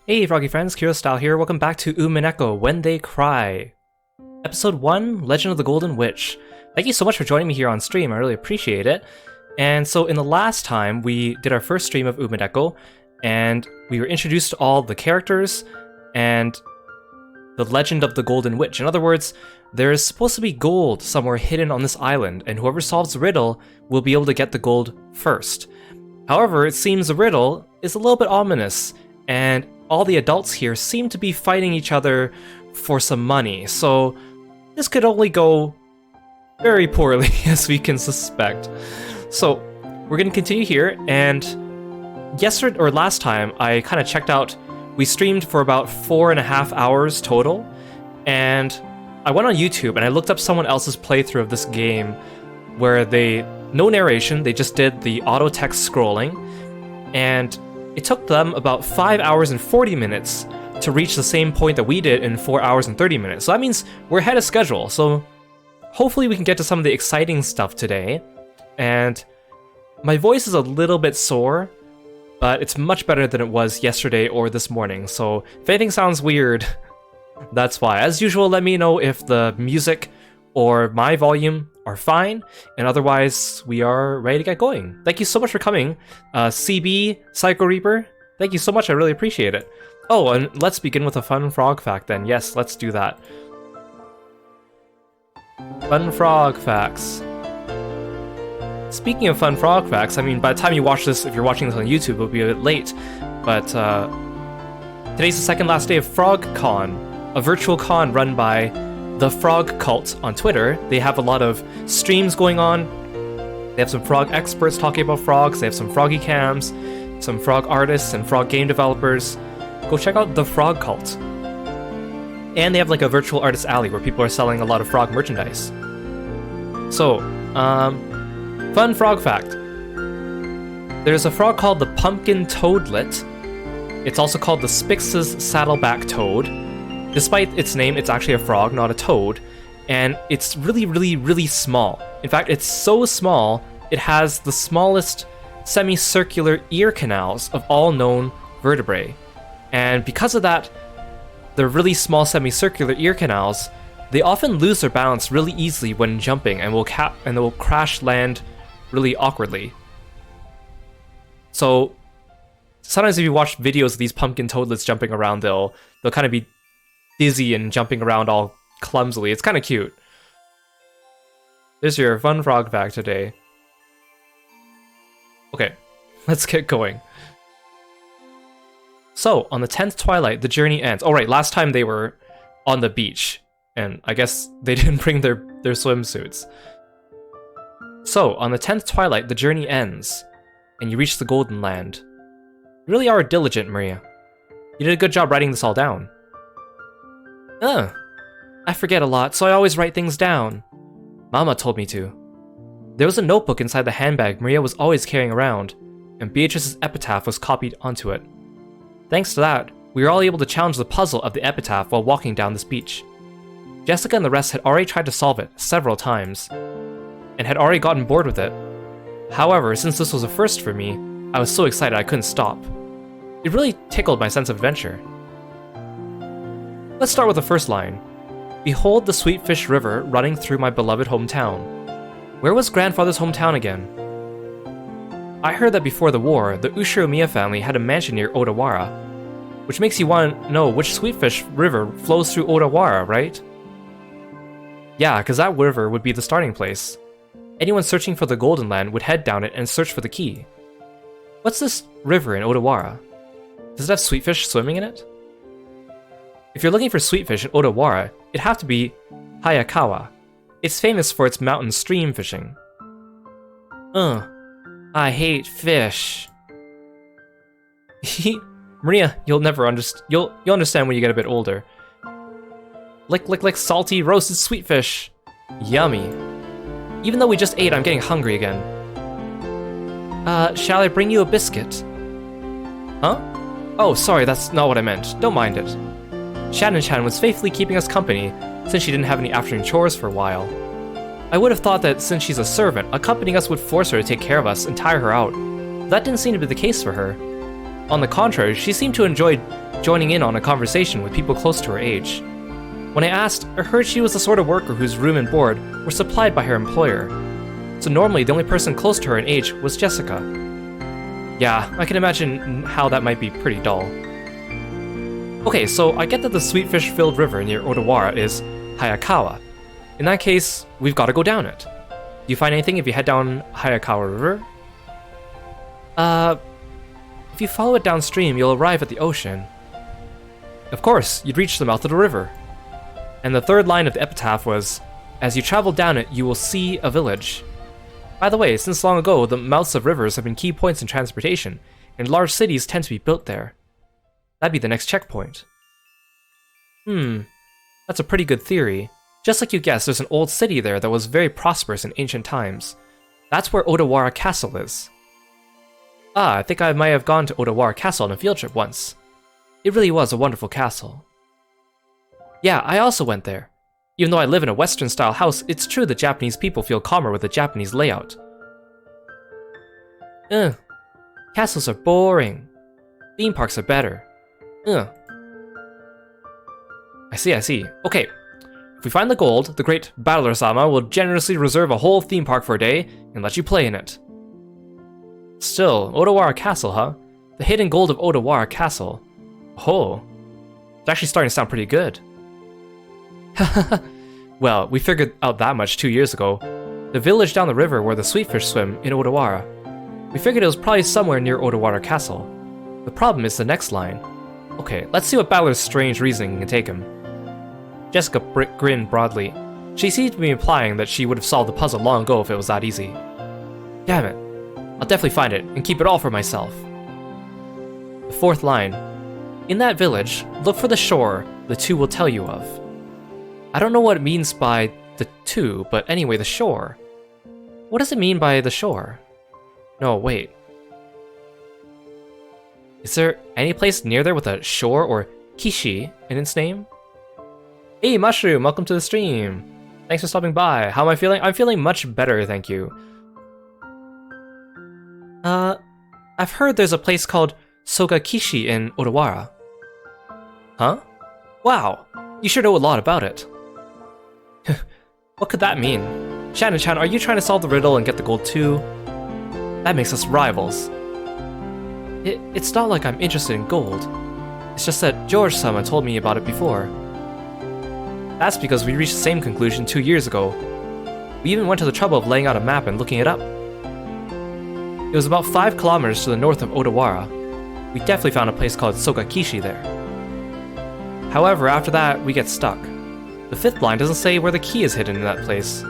Hey Froggy friends, Kirostyle here, welcome back to Umineko When They Cry. Episode 1, Legend of the Golden Witch. Thank you so much for joining me here on stream, I really appreciate it. And so in the last time, we did our first stream of Umineko, and we were introduced to all the characters, and the Legend of the Golden Witch. In other words, there is supposed to be gold somewhere hidden on this island, and whoever solves the riddle will be able to get the gold first. However, it seems the riddle is a little bit ominous, and all the adults here seem to be fighting each other for some money, so this could only go very poorly, as we can suspect. So, we're gonna continue here, and yesterday, or last time, I kind of checked out, we streamed for about 4.5 hours total, and I went on YouTube and I looked up someone else's playthrough of this game, where no narration, they just did the auto text scrolling, and it took them about 5 hours and 40 minutes to reach the same point that we did in 4 hours and 30 minutes. So that means we're ahead of schedule. So hopefully we can get to some of the exciting stuff today. And my voice is a little bit sore, but it's much better than it was yesterday or this morning. So if anything sounds weird, that's why. As usual, let me know if the music or my volume are fine, and otherwise we are ready to get going. Thank you so much for coming, CB Psycho Reaper. Thank you so much, I really appreciate it. Oh, and let's begin with a fun frog fact then. Yes, let's do that. Fun frog facts. Speaking of fun frog facts, I mean, by the time you watch this, if you're watching this on YouTube, it'll be a bit late, but today's the second last day of FrogCon, a virtual con run by the Frog Cult on Twitter. They have a lot of streams going on. They have some frog experts talking about frogs. They have some froggy cams, some frog artists and frog game developers. Go check out the Frog Cult. And they have like a virtual artist alley where people are selling a lot of frog merchandise. So, fun frog fact. There's a frog called the pumpkin toadlet. It's also called the Spix's saddleback toad. Despite its name, it's actually a frog, not a toad, and it's really, really, really small. In fact, it's so small, it has the smallest semicircular ear canals of all known vertebrae. And because of that, the really small semicircular ear canals, they often lose their balance really easily when jumping and will crash land really awkwardly. So sometimes if you watch videos of these pumpkin toadlets jumping around, they'll kind of be dizzy and jumping around all clumsily. It's kind of cute. There's your fun frog fact today. Okay, let's get going. So, on the 10th twilight, the journey ends. Oh right, last time they were on the beach, and I guess they didn't bring their swimsuits. So, on the 10th twilight, the journey ends, and you reach the Golden Land. You really are diligent, Maria. You did a good job writing this all down. I forget a lot, so I always write things down. Mama told me to. There was a notebook inside the handbag Maria was always carrying around, and Beatrice's epitaph was copied onto it. Thanks to that, we were all able to challenge the puzzle of the epitaph while walking down this beach. Jessica and the rest had already tried to solve it several times, and had already gotten bored with it. However, since this was a first for me, I was so excited I couldn't stop. It really tickled my sense of adventure. Let's start with the first line. Behold the Sweetfish River running through my beloved hometown. Where was grandfather's hometown again? I heard that before the war, the Ushiromiya family had a mansion near Odawara, which makes you want to know which Sweetfish River flows through Odawara, right? Yeah, because that river would be the starting place. Anyone searching for the Golden Land would head down it and search for the key. What's this river in Odawara? Does it have sweetfish swimming in it? If you're looking for sweetfish in Odawara, it'd have to be Hayakawa. It's famous for its mountain stream fishing. I hate fish. Maria, you'll understand when you get a bit older. Lick, lick, lick, salty, roasted sweetfish. Yummy. Even though we just ate, I'm getting hungry again. Shall I bring you a biscuit? Huh? Oh, sorry, that's not what I meant. Don't mind it. Shannon-chan was faithfully keeping us company since she didn't have any afternoon chores for a while. I would have thought that since she's a servant, accompanying us would force her to take care of us and tire her out. That didn't seem to be the case for her. On the contrary, she seemed to enjoy joining in on a conversation with people close to her age. When I asked, I heard she was the sort of worker whose room and board were supplied by her employer. So normally the only person close to her in age was Jessica. Yeah, I can imagine how that might be pretty dull. Okay, so I get that the sweetfish-filled river near Odawara is Hayakawa. In that case, we've got to go down it. Do you find anything if you head down Hayakawa River? If you follow it downstream, you'll arrive at the ocean. Of course, you'd reach the mouth of the river. And the third line of the epitaph was, as you travel down it, you will see a village. By the way, since long ago, the mouths of rivers have been key points in transportation, and large cities tend to be built there. That'd be the next checkpoint. That's a pretty good theory. Just like you guessed, there's an old city there that was very prosperous in ancient times. That's where Odawara Castle is. Ah, I think I might have gone to Odawara Castle on a field trip once. It really was a wonderful castle. Yeah, I also went there. Even though I live in a Western-style house, it's true that Japanese people feel calmer with a Japanese layout. Castles are boring. Theme parks are better. I see. Okay. If we find the gold, the great Battler-sama will generously reserve a whole theme park for a day and let you play in it. Still, Odawara Castle, huh? The hidden gold of Odawara Castle. Oh. It's actually starting to sound pretty good. Well, we figured out that much 2 years ago. The village down the river where the sweetfish swim in Odawara. We figured it was probably somewhere near Odawara Castle. The problem is the next line. Okay, let's see what Battler's strange reasoning can take him. Jessica grinned broadly. She seemed to be implying that she would have solved the puzzle long ago if it was that easy. Damn it. I'll definitely find it and keep it all for myself. The fourth line. In that village, look for the shore the two will tell you of. I don't know what it means by the two, but anyway, the shore. What does it mean by the shore? No, wait. Is there any place near there with a shore or kishi in its name? Hey, Mushroom, welcome to the stream. Thanks for stopping by. How am I feeling? I'm feeling much better, thank you. I've heard there's a place called Sogakishi in Odawara. Huh? Wow, you sure know a lot about it. What could that mean? Shannon-chan, are you trying to solve the riddle and get the gold too? That makes us rivals. It's not like I'm interested in gold. It's just that George-sama told me about it before. That's because we reached the same conclusion 2 years ago. We even went to the trouble of laying out a map and looking it up. It was about 5 kilometers to the north of Odawara. We definitely found a place called Sogakishi there. However, after that, we get stuck. The fifth line doesn't say where the key is hidden in that place.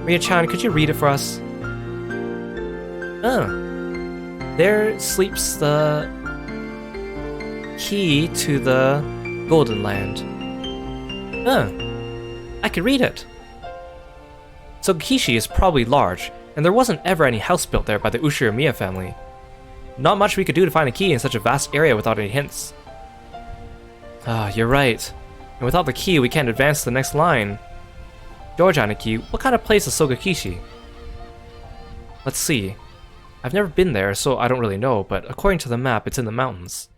Ria-chan, could you read it for us? There sleeps the key to the Golden Land. I can read it. Sogakishi is probably large, and there wasn't ever any house built there by the Ushiramiya family. Not much we could do to find a key in such a vast area without any hints. You're right. And without the key, we can't advance to the next line. George Aniki, what kind of place is Sogakishi? Let's see. I've never been there, so I don't really know, but according to the map, it's in the mountains.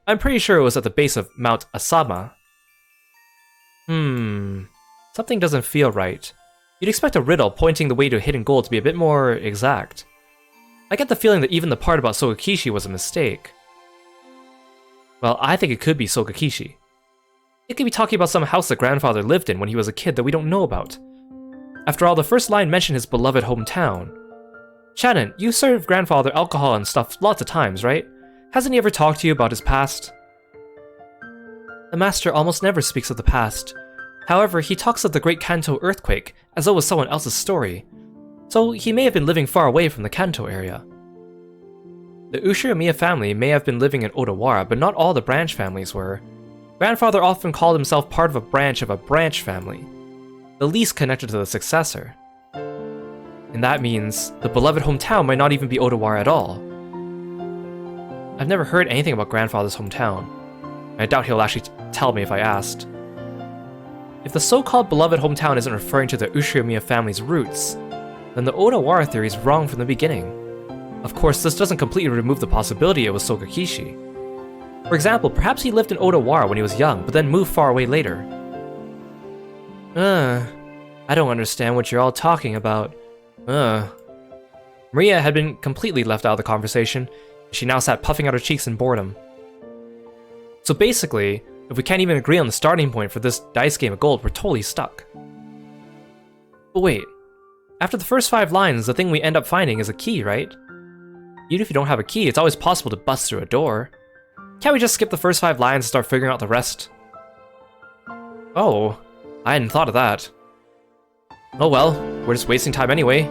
I'm pretty sure it was at the base of Mount Asama. Something doesn't feel right. You'd expect a riddle pointing the way to a hidden goal to be a bit more exact. I get the feeling that even the part about Sogakishi was a mistake. Well, I think it could be Sogakishi. It could be talking about some house that grandfather lived in when he was a kid that we don't know about. After all, the first line mentioned his beloved hometown. Shannon, you served grandfather alcohol and stuff lots of times, right? Hasn't he ever talked to you about his past? The master almost never speaks of the past. However, he talks of the Great Kanto earthquake as though it was someone else's story. So he may have been living far away from the Kanto area. The Ushiramiya family may have been living in Odawara, but not all the branch families were. Grandfather often called himself part of a branch family, the least connected to the successor. And that means the beloved hometown might not even be Odawara at all. I've never heard anything about grandfather's hometown. I doubt he'll actually tell me if I asked. If the so-called beloved hometown isn't referring to the Ushiramiya family's roots, then the Odawara theory is wrong from the beginning. Of course, this doesn't completely remove the possibility it was Sogakishi. For example, perhaps he lived in Odawara when he was young, but then moved far away later. I don't understand what you're all talking about. Maria had been completely left out of the conversation. She now sat puffing out her cheeks in boredom. So basically, if we can't even agree on the starting point for this dice game of gold, we're totally stuck. But wait, after the first 5 lines, the thing we end up finding is a key, right? Even if you don't have a key, it's always possible to bust through a door. Can't we just skip the first 5 lines and start figuring out the rest? Oh, I hadn't thought of that. Oh well, we're just wasting time anyway.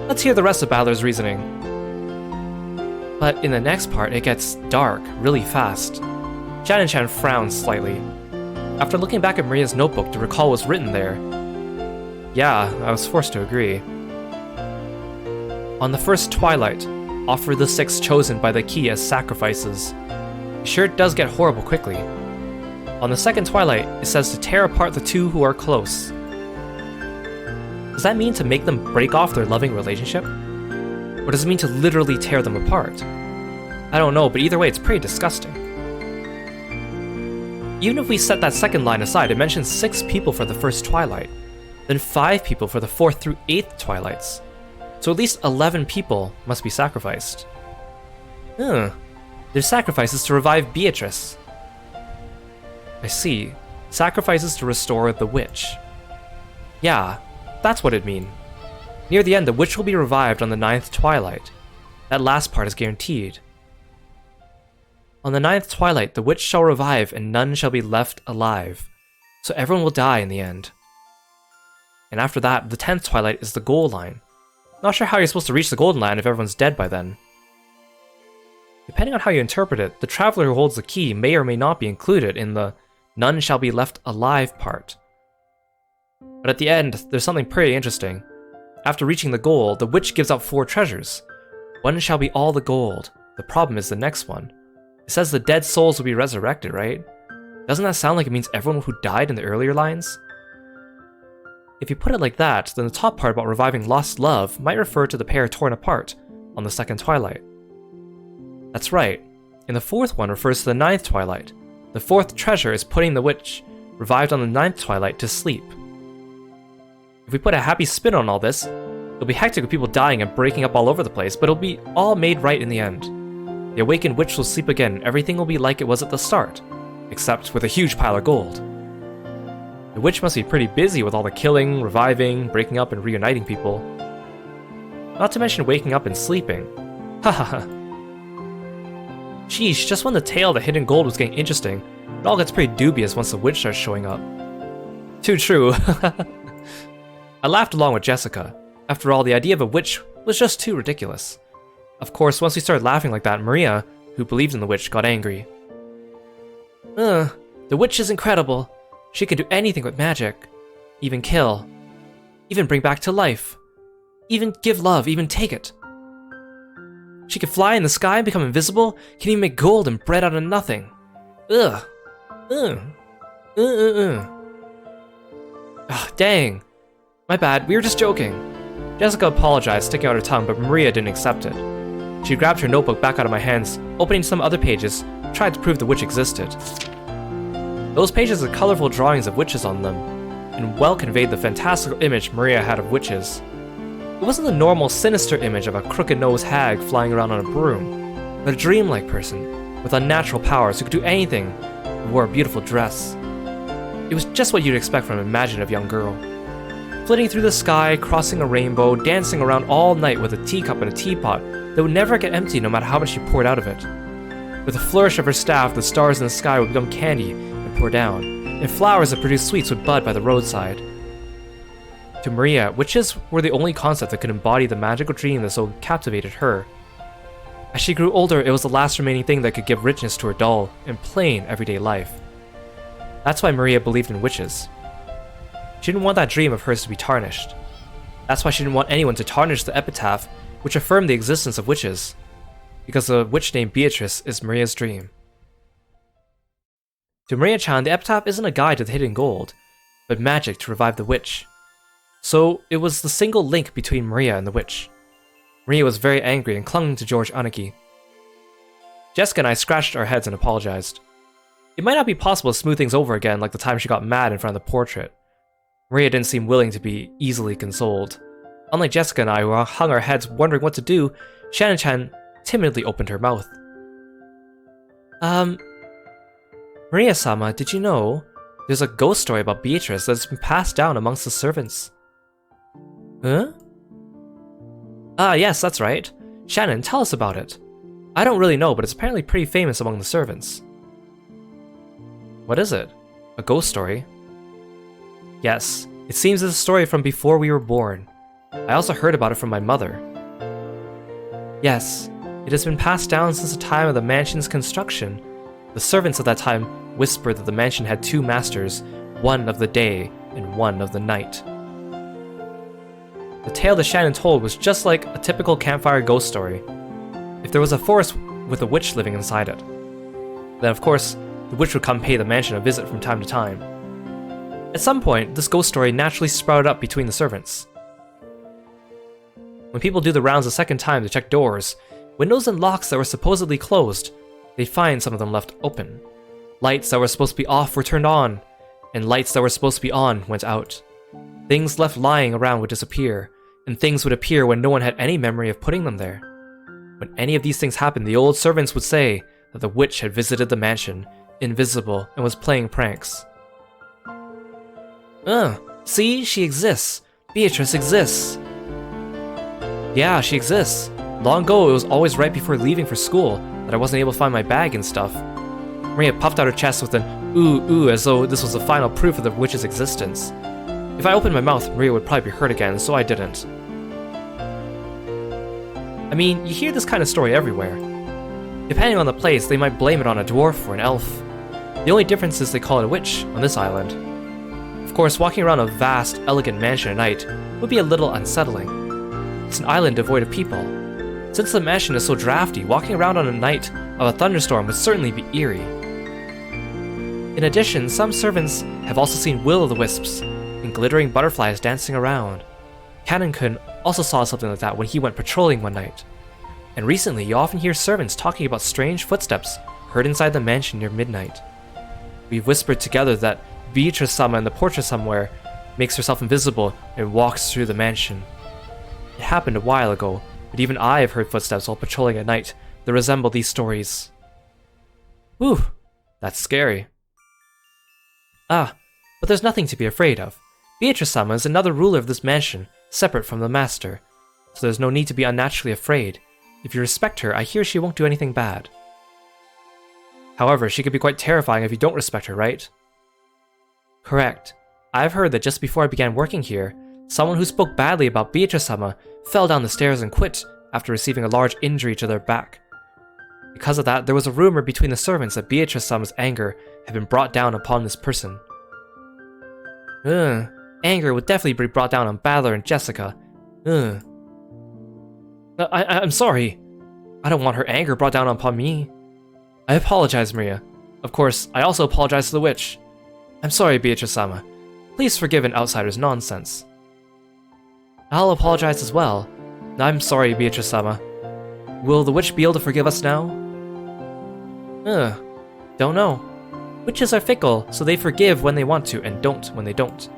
Let's hear the rest of Balor's reasoning. But in the next part, it gets dark really fast. Shannon-chan frowns slightly. After looking back at Maria's notebook to recall what's written there, yeah, I was forced to agree. On the first twilight, offer the 6 chosen by the key as sacrifices. Sure, it does get horrible quickly. On the second twilight, it says to tear apart the 2 who are close. Does that mean to make them break off their loving relationship? Or does it mean to literally tear them apart? I don't know, but either way, it's pretty disgusting. Even if we set that second line aside, it mentions 6 people for the first twilight, then 5 people for the 4th through 8th twilights. So at least 11 people must be sacrificed. There's sacrifices to revive Beatrice. I see. Sacrifices to restore the witch. Yeah, that's what it'd mean. Near the end, the witch will be revived on the 9th twilight. That last part is guaranteed. On the 9th twilight, the witch shall revive and none shall be left alive. So everyone will die in the end. And after that, the 10th twilight is the goal line. Not sure how you're supposed to reach the golden line if everyone's dead by then. Depending on how you interpret it, the traveler who holds the key may or may not be included in the none shall be left alive part. But at the end, there's something pretty interesting. After reaching the goal, the witch gives out 4 treasures. One shall be all the gold. The problem is the next one. It says the dead souls will be resurrected, right? Doesn't that sound like it means everyone who died in the earlier lines? If you put it like that, then the top part about reviving lost love might refer to the pair torn apart on the second twilight. That's right. And the 4th one refers to the 9th twilight. The 4th treasure is putting the witch, revived on the 9th twilight, to sleep. If we put a happy spin on all this, it'll be hectic with people dying and breaking up all over the place, but it'll be all made right in the end. The awakened witch will sleep again and everything will be like it was at the start, except with a huge pile of gold. The witch must be pretty busy with all the killing, reviving, breaking up, and reuniting people. Not to mention waking up and sleeping. Hahaha. Sheesh, just when the tale of the hidden gold was getting interesting, it all gets pretty dubious once the witch starts showing up. Too true. I laughed along with Jessica. After all, the idea of a witch was just too ridiculous. Of course, once we started laughing like that, Maria, who believed in the witch, got angry. The witch is incredible. She can do anything with magic. Even kill. Even bring back to life. Even give love, even take it. She can fly in the sky and become invisible, can even make gold and bread out of nothing. Ugh. Dang. My bad, we were just joking. Jessica apologized, sticking out her tongue, but Maria didn't accept it. She grabbed her notebook back out of my hands, opening some other pages, tried to prove the witch existed. Those pages had colorful drawings of witches on them, and well conveyed the fantastical image Maria had of witches. It wasn't the normal sinister image of a crooked-nosed hag flying around on a broom, but a dreamlike person, with unnatural powers who could do anything and wore a beautiful dress. It was just what you'd expect from an imaginative young girl. Flitting through the sky, crossing a rainbow, dancing around all night with a teacup and a teapot that would never get empty no matter how much she poured out of it. With a flourish of her staff, the stars in the sky would become candy and pour down, and flowers that produced sweets would bud by the roadside. To Maria, witches were the only concept that could embody the magical dream that so captivated her. As she grew older, it was the last remaining thing that could give richness to her dull and plain everyday life. That's why Maria believed in witches. She didn't want that dream of hers to be tarnished. That's why she didn't want anyone to tarnish the epitaph which affirmed the existence of witches, because a witch named Beatrice is Maria's dream. To Maria-chan, the epitaph isn't a guide to the hidden gold, but magic to revive the witch. So it was the single link between Maria and the witch. Maria was very angry and clung to George Aniki. Jessica and I scratched our heads and apologized. It might not be possible to smooth things over again like the time she got mad in front of the portrait. Maria didn't seem willing to be easily consoled. Unlike Jessica and I, who hung our heads wondering what to do, Shannon-chan timidly opened her mouth. Maria-sama, did you know there's a ghost story about Beatrice that's been passed down amongst the servants? Huh? Ah, yes, that's right. Shannon, tell us about it. I don't really know, but it's apparently pretty famous among the servants. What is it? A ghost story? Yes, it seems it's a story from before we were born. I also heard about it from my mother. Yes, it has been passed down since the time of the mansion's construction. The servants of that time whispered that the mansion had two masters, one of the day and one of the night. The tale that Shannon told was just like a typical campfire ghost story. If there was a forest with a witch living inside it, then of course, the witch would come pay the mansion a visit from time to time. At some point, this ghost story naturally sprouted up between the servants. When people do the rounds a second time to check doors, windows and locks that were supposedly closed, they'd find some of them left open. Lights that were supposed to be off were turned on, and lights that were supposed to be on went out. Things left lying around would disappear, and things would appear when no one had any memory of putting them there. When any of these things happened, the old servants would say that the witch had visited the mansion, invisible, and was playing pranks. See? She exists. Beatrice exists. Yeah, she exists. Long ago, it was always right before leaving for school that I wasn't able to find my bag and stuff. Maria puffed out her chest with an ooh as though this was the final proof of the witch's existence. If I opened my mouth, Maria would probably be hurt again, so I didn't. I mean, you hear this kind of story everywhere. Depending on the place, they might blame it on a dwarf or an elf. The only difference is they call it a witch on this island. Of course, walking around a vast, elegant mansion at night would be a little unsettling. It's an island devoid of people. Since the mansion is so drafty, walking around on a night of a thunderstorm would certainly be eerie. In addition, some servants have also seen will-o'-the-wisps and glittering butterflies dancing around. Kanon-kun also saw something like that when he went patrolling one night. And recently, you often hear servants talking about strange footsteps heard inside the mansion near midnight. We've whispered together that Beatrice-sama in the portrait somewhere makes herself invisible and walks through the mansion. It happened a while ago, but even I have heard footsteps while patrolling at night that resemble these stories. Whew, that's scary. Ah, but there's nothing to be afraid of. Beatrice-sama is another ruler of this mansion, separate from the master, so there's no need to be unnaturally afraid. If you respect her, I hear she won't do anything bad. However, she could be quite terrifying if you don't respect her, right? Correct. I've heard that just before I began working here, someone who spoke badly about Beatrice-sama fell down the stairs and quit after receiving a large injury to their back. Because of that, there was a rumor between the servants that Beatrice-sama's anger had been brought down upon this person. Anger would definitely be brought down on Battler and Jessica. I'm sorry. I don't want her anger brought down upon me. I apologize, Maria. Of course, I also apologize to the witch. I'm sorry, Beatrice-sama. Please forgive an outsider's nonsense. I'll apologize as well. I'm sorry, Beatrice-sama. Will the witch be able to forgive us now? Don't know. Witches are fickle, so they forgive when they want to and don't when they don't.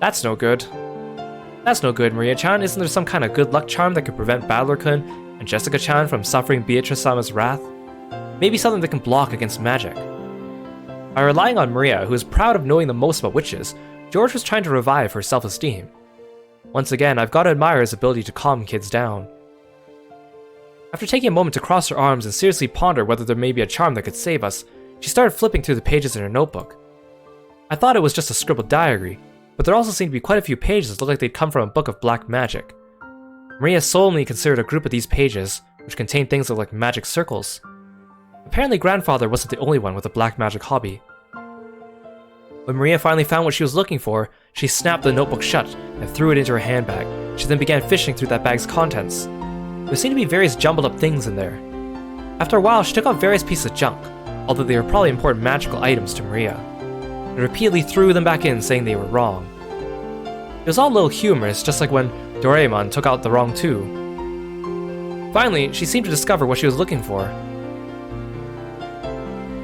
That's no good. That's no good, Maria-chan. Isn't there some kind of good luck charm that could prevent Battler-kun and Jessica-chan from suffering Beatrice-sama's wrath? Maybe something that can block against magic. By relying on Maria, who is proud of knowing the most about witches, George was trying to revive her self-esteem. Once again, I've got to admire his ability to calm kids down. After taking a moment to cross her arms and seriously ponder whether there may be a charm that could save us, she started flipping through the pages in her notebook. I thought it was just a scribbled diary, but there also seemed to be quite a few pages that looked like they'd come from a book of black magic. Maria solemnly considered a group of these pages, which contained things that looked like magic circles. Apparently grandfather wasn't the only one with a black magic hobby. When Maria finally found what she was looking for, she snapped the notebook shut and threw it into her handbag. She then began fishing through that bag's contents. There seemed to be various jumbled up things in there. After a while, she took out various pieces of junk, although they were probably important magical items to Maria, and repeatedly threw them back in, saying they were wrong. It was all a little humorous, just like when Doraemon took out the wrong two. Finally, she seemed to discover what she was looking for.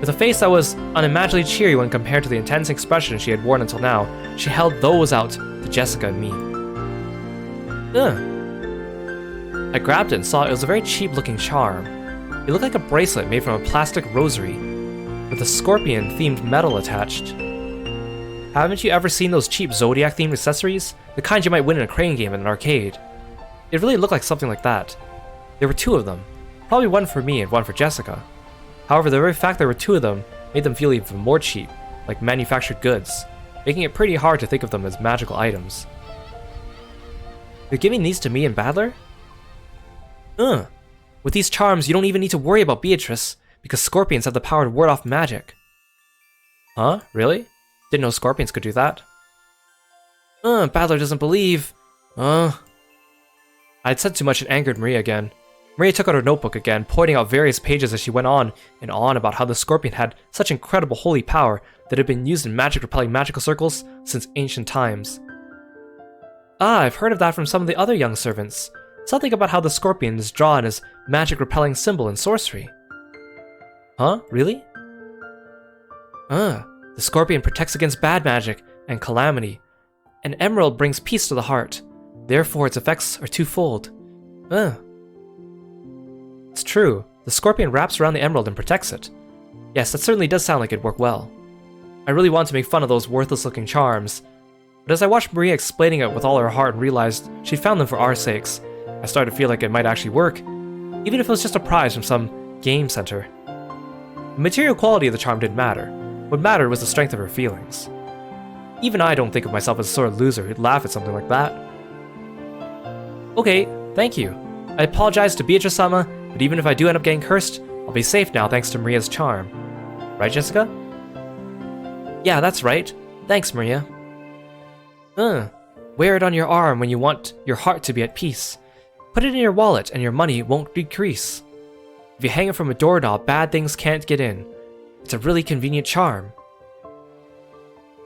With a face that was unimaginably cheery when compared to the intense expression she had worn until now, she held those out to Jessica and me. I grabbed it and saw it was a very cheap-looking charm. It looked like a bracelet made from a plastic rosary, with a scorpion-themed medal attached. Haven't you ever seen those cheap Zodiac-themed accessories? The kind you might win in a crane game in an arcade. It really looked like something like that. There were 2 of them. Probably one for me and one for Jessica. However, the very fact there were 2 of them made them feel even more cheap, like manufactured goods, making it pretty hard to think of them as magical items. You're giving these to me and Badler? With these charms, you don't even need to worry about Beatrice, because scorpions have the power to ward off magic. Huh? Really? Didn't know scorpions could do that. Badler doesn't believe. I'd said too much and angered Maria again. Maria took out her notebook again, pointing out various pages as she went on and on about how the scorpion had such incredible holy power that had been used in magic-repelling magical circles since ancient times. I've heard of that from some of the other young servants. Something about how the scorpion is drawn as magic-repelling symbol in sorcery. Huh? Really? The scorpion protects against bad magic and calamity. An emerald brings peace to the heart. Therefore, its effects are twofold. It's true. The scorpion wraps around the emerald and protects it. Yes, that certainly does sound like it'd work well. I really want to make fun of those worthless-looking charms, but as I watched Maria explaining it with all her heart and realized she'd found them for our sakes, I started to feel like it might actually work, even if it was just a prize from some game center. The material quality of the charm didn't matter. What mattered was the strength of her feelings. Even I don't think of myself as a sort of loser who'd laugh at something like that. Okay, thank you. I apologize to Beatrice-sama, but even if I do end up getting cursed, I'll be safe now thanks to Maria's charm. Right, Jessica? Yeah, that's right. Thanks, Maria. Wear it on your arm when you want your heart to be at peace. Put it in your wallet and your money won't decrease. If you hang it from a doorknob, bad things can't get in. It's a really convenient charm.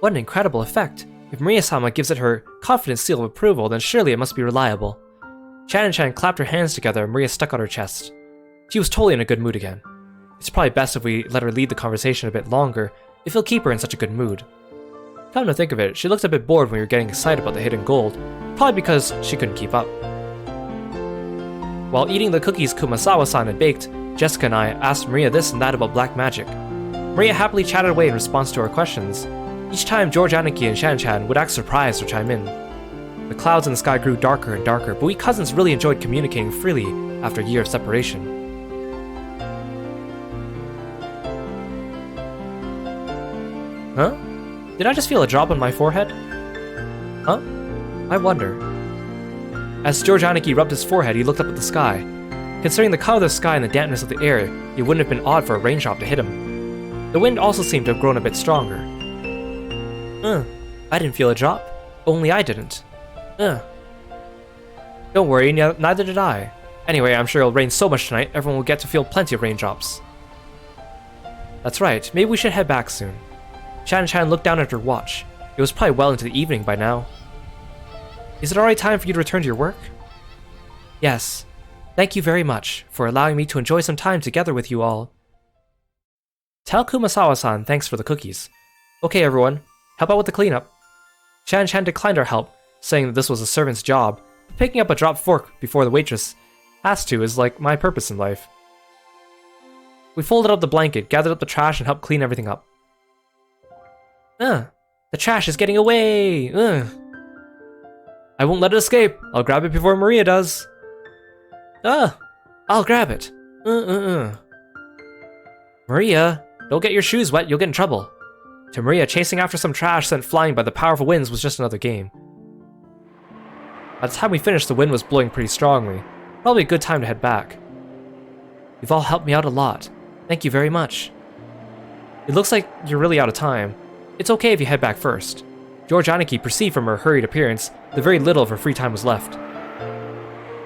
What an incredible effect. If Maria-sama gives it her confident seal of approval, then surely it must be reliable. Chan clapped her hands together and Maria stuck out her chest. She was totally in a good mood again. It's probably best if we let her lead the conversation a bit longer, if it'll keep her in such a good mood. Come to think of it, she looked a bit bored when we were getting excited about the hidden gold, probably because she couldn't keep up. While eating the cookies Kumasawa-san had baked, Jessica and I asked Maria this and that about black magic. Maria happily chatted away in response to our questions. Each time George Aniki and Shan-chan would act surprised or chime in. The clouds in the sky grew darker and darker, but we cousins really enjoyed communicating freely after a year of separation. Huh? Did I just feel a drop on my forehead? Huh? I wonder. As George Aniki rubbed his forehead, he looked up at the sky. Considering the color of the sky and the dampness of the air, it wouldn't have been odd for a raindrop to hit him. The wind also seemed to have grown a bit stronger. I didn't feel a drop. Only I didn't. Don't worry, neither did I. Anyway, I'm sure it'll rain so much tonight, everyone will get to feel plenty of raindrops. That's right, maybe we should head back soon. Shan-chan looked down at her watch. It was probably well into the evening by now. Is it already time for you to return to your work? Yes. Thank you very much for allowing me to enjoy some time together with you all. Tell Kumasawa-san thanks for the cookies. Okay, everyone, help out with the cleanup. Shan-chan declined our help, saying that this was a servant's job. Picking up a dropped fork before the waitress has to is like my purpose in life. We folded up the blanket, gathered up the trash, and helped clean everything up. The trash is getting away! I won't let it escape. I'll grab it before Maria does. I'll grab it. Maria, don't get your shoes wet, you'll get in trouble. To Maria, chasing after some trash sent flying by the powerful winds was just another game. By the time we finished, the wind was blowing pretty strongly. Probably a good time to head back. You've all helped me out a lot. Thank you very much. It looks like you're really out of time. It's okay if you head back first. George Aniki perceived from her hurried appearance that very little of her free time was left.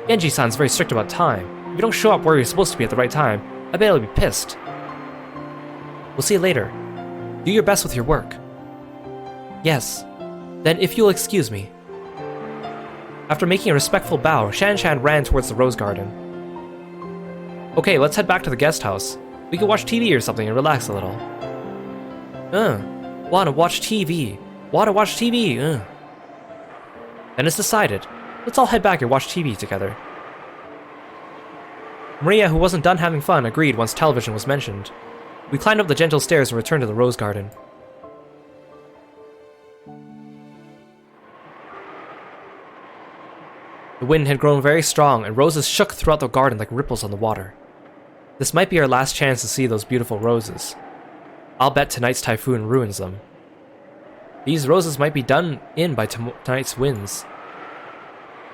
Genji-san's very strict about time. If you don't show up where you're supposed to be at the right time, I bet he'll be pissed. We'll see you later. Do your best with your work. Yes. Then if you'll excuse me. After making a respectful bow, Shan-chan ran towards the rose garden. Okay, let's head back to the guest house. We can watch TV or something and relax a little. Wanna watch TV. Wanna watch TV, Then it's decided. Let's all head back and watch TV together. Maria, who wasn't done having fun, agreed once television was mentioned. We climbed up the gentle stairs and returned to the rose garden. The wind had grown very strong, and roses shook throughout the garden like ripples on the water. This might be our last chance to see those beautiful roses. I'll bet tonight's typhoon ruins them. These roses might be done in by tonight's winds.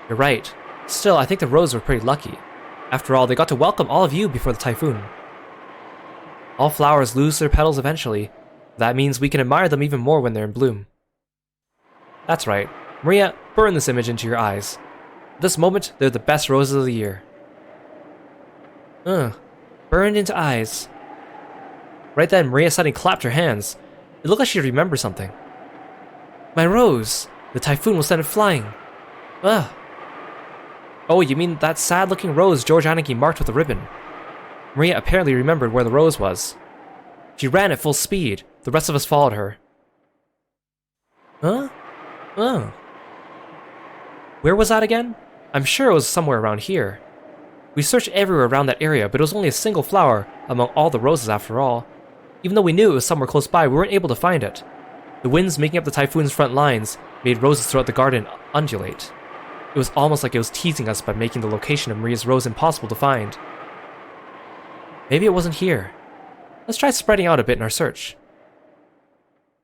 You're right. Still, I think the roses were pretty lucky. After all, they got to welcome all of you before the typhoon. All flowers lose their petals eventually. That means we can admire them even more when they're in bloom. That's right. Maria, burn this image into your eyes. At this moment, they're the best roses of the year. Burned into eyes. Right then, Maria suddenly clapped her hands. It looked like she remembered something. My rose! The typhoon will send it flying. Ugh. Oh, you mean that sad-looking rose George Aniki marked with a ribbon. Maria apparently remembered where the rose was. She ran at full speed. The rest of us followed her. Huh? Where was that again? I'm sure it was somewhere around here. We searched everywhere around that area, but it was only a single flower among all the roses after all. Even though we knew it was somewhere close by, we weren't able to find it. The winds making up the typhoon's front lines made roses throughout the garden undulate. It was almost like it was teasing us by making the location of Maria's rose impossible to find. Maybe it wasn't here. Let's try spreading out a bit in our search.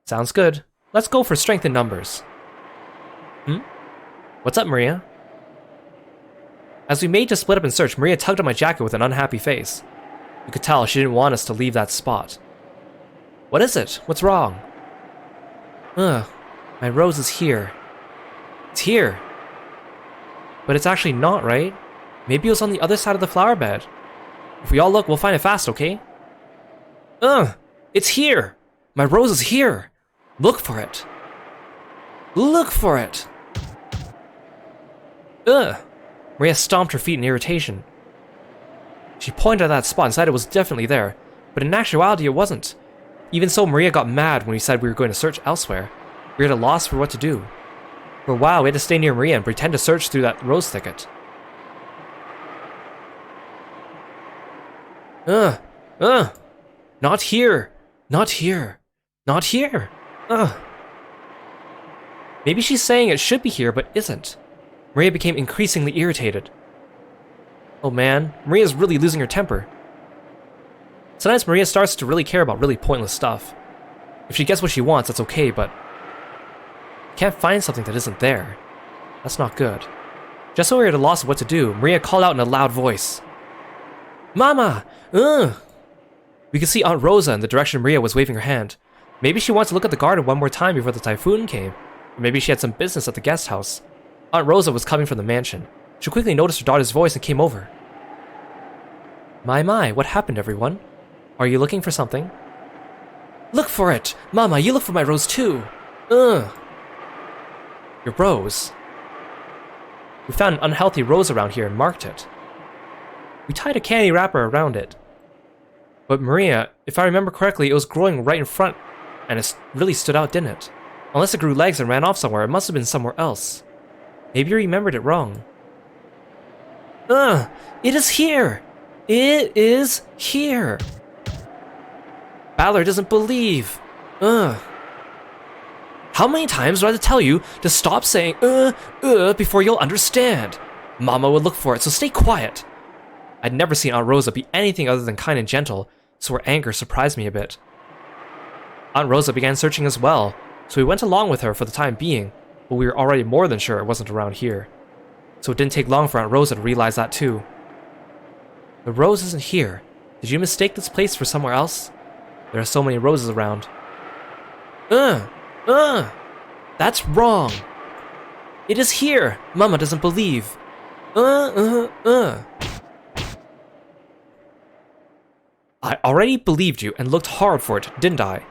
Sounds good. Let's go for strength in numbers. What's up, Maria? As we made to split up and search, Maria tugged on my jacket with an unhappy face. You could tell she didn't want us to leave that spot. What is it? What's wrong? My rose is here. It's here. But it's actually not, right? Maybe it was on the other side of the flower bed. If we all look, we'll find it fast, okay? It's here! My rose is here! Look for it! Look for it! Maria stomped her feet in irritation. She pointed at that spot and said it was definitely there, but in actuality it wasn't. Even so, Maria got mad when we said we were going to search elsewhere. We were at a loss for what to do. For a while, we had to stay near Maria and pretend to search through that rose thicket. Not here! Not here! Not here! Maybe she's saying it should be here, but isn't. Maria became increasingly irritated. Oh man, Maria's really losing her temper. Sometimes Maria starts to really care about really pointless stuff. If she gets what she wants, that's okay, but can't find something that isn't there. That's not good. Just so we were at a loss of what to do, Maria called out in a loud voice. Mama! We could see Aunt Rosa in the direction Maria was waving her hand. Maybe she wants to look at the garden one more time before the typhoon came. Or maybe she had some business at the guest house. Aunt Rosa was coming from the mansion. She quickly noticed her daughter's voice and came over. My, what happened, everyone? Are you looking for something? Look for it! Mama, you look for my rose too! Your rose? We found an unhealthy rose around here and marked it. We tied a candy wrapper around it. But Maria, if I remember correctly, it was growing right in front, and it really stood out, didn't it? Unless it grew legs and ran off somewhere, it must have been somewhere else. Maybe you remembered it wrong. It is here! It is here! Balor doesn't believe. How many times do I have to tell you to stop saying before you'll understand? Mama would look for it, so stay quiet. I'd never seen Aunt Rosa be anything other than kind and gentle, so her anger surprised me a bit. Aunt Rosa began searching as well, so we went along with her for the time being, but we were already more than sure it wasn't around here. So it didn't take long for Aunt Rosa to realize that too. The rose isn't here. Did you mistake this place for somewhere else? There are so many roses around. That's wrong. It is here. Mama doesn't believe. I already believed you and looked hard for it, didn't I?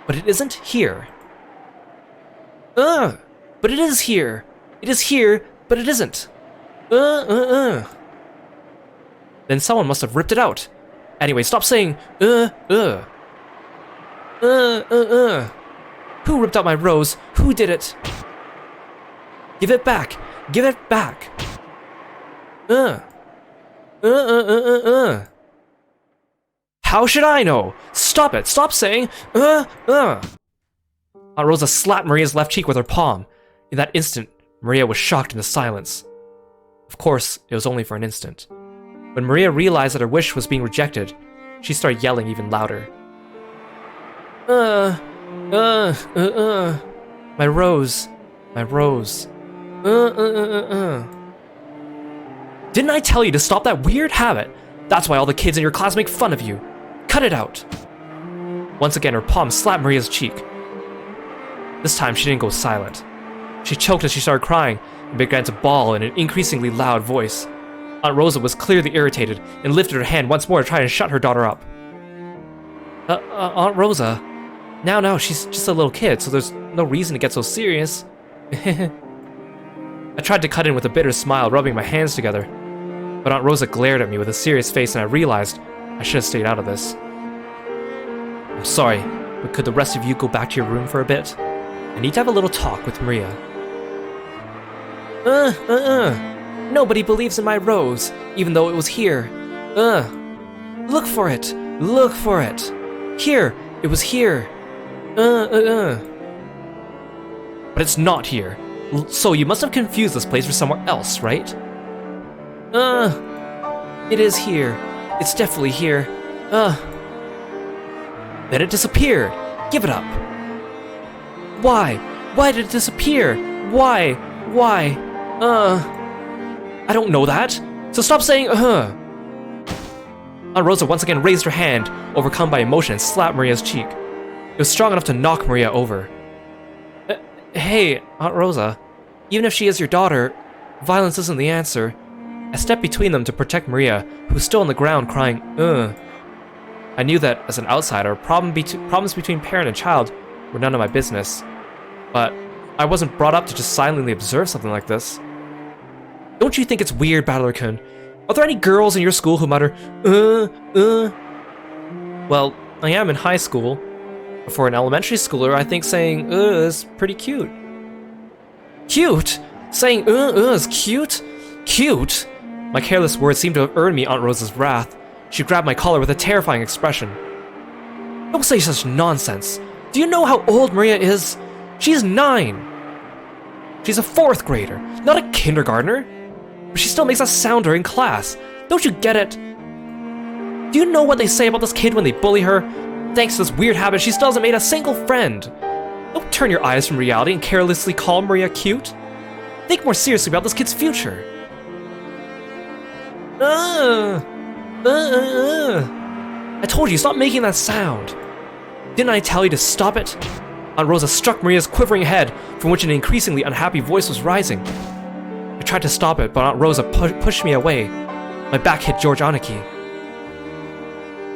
But it isn't here. But it is here. It is here, but it isn't. Then someone must have ripped it out. Anyway, stop saying, Who ripped out my rose? Who did it? Give it back. Give it back. How should I know? Stop it. Stop saying, Aunt Rosa slapped Maria's left cheek with her palm. In that instant, Maria was shocked into silence. Of course, it was only for an instant. When Maria realized that her wish was being rejected, she started yelling even louder. My rose. My rose. Didn't I tell you to stop that weird habit? That's why all the kids in your class make fun of you. Cut it out. Once again, her palm slapped Maria's cheek. This time, she didn't go silent. She choked as she started crying and began to bawl in an increasingly loud voice. Aunt Rosa was clearly irritated and lifted her hand once more to try and shut her daughter up. Aunt Rosa, now she's just a little kid, so there's no reason to get so serious. I tried to cut in with a bitter smile, rubbing my hands together. But Aunt Rosa glared at me with a serious face, and I realized I should have stayed out of this. I'm sorry, but could the rest of you go back to your room for a bit? I need to have a little talk with Maria. Nobody believes in my rose, even though it was here. Look for it. Look for it. Here, it was here. But it's not here. So you must have confused this place for somewhere else, right? It is here. It's definitely here. Then it disappeared. Give it up. Why? Why did it disappear? Why? Why? I don't know that. So stop saying, Aunt Rosa once again raised her hand, overcome by emotion, and slapped Maria's cheek. It was strong enough to knock Maria over. Hey, Aunt Rosa. Even if she is your daughter, violence isn't the answer. I stepped between them to protect Maria, who was still on the ground crying, I knew that, as an outsider, problems between parent and child were none of my business. But I wasn't brought up to just silently observe something like this. Don't you think it's weird, Battler-kun? Are there any girls in your school who mutter, Well, I am in high school. For an elementary schooler, I think saying, is pretty cute. Cute? Saying, is cute? Cute? My careless words seemed to have earned me Aunt Rosa's wrath. She grabbed my collar with a terrifying expression. Don't say such nonsense. Do you know how old Maria is? She's 9. She's a 4th grader, not a kindergartner. But she still makes a sound during class. Don't you get it? Do you know what they say about this kid when they bully her? Thanks to this weird habit, she still hasn't made a single friend. Don't turn your eyes from reality and carelessly call Maria cute. Think more seriously about this kid's future. I told you, stop making that sound. Didn't I tell you to stop it? Aunt Rosa struck Maria's quivering head, from which an increasingly unhappy voice was rising. I tried to stop it, but Aunt Rosa pushed me away. My back hit George Aniki.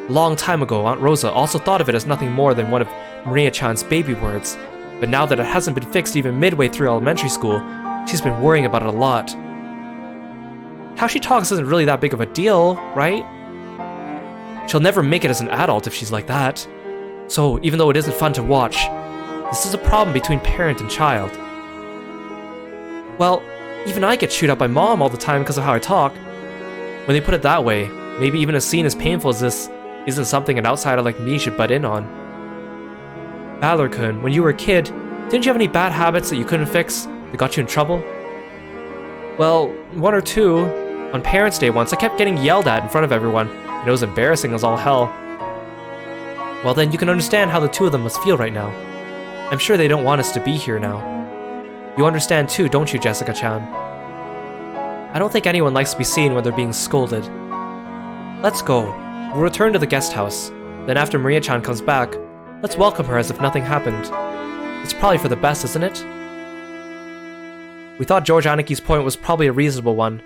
A long time ago, Aunt Rosa also thought of it as nothing more than one of Maria-chan's baby words, but now that it hasn't been fixed even midway through elementary school, she's been worrying about it a lot. How she talks isn't really that big of a deal, right? She'll never make it as an adult if she's like that. So, even though it isn't fun to watch, this is a problem between parent and child. Well, even I get chewed up by Mom all the time because of how I talk. When they put it that way, maybe even a scene as painful as this isn't something an outsider like me should butt in on. Battler-kun, when you were a kid, didn't you have any bad habits that you couldn't fix that got you in trouble? Well, 1 or 2. On Parents' Day once, I kept getting yelled at in front of everyone, and it was embarrassing as all hell. Well then, you can understand how the 2 of them must feel right now. I'm sure they don't want us to be here now. You understand too, don't you, Jessica-chan? I don't think anyone likes to be seen when they're being scolded. Let's go. We'll return to the guest house. Then after Maria-chan comes back, let's welcome her as if nothing happened. It's probably for the best, isn't it? We thought George Aniki's point was probably a reasonable one,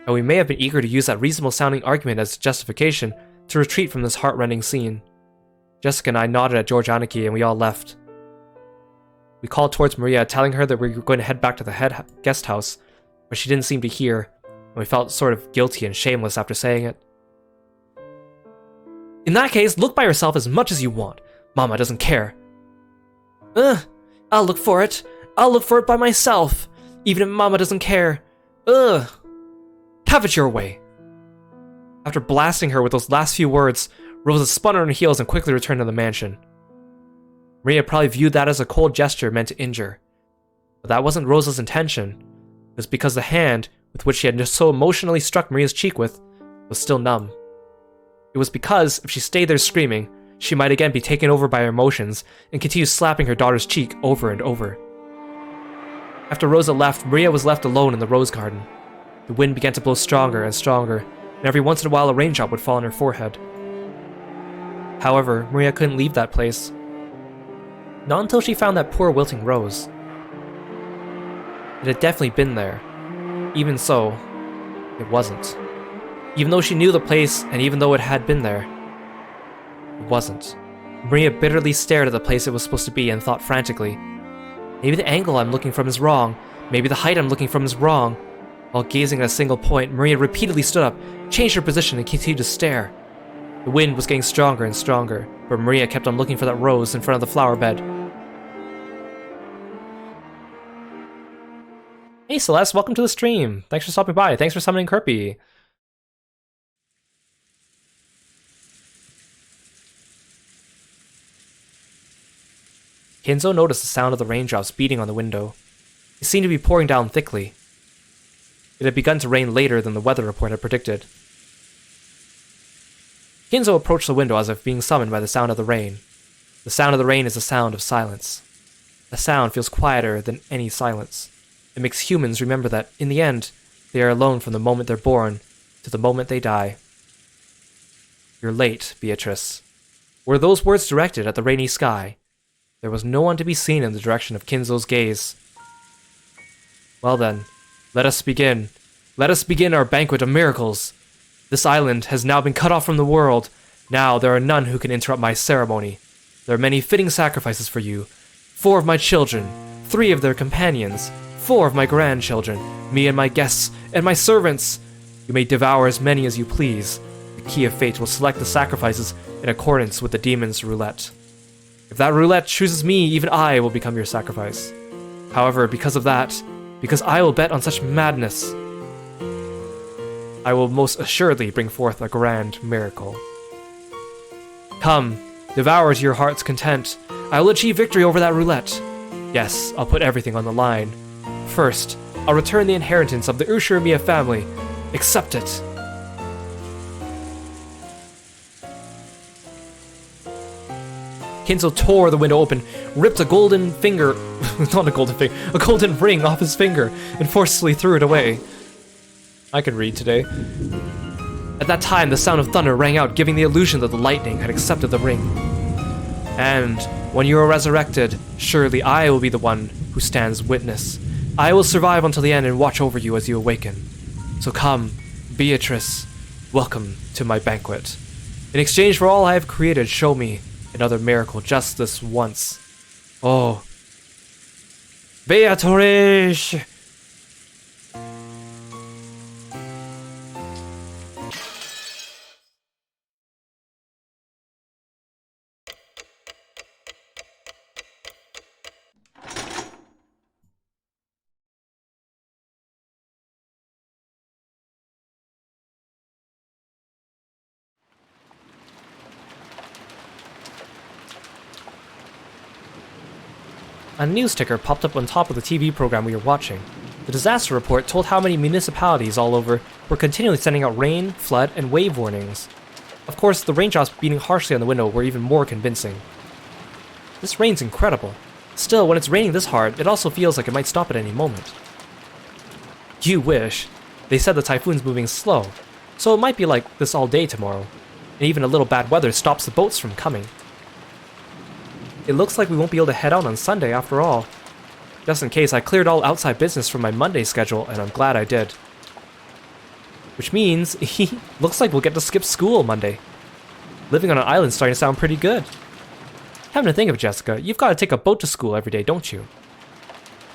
and we may have been eager to use that reasonable-sounding argument as justification to retreat from this heart-rending scene. Jessica and I nodded at George Aniki, and we all left. We called towards Maria, telling her that we were going to head back to the guest house, but she didn't seem to hear, and we felt sort of guilty and shameless after saying it. In that case, look by yourself as much as you want. Mama doesn't care. I'll look for it. I'll look for it by myself, even if Mama doesn't care. Have it your way. After blasting her with those last few words, Rosa spun on her heels and quickly returned to the mansion. Maria probably viewed that as a cold gesture meant to injure. But that wasn't Rosa's intention. It was because the hand with which she had just so emotionally struck Maria's cheek with was still numb. It was because, if she stayed there screaming, she might again be taken over by her emotions and continue slapping her daughter's cheek over and over. After Rosa left, Maria was left alone in the rose garden. The wind began to blow stronger and stronger, and every once in a while a raindrop would fall on her forehead. However, Maria couldn't leave that place. Not until she found that poor wilting rose. It had definitely been there. Even so, it wasn't. Even though she knew the place, and even though it had been there, it wasn't. Maria bitterly stared at the place it was supposed to be and thought frantically, maybe the angle I'm looking from is wrong, maybe the height I'm looking from is wrong. While gazing at a single point, Maria repeatedly stood up, changed her position, and continued to stare. The wind was getting stronger and stronger, but Maria kept on looking for that rose in front of the flower bed. Hey Celeste, welcome to the stream. Thanks for stopping by. Thanks for summoning Kirby. Kinzo noticed the sound of the raindrops beating on the window. It seemed to be pouring down thickly. It had begun to rain later than the weather report had predicted. Kinzo approached the window as if being summoned by the sound of the rain. The sound of the rain is the sound of silence. A sound feels quieter than any silence. It makes humans remember that, in the end, they are alone from the moment they're born to the moment they die. You're late, Beatrice. Were those words directed at the rainy sky? There was no one to be seen in the direction of Kinzo's gaze. Well then, let us begin. Let us begin our banquet of miracles. This island has now been cut off from the world. Now there are none who can interrupt my ceremony. There are many fitting sacrifices for you. 4 of my children, 3 of their companions, 4 of my grandchildren, me and my guests, and my servants. You may devour as many as you please. The key of fate will select the sacrifices in accordance with the demon's roulette. If that roulette chooses me, even I will become your sacrifice. However, because of that, because I will bet on such madness, I will most assuredly bring forth a grand miracle. Come, devour to your heart's content. I will achieve victory over that roulette. Yes, I'll put everything on the line. First, I'll return the inheritance of the Ushiromiya family. Accept it. Kinzo tore the window open, ripped a golden finger, not a golden finger, a golden ring off his finger, and forcefully threw it away. I can read today. At that time, the sound of thunder rang out, giving the illusion that the lightning had accepted the ring. And when you are resurrected, surely I will be the one who stands witness. I will survive until the end and watch over you as you awaken. So come, Beatrice, welcome to my banquet. In exchange for all I have created, show me another miracle just this once. Oh. Beatrice! A news ticker popped up on top of the TV program we were watching. The disaster report told how many municipalities all over were continually sending out rain, flood, and wave warnings. Of course, the raindrops beating harshly on the window were even more convincing. This rain's incredible. Still, when it's raining this hard, it also feels like it might stop at any moment. You wish. They said the typhoon's moving slow, so it might be like this all day tomorrow, and even a little bad weather stops the boats from coming. It looks like we won't be able to head out on Sunday after all. Just in case, I cleared all outside business from my Monday schedule, and I'm glad I did. Which means, looks like we'll get to skip school Monday. Living on an island's starting to sound pretty good. Come to think of it, Jessica, you've got to take a boat to school every day, don't you?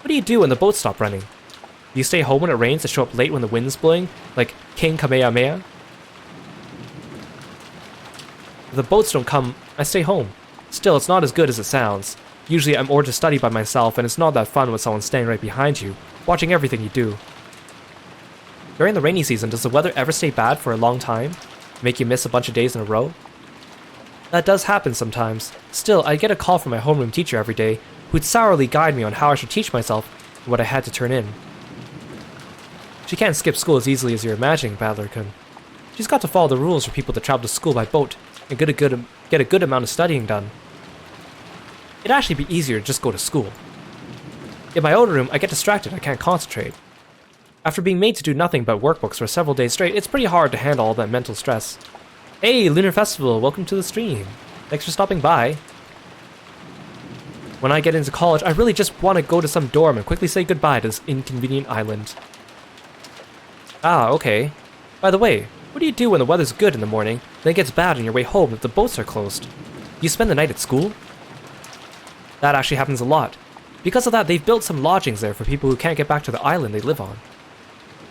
What do you do when the boats stop running? Do you stay home when it rains and show up late when the wind's blowing, like King Kamehameha? If the boats don't come, I stay home. Still, it's not as good as it sounds. Usually I'm ordered to study by myself, and it's not that fun with someone standing right behind you, watching everything you do. During the rainy season, does the weather ever stay bad for a long time? Make you miss a bunch of days in a row? That does happen sometimes. Still, I get a call from my homeroom teacher every day, who'd sourly guide me on how I should teach myself and what I had to turn in. She can't skip school as easily as you're imagining, Battler-kun. She's got to follow the rules for people to travel to school by boat and get a good amount of studying done. It'd actually be easier to just go to school. In my own room, I get distracted, I can't concentrate. After being made to do nothing but workbooks for several days straight, it's pretty hard to handle all that mental stress. Hey, Lunar Festival, welcome to the stream. Thanks for stopping by. When I get into college, I really just want to go to some dorm and quickly say goodbye to this inconvenient island. Ah, okay. By the way, what do you do when the weather's good in the morning, then it gets bad on your way home if the boats are closed? Do you spend the night at school? That actually happens a lot. Because of that, they've built some lodgings there for people who can't get back to the island they live on.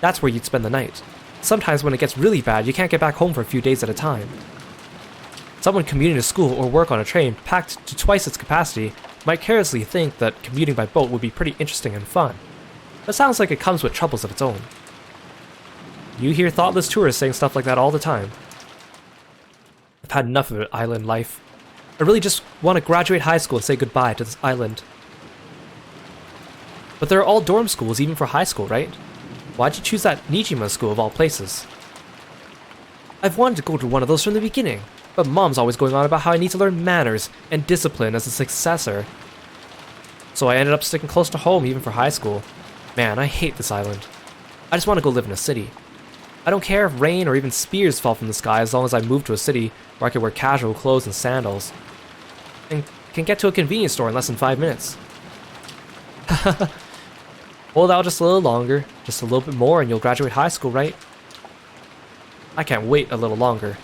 That's where you'd spend the night. Sometimes when it gets really bad, you can't get back home for a few days at a time. Someone commuting to school or work on a train packed to twice its capacity might carelessly think that commuting by boat would be pretty interesting and fun. But sounds like it comes with troubles of its own. You hear thoughtless tourists saying stuff like that all the time. I've had enough of it, island life. I really just want to graduate high school and say goodbye to this island. But there are all dorm schools even for high school, right? Why'd you choose that Nijima school of all places? I've wanted to go to one of those from the beginning, but Mom's always going on about how I need to learn manners and discipline as a successor. So I ended up sticking close to home even for high school. Man, I hate this island. I just want to go live in a city. I don't care if rain or even spears fall from the sky as long as I move to a city where I can wear casual clothes and sandals. And can get to a convenience store in less than 5 minutes. Hold out just a little longer, just a little bit more and you'll graduate high school, right? I can't wait a little longer.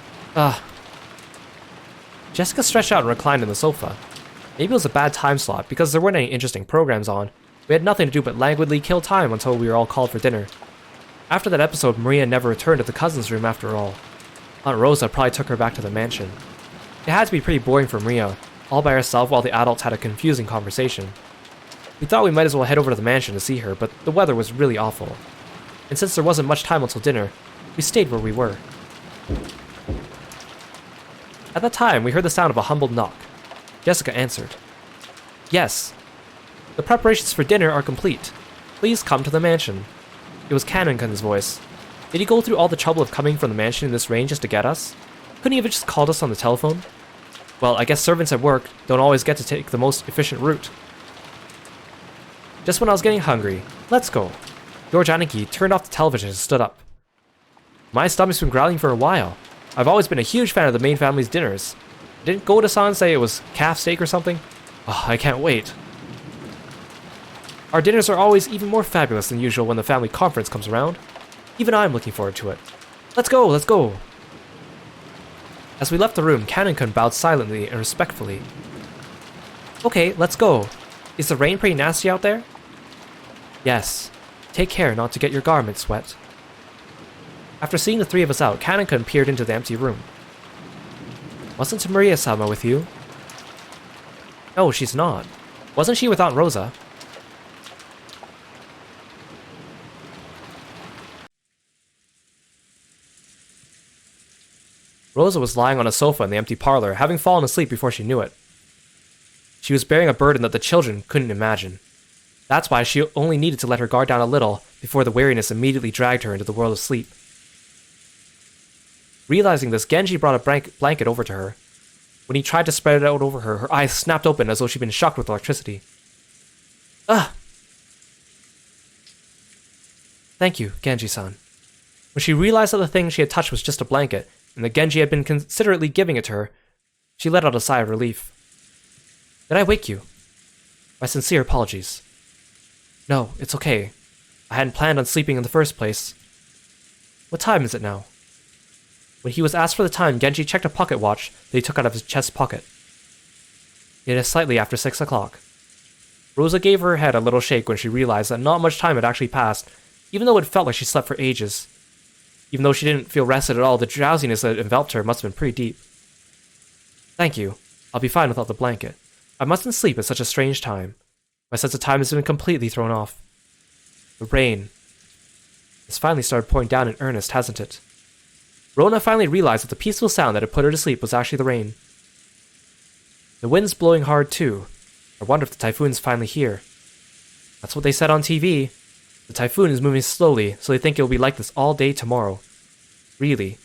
Jessica stretched out and reclined in the sofa. Maybe it was a bad time slot because there weren't any interesting programs on. We had nothing to do but languidly kill time until we were all called for dinner. After that episode, Maria never returned to the cousin's room after all. Aunt Rosa probably took her back to the mansion. It had to be pretty boring for Maria, all by herself while the adults had a confusing conversation. We thought we might as well head over to the mansion to see her, but the weather was really awful. And since there wasn't much time until dinner, we stayed where we were. At that time, we heard the sound of a humbled knock. Jessica answered. Yes. The preparations for dinner are complete. Please come to the mansion. It was Kanonkun's voice. Did he go through all the trouble of coming from the mansion in this rain just to get us? Couldn't he have just called us on the telephone? Well, I guess servants at work don't always get to take the most efficient route. Just when I was getting hungry. Let's go. George Aniki turned off the television and stood up. My stomach's been growling for a while. I've always been a huge fan of the main family's dinners. Didn't Goda-san say it was calf steak or something? Oh, I can't wait. Our dinners are always even more fabulous than usual when the family conference comes around. Even I'm looking forward to it. Let's go, let's go! As we left the room, Kanonkun bowed silently and respectfully. Okay, let's go. Is the rain pretty nasty out there? Yes. Take care not to get your garments wet. After seeing the three of us out, Kanonkun peered into the empty room. Wasn't Maria-sama with you? No, she's not. Wasn't she with Aunt Rosa? Rosa was lying on a sofa in the empty parlor, having fallen asleep before she knew it. She was bearing a burden that the children couldn't imagine. That's why she only needed to let her guard down a little before the weariness immediately dragged her into the world of sleep. Realizing this, Genji brought a blanket over to her. When he tried to spread it out over her, her eyes snapped open as though she'd been shocked with electricity. Ugh! Thank you, Genji-san. When she realized that the thing she had touched was just a blanket, and that Genji had been considerately giving it to her, she let out a sigh of relief. Did I wake you? My sincere apologies. No, it's okay. I hadn't planned on sleeping in the first place. What time is it now? When he was asked for the time, Genji checked a pocket watch that he took out of his chest pocket. It is slightly after 6 o'clock. Rosa gave her head a little shake when she realized that not much time had actually passed, even though it felt like she slept for ages. Even though she didn't feel rested at all, the drowsiness that enveloped her must have been pretty deep. Thank you. I'll be fine without the blanket. I mustn't sleep at such a strange time. My sense of time has been completely thrown off. The rain. It's finally started pouring down in earnest, hasn't it? Rona finally realized that the peaceful sound that had put her to sleep was actually the rain. The wind's blowing hard too. I wonder if the typhoon's finally here. That's what they said on TV. The typhoon is moving slowly, so they think it will be like this all day tomorrow. Really.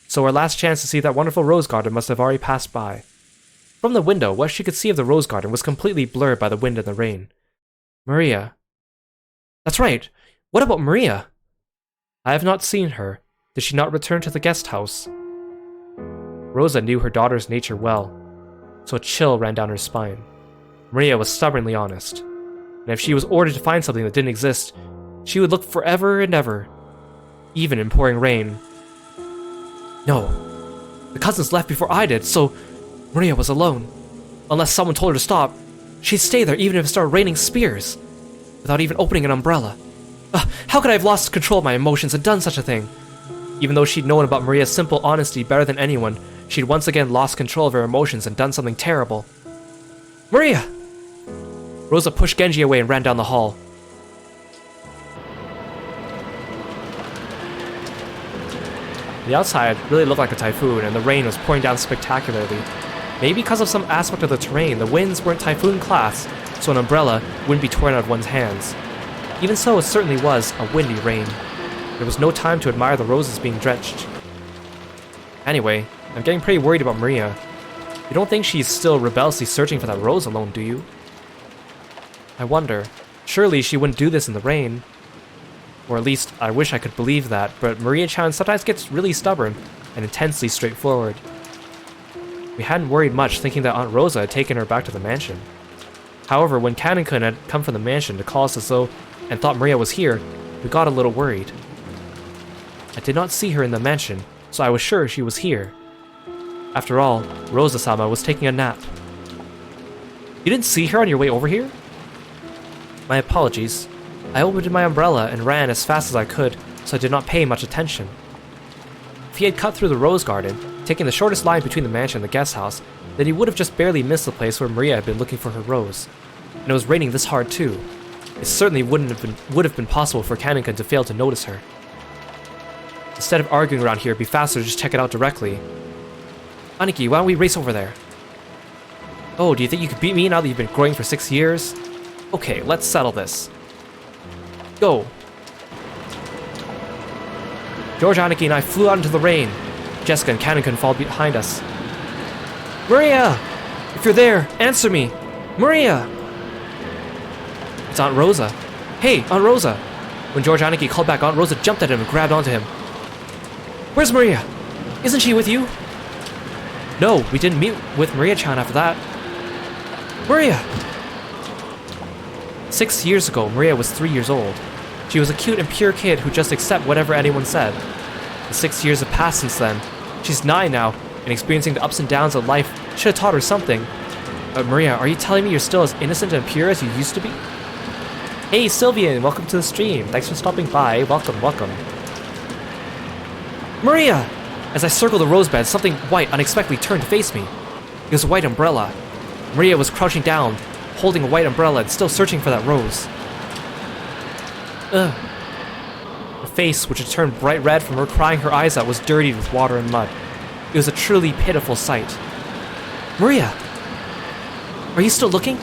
So our last chance to see that wonderful rose garden must have already passed by. From the window, what she could see of the rose garden was completely blurred by the wind and the rain. Maria. That's right. What about Maria? I have not seen her. Did she not return to the guest house? Rosa knew her daughter's nature well, so a chill ran down her spine. Maria was stubbornly honest, and if she was ordered to find something that didn't exist, she would look forever and ever, even in pouring rain. No, the cousins left before I did, so Maria was alone. Unless someone told her to stop, she'd stay there even if it started raining spears, without even opening an umbrella. How could I have lost control of my emotions and done such a thing? Even though she'd known about Maria's simple honesty better than anyone, she'd once again lost control of her emotions and done something terrible. Maria! Rosa pushed Genji away and ran down the hall. The outside really looked like a typhoon, and the rain was pouring down spectacularly. Maybe because of some aspect of the terrain, the winds weren't typhoon class, so an umbrella wouldn't be torn out of one's hands. Even so, it certainly was a windy rain. There was no time to admire the roses being drenched. Anyway, I'm getting pretty worried about Maria. You don't think she's still rebelliously searching for that rose alone, do you? I wonder. Surely she wouldn't do this in the rain. Or at least, I wish I could believe that, but Maria-chan sometimes gets really stubborn and intensely straightforward. We hadn't worried much, thinking that Aunt Rosa had taken her back to the mansion. However, when Kanin-kun had come from the mansion to call us as though and thought Maria was here, we got a little worried. I did not see her in the mansion, so I was sure she was here. After all, Rosa-sama was taking a nap. You didn't see her on your way over here? My apologies. I opened my umbrella and ran as fast as I could, so I did not pay much attention. If he had cut through the rose garden, taking the shortest line between the mansion and the guest house, then he would have just barely missed the place where Maria had been looking for her rose. And it was raining this hard too. It certainly would have been possible for Kanin-kun to fail to notice her. Instead of arguing around here, it'd be faster to just check it out directly. Aniki, why don't we race over there? Oh, do you think you could beat me now that you've been growing for 6 years? Okay, let's settle this. Go! George, Aniki, and I flew out into the rain. Jessica and Kanin-kun followed behind us. Maria! If you're there, answer me! Maria! It's Aunt Rosa. Hey, Aunt Rosa! When George Aniki called back, Aunt Rosa jumped at him and grabbed onto him. Where's Maria? Isn't she with you? No, we didn't meet with Maria-chan after that. Maria! 6 years ago, Maria was 3 years old. She was a cute and pure kid who just accepted whatever anyone said. The 6 years have passed since then. She's 9 now, and experiencing the ups and downs of life should have taught her something. But Maria, are you telling me you're still as innocent and pure as you used to be? Hey Sylvian, welcome to the stream. Thanks for stopping by. Welcome, welcome. Maria! As I circled the rosebed, something white unexpectedly turned to face me. It was a white umbrella. Maria was crouching down, holding a white umbrella and still searching for that rose. Ugh. Her face, which had turned bright red from her crying her eyes out, was dirtied with water and mud. It was a truly pitiful sight. Maria! Are you still looking?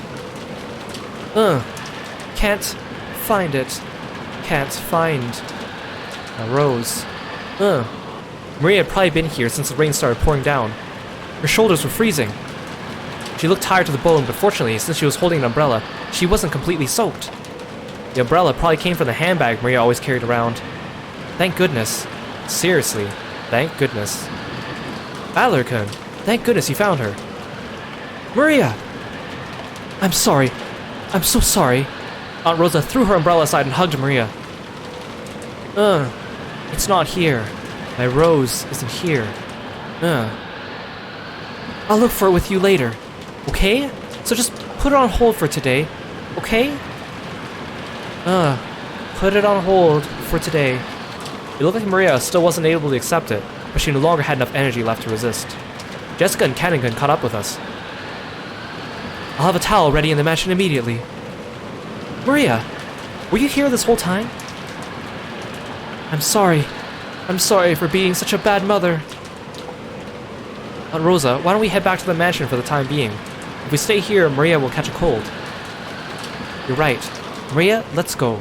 Can't find it. Can't find a rose. Maria had probably been here since the rain started pouring down. Her shoulders were freezing. She looked tired to the bone, but fortunately, since she was holding an umbrella, she wasn't completely soaked. The umbrella probably came from the handbag Maria always carried around. Thank goodness. Seriously, thank goodness. Adler-kun, thank goodness you found her. Maria! I'm sorry. I'm so sorry. Aunt Rosa threw her umbrella aside and hugged Maria. It's not here. My rose isn't here. I'll look for it with you later. Okay? So just put it on hold for today. Okay? Put it on hold for today. It looked like Maria still wasn't able to accept it, but she no longer had enough energy left to resist. Jessica and Canigan caught up with us. I'll have a towel ready in the mansion immediately. Maria, were you here this whole time? I'm sorry. I'm sorry for being such a bad mother. Aunt Rosa, why don't we head back to the mansion for the time being? If we stay here, Maria will catch a cold. You're right. Maria, let's go.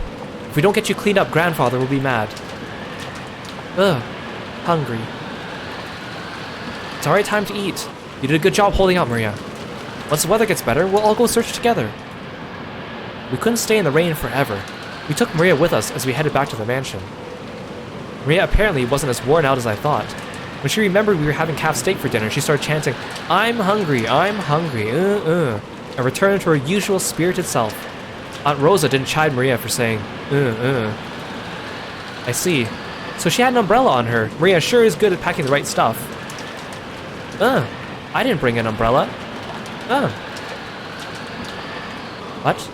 If we don't get you cleaned up, Grandfather will be mad. Ugh. Hungry. It's already time to eat. You did a good job holding out, Maria. Once the weather gets better, we'll all go search together. We couldn't stay in the rain forever. We took Maria with us as we headed back to the mansion. Maria apparently wasn't as worn out as I thought. When she remembered we were having calf steak for dinner, she started chanting, I'm hungry, and returned to her usual spirited self. Aunt Rosa didn't chide Maria for saying, I see. So she had an umbrella on her. Maria sure is good at packing the right stuff. I didn't bring an umbrella. What?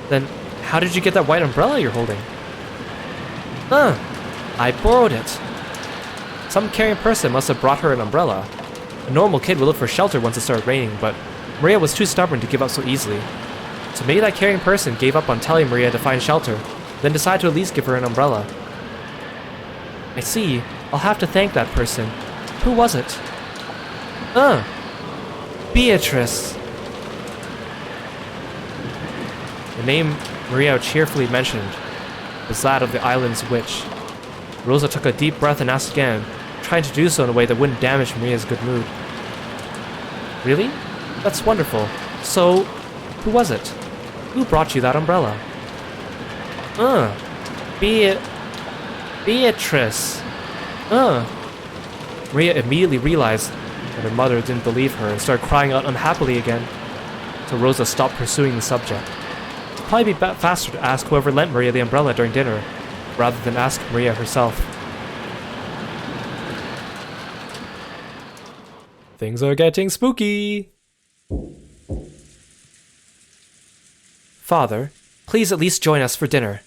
Then how did you get that white umbrella you're holding? I borrowed it. Some caring person must have brought her an umbrella. A normal kid would look for shelter once it started raining, but Maria was too stubborn to give up so easily. So maybe that caring person gave up on telling Maria to find shelter, then decided to at least give her an umbrella. I see. I'll have to thank that person. Who was it? Beatrice. The name Maria cheerfully mentioned was that of the island's witch. Rosa took a deep breath and asked again, trying to do so in a way that wouldn't damage Maria's good mood. Really? That's wonderful. So, who was it? Who brought you that umbrella? Beatrice. Maria immediately realized that her mother didn't believe her and started crying out unhappily again, so Rosa stopped pursuing the subject. It'd probably be faster to ask whoever lent Maria the umbrella during dinner, rather than ask Maria herself. Things are getting spooky! Father, please at least join us for dinner.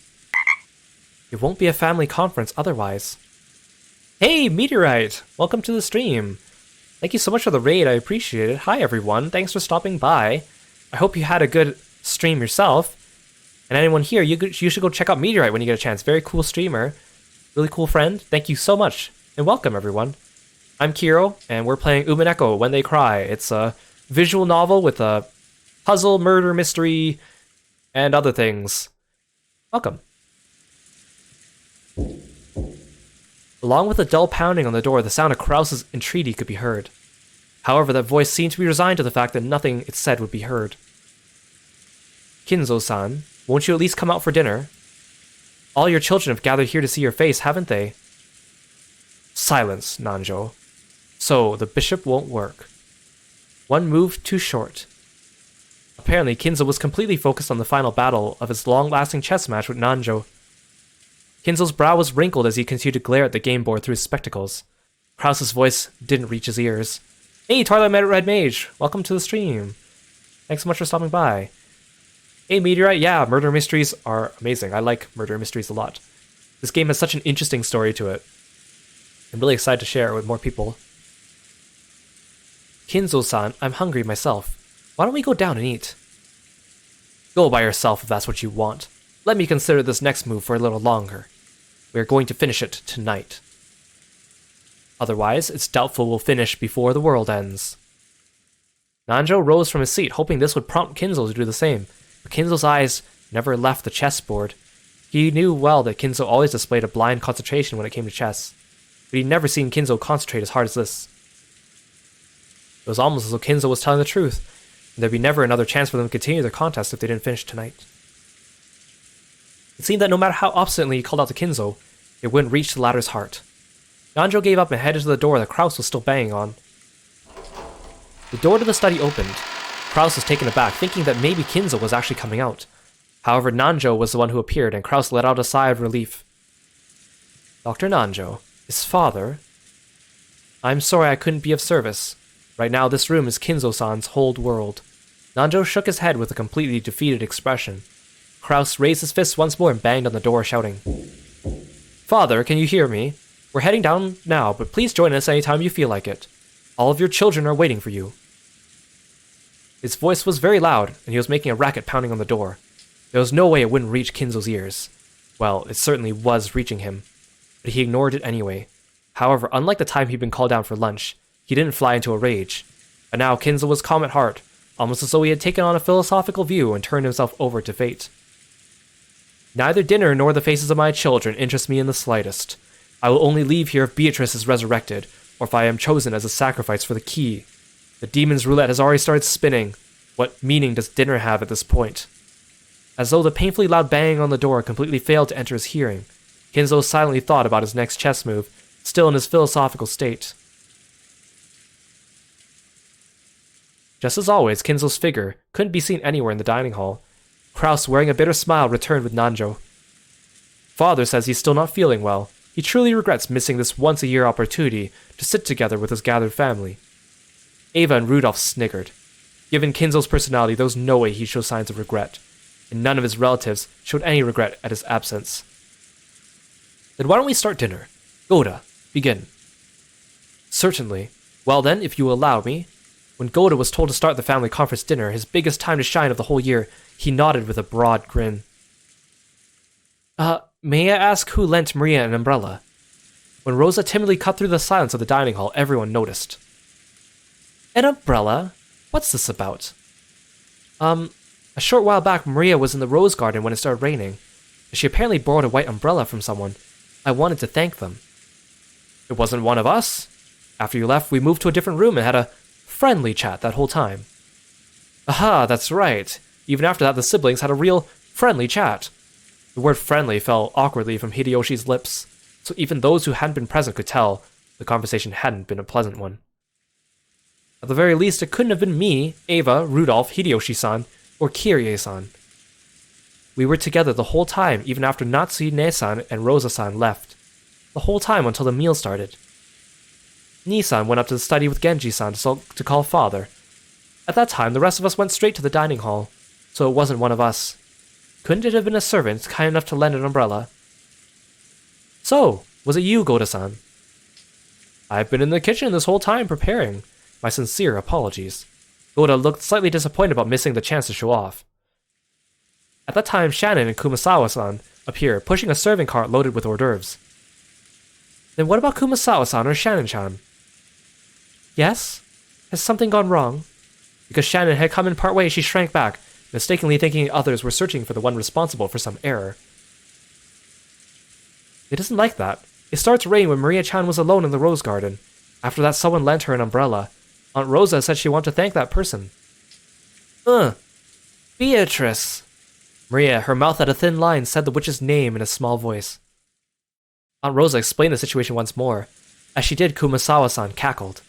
It won't be a family conference otherwise. Hey, Meteorite! Welcome to the stream. Thank you so much for the raid, I appreciate it. Hi everyone, thanks for stopping by. I hope you had a good stream yourself. And anyone here, you should go check out Meteorite when you get a chance. Very cool streamer. Really cool friend. Thank you so much. And welcome, everyone. I'm Kiro, and we're playing Umineko When They Cry. It's a visual novel with a puzzle, murder, mystery, and other things. Welcome. Along with a dull pounding on the door, the sound of Krause's entreaty could be heard. However, that voice seemed to be resigned to the fact that nothing it said would be heard. Kinzo-san, won't you at least come out for dinner? All your children have gathered here to see your face, haven't they? Silence, Nanjo. So, the bishop won't work. One move too short. Apparently, Kinzo was completely focused on the final battle of his long-lasting chess match with Nanjo. Kinzo's brow was wrinkled as he continued to glare at the game board through his spectacles. Krause's voice didn't reach his ears. Hey, Twilight Red Mage! Welcome to the stream. Thanks so much for stopping by. Hey, Meteorite, yeah, murder mysteries are amazing. I like murder mysteries a lot. This game has such an interesting story to it. I'm really excited to share it with more people. Kinzo-san, I'm hungry myself. Why don't we go down and eat? Go by yourself if that's what you want. Let me consider this next move for a little longer. We are going to finish it tonight. Otherwise, it's doubtful we'll finish before the world ends. Nanjo rose from his seat, hoping this would prompt Kinzo to do the same. But Kinzo's eyes never left the chessboard. He knew well that Kinzo always displayed a blind concentration when it came to chess, but he'd never seen Kinzo concentrate as hard as this. It was almost as though Kinzo was telling the truth, and there'd be never another chance for them to continue their contest if they didn't finish tonight. It seemed that no matter how obstinately he called out to Kinzo, it wouldn't reach the latter's heart. Nanjo gave up and headed to the door that Krause was still banging on. The door to the study opened. Krause was taken aback, thinking that maybe Kinzo was actually coming out. However, Nanjo was the one who appeared, and Krause let out a sigh of relief. Dr. Nanjo, his father? I'm sorry I couldn't be of service. Right now, this room is Kinzo-san's whole world. Nanjo shook his head with a completely defeated expression. Krause raised his fist once more and banged on the door, shouting, Father, can you hear me? We're heading down now, but please join us anytime you feel like it. All of your children are waiting for you. His voice was very loud, and he was making a racket pounding on the door. There was no way it wouldn't reach Kinzo's ears. Well, it certainly was reaching him, but he ignored it anyway. However, unlike the time he'd been called down for lunch, he didn't fly into a rage. And now Kinzo was calm at heart, almost as though he had taken on a philosophical view and turned himself over to fate. Neither dinner nor the faces of my children interest me in the slightest. I will only leave here if Beatrice is resurrected, or if I am chosen as a sacrifice for the key. The demon's roulette has already started spinning. What meaning does dinner have at this point? As though the painfully loud bang on the door completely failed to enter his hearing, Kinzo silently thought about his next chess move, still in his philosophical state. Just as always, Kinzo's figure couldn't be seen anywhere in the dining hall. Kraus, wearing a bitter smile, returned with Nanjo. Father says he's still not feeling well. He truly regrets missing this once-a-year opportunity to sit together with his gathered family. Ava and Rudolph sniggered. Given Kinzo's personality, there was no way he'd show signs of regret, and none of his relatives showed any regret at his absence. Then why don't we start dinner? Goda, begin. Certainly. Well then, if you will allow me. When Goda was told to start the family conference dinner, his biggest time to shine of the whole year, he nodded with a broad grin. May I ask who lent Maria an umbrella? When Rosa timidly cut through the silence of the dining hall, everyone noticed. An umbrella? What's this about? A short while back, Maria was in the rose garden when it started raining. She apparently borrowed a white umbrella from someone. I wanted to thank them. It wasn't one of us. After you left, we moved to a different room and had a friendly chat that whole time. Aha, that's right. Even after that, the siblings had a real friendly chat. The word friendly fell awkwardly from Hideyoshi's lips, so even those who hadn't been present could tell the conversation hadn't been a pleasant one. At the very least, it couldn't have been me, Ava, Rudolph, Hideyoshi-san, or Kirie-san. We were together the whole time, even after Natsuhine-san and Rosa-san left. The whole time until the meal started. Nii-san went up to the study with Genji-san to call father. At that time, the rest of us went straight to the dining hall, so it wasn't one of us. Couldn't it have been a servant kind enough to lend an umbrella? So, was it you, Goda-san? I've been in the kitchen this whole time preparing. My sincere apologies. Goda looked slightly disappointed about missing the chance to show off. At that time, Shannon and Kumasawa-san appeared, pushing a serving cart loaded with hors d'oeuvres. Then what about Kumasawa-san or Shannon-chan? Yes? Has something gone wrong? Because Shannon had come in part way, she shrank back, mistakenly thinking others were searching for the one responsible for some error. It isn't like that. It starts raining when Maria-chan was alone in the rose garden. After that, someone lent her an umbrella. Aunt Rosa said she wanted to thank that person. Beatrice! Maria, her mouth at a thin line, said the witch's name in a small voice. Aunt Rosa explained the situation once more. As she did, Kumasawa-san cackled.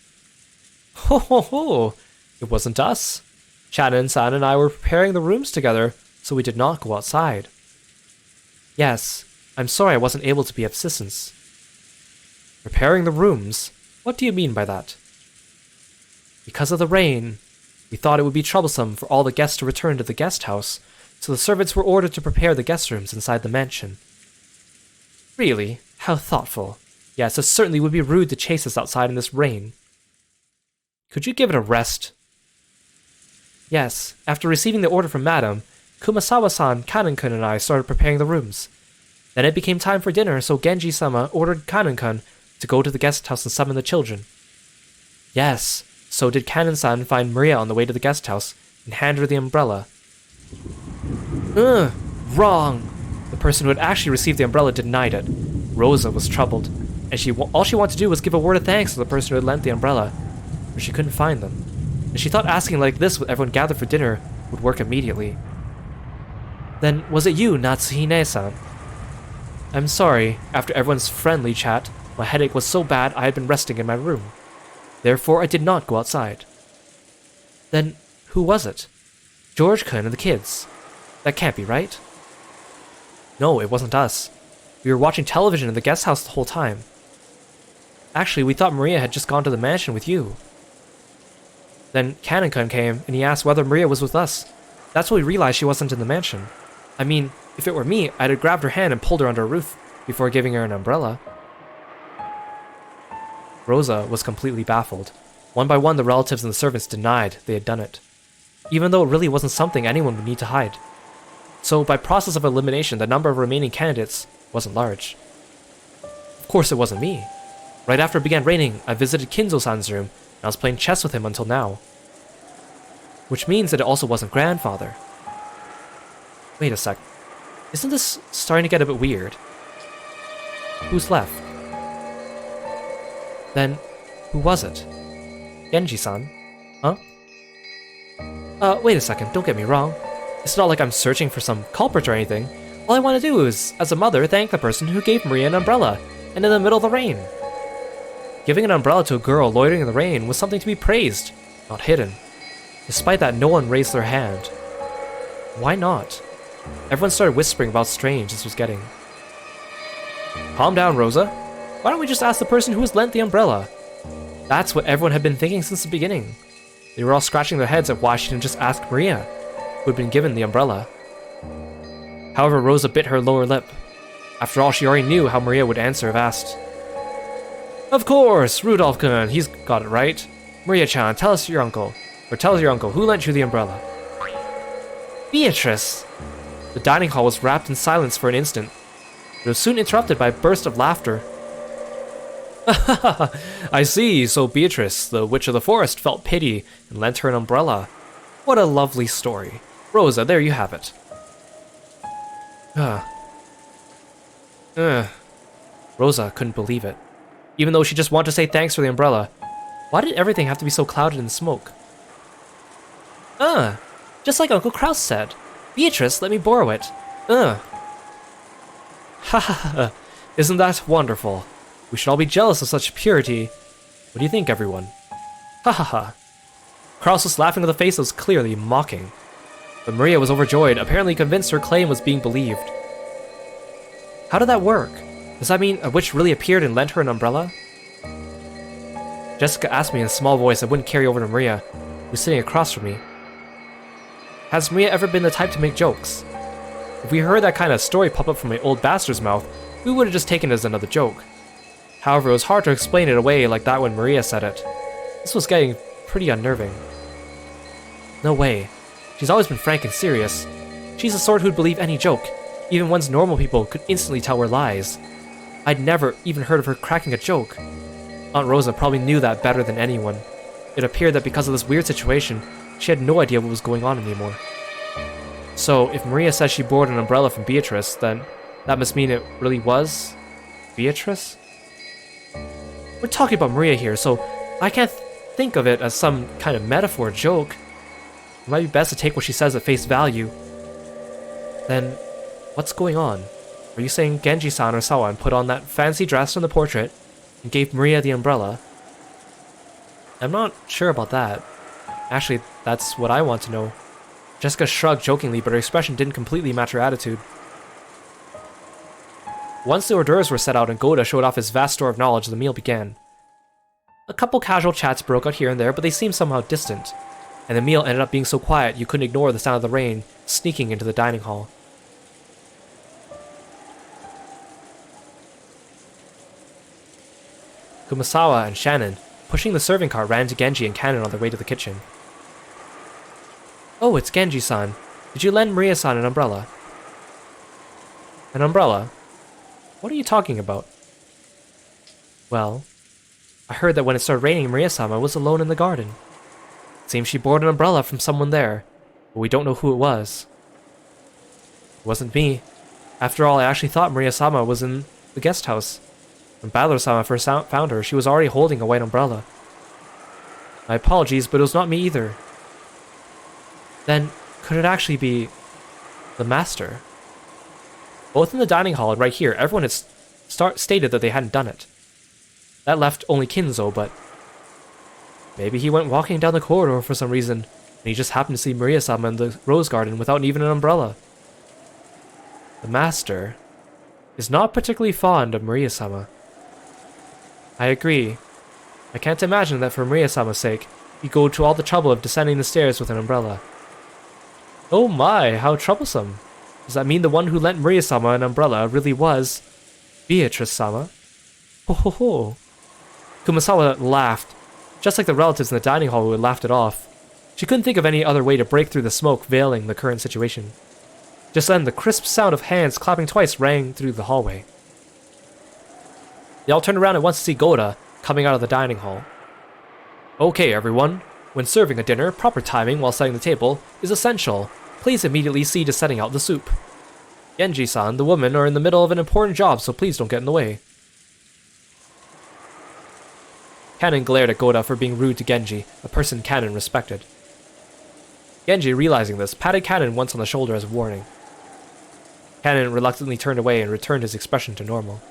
Ho ho ho! It wasn't us. Shannon-san and I were preparing the rooms together, so we did not go outside. Yes, I'm sorry I wasn't able to be of assistance. Preparing the rooms? What do you mean by that? Because of the rain, we thought it would be troublesome for all the guests to return to the guest house, so the servants were ordered to prepare the guest rooms inside the mansion. Really? How thoughtful. Yes, it certainly would be rude to chase us outside in this rain. Could you give it a rest? Yes, after receiving the order from Madam, Kumasawa-san, Kanan-kun, and I started preparing the rooms. Then it became time for dinner, so Genji-sama ordered Kanan-kun to go to the guest house and summon the children. Yes, so did Kanan-san find Maria on the way to the guest house and hand her the umbrella. Wrong! The person who had actually received the umbrella denied it. Rosa was troubled, and all she wanted to do was give a word of thanks to the person who had lent the umbrella, but she couldn't find them. And she thought asking like this with everyone gathered for dinner would work immediately. Then, was it you, Natsuhine-san? I'm sorry, after everyone's friendly chat, my headache was so bad I had been resting in my room. Therefore, I did not go outside. Then, who was it? George-kun and the kids. That can't be right. No, it wasn't us. We were watching television in the guest house the whole time. Actually, we thought Maria had just gone to the mansion with you. Then Kanan-kun came, and he asked whether Maria was with us. That's when we realized she wasn't in the mansion. I mean, if it were me, I'd have grabbed her hand and pulled her under a roof before giving her an umbrella. Rosa was completely baffled. One by one, the relatives and the servants denied they had done it, even though it really wasn't something anyone would need to hide. So, by process of elimination, the number of remaining candidates wasn't large. Of course, it wasn't me. Right after it began raining, I visited Kinzo-san's room, and I was playing chess with him until now. Which means that it also wasn't grandfather. Wait a sec. Isn't this starting to get a bit weird? Who's left? Then, who was it? Genji-san? Huh? Wait a second, don't get me wrong. It's not like I'm searching for some culprit or anything. All I want to do is, as a mother, thank the person who gave Maria an umbrella, and in the middle of the rain. Giving an umbrella to a girl loitering in the rain was something to be praised, not hidden. Despite that, no one raised their hand. Why not? Everyone started whispering about how strange this was getting. Calm down, Rosa. Why don't we just ask the person who was lent the umbrella? That's what everyone had been thinking since the beginning. They were all scratching their heads at why she didn't just ask Maria, who had been given the umbrella. However, Rosa bit her lower lip. After all, she already knew how Maria would answer if asked. Of course, Rudolph-kun, he's got it right. Maria-chan, tell your uncle who lent you the umbrella. Beatrice! The dining hall was wrapped in silence for an instant. It was soon interrupted by a burst of laughter. I see, so Beatrice, the witch of the forest, felt pity and lent her an umbrella. What a lovely story. Rosa, there you have it. Rosa couldn't believe it. Even though she just wanted to say thanks for the umbrella, why did everything have to be so clouded in smoke? Just like Uncle Kraus said. Beatrice, let me borrow it. Ha ha ha, isn't that wonderful? We should all be jealous of such purity. What do you think, everyone? Ha ha ha. Kraus was laughing with a face that was clearly mocking. But Maria was overjoyed, apparently convinced her claim was being believed. How did that work? Does that mean a witch really appeared and lent her an umbrella? Jessica asked me in a small voice that wouldn't carry over to Maria, who was sitting across from me. Has Maria ever been the type to make jokes? If we heard that kind of story pop up from my old bastard's mouth, we would have just taken it as another joke. However, it was hard to explain it away like that when Maria said it. This was getting pretty unnerving. No way. She's always been frank and serious. She's the sort who'd believe any joke, even ones normal people could instantly tell were lies. I'd never even heard of her cracking a joke. Aunt Rosa probably knew that better than anyone. It appeared that because of this weird situation, she had no idea what was going on anymore. So, if Maria says she borrowed an umbrella from Beatrice, then that must mean it really was Beatrice? We're talking about Maria here, so I can't think of it as some kind of metaphor joke. It might be best to take what she says at face value. Then, what's going on? Are you saying Genji-san or Sawan put on that fancy dress from the portrait and gave Maria the umbrella? I'm not sure about that. Actually, that's what I want to know. Jessica shrugged jokingly, but her expression didn't completely match her attitude. Once the hors d'oeuvres were set out and Goda showed off his vast store of knowledge, the meal began. A couple casual chats broke out here and there, but they seemed somehow distant, and the meal ended up being so quiet you couldn't ignore the sound of the rain sneaking into the dining hall. Kumasawa and Shannon, pushing the serving cart, ran to Genji and Cannon on their way to the kitchen. Oh, it's Genji-san. Did you lend Maria-san an umbrella? An umbrella? What are you talking about? Well, I heard that when it started raining, Maria-sama was alone in the garden. It seems she borrowed an umbrella from someone there, but we don't know who it was. It wasn't me. After all, I actually thought Maria-sama was in the guest house. When Battler-sama first found her, she was already holding a white umbrella. My apologies, but it was not me either. Then, could it actually be the master? Both in the dining hall and right here, everyone had stated that they hadn't done it. That left only Kinzo, but maybe he went walking down the corridor for some reason, and he just happened to see Maria-sama in the rose garden without even an umbrella. The master is not particularly fond of Maria-sama. I agree. I can't imagine that for Maria-sama's sake, he'd go to all the trouble of descending the stairs with an umbrella. Oh my, how troublesome. Does that mean the one who lent Maria-sama an umbrella really was Beatrice-sama? Ho ho ho. Kumasawa laughed. just like the relatives in the dining hall who had laughed it off. She couldn't think of any other way to break through the smoke veiling the current situation. Just then, the crisp sound of hands clapping twice rang through the hallway. They all turned around at once to see Goda coming out of the dining hall. Okay, everyone. When serving a dinner, proper timing while setting the table is essential. Please immediately see to setting out the soup. Genji-san, the women, are in the middle of an important job, so please don't get in the way. Kanon glared at Goda for being rude to Genji, a person Kanon respected. Genji, realizing this, patted Kanon once on the shoulder as a warning. Kanon reluctantly turned away and returned his expression to normal.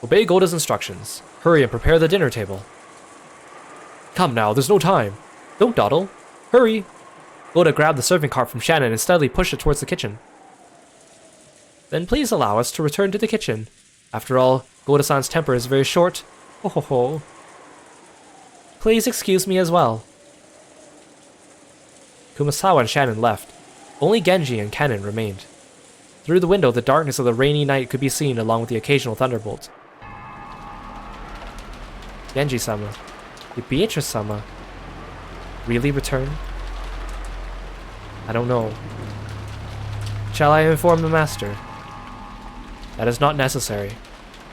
Obey Goda's instructions. Hurry and prepare the dinner table. Come now, there's no time. Don't dawdle. Hurry! Goda grabbed the serving cart from Shannon and steadily pushed it towards the kitchen. Then please allow us to return to the kitchen. After all, Goda-san's temper is very short. Ho ho ho. Please excuse me as well. Kumasawa and Shannon left. Only Genji and Kanon remained. Through the window, the darkness of the rainy night could be seen along with the occasional thunderbolt. Genji-sama. Did Beatrice-sama really return? I don't know. Shall I inform the master? That is not necessary.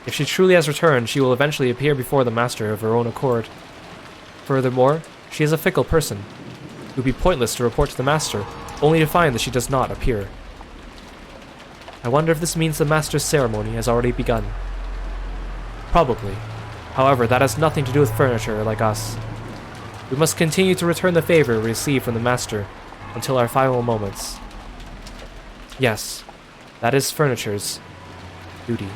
If she truly has returned, she will eventually appear before the master of her own accord. Furthermore, she is a fickle person. It would be pointless to report to the master, only to find that she does not appear. I wonder if this means the master's ceremony has already begun. Probably. However, that has nothing to do with furniture like us. We must continue to return the favor we receive from the master until our final moments. Yes, that is furniture's duty.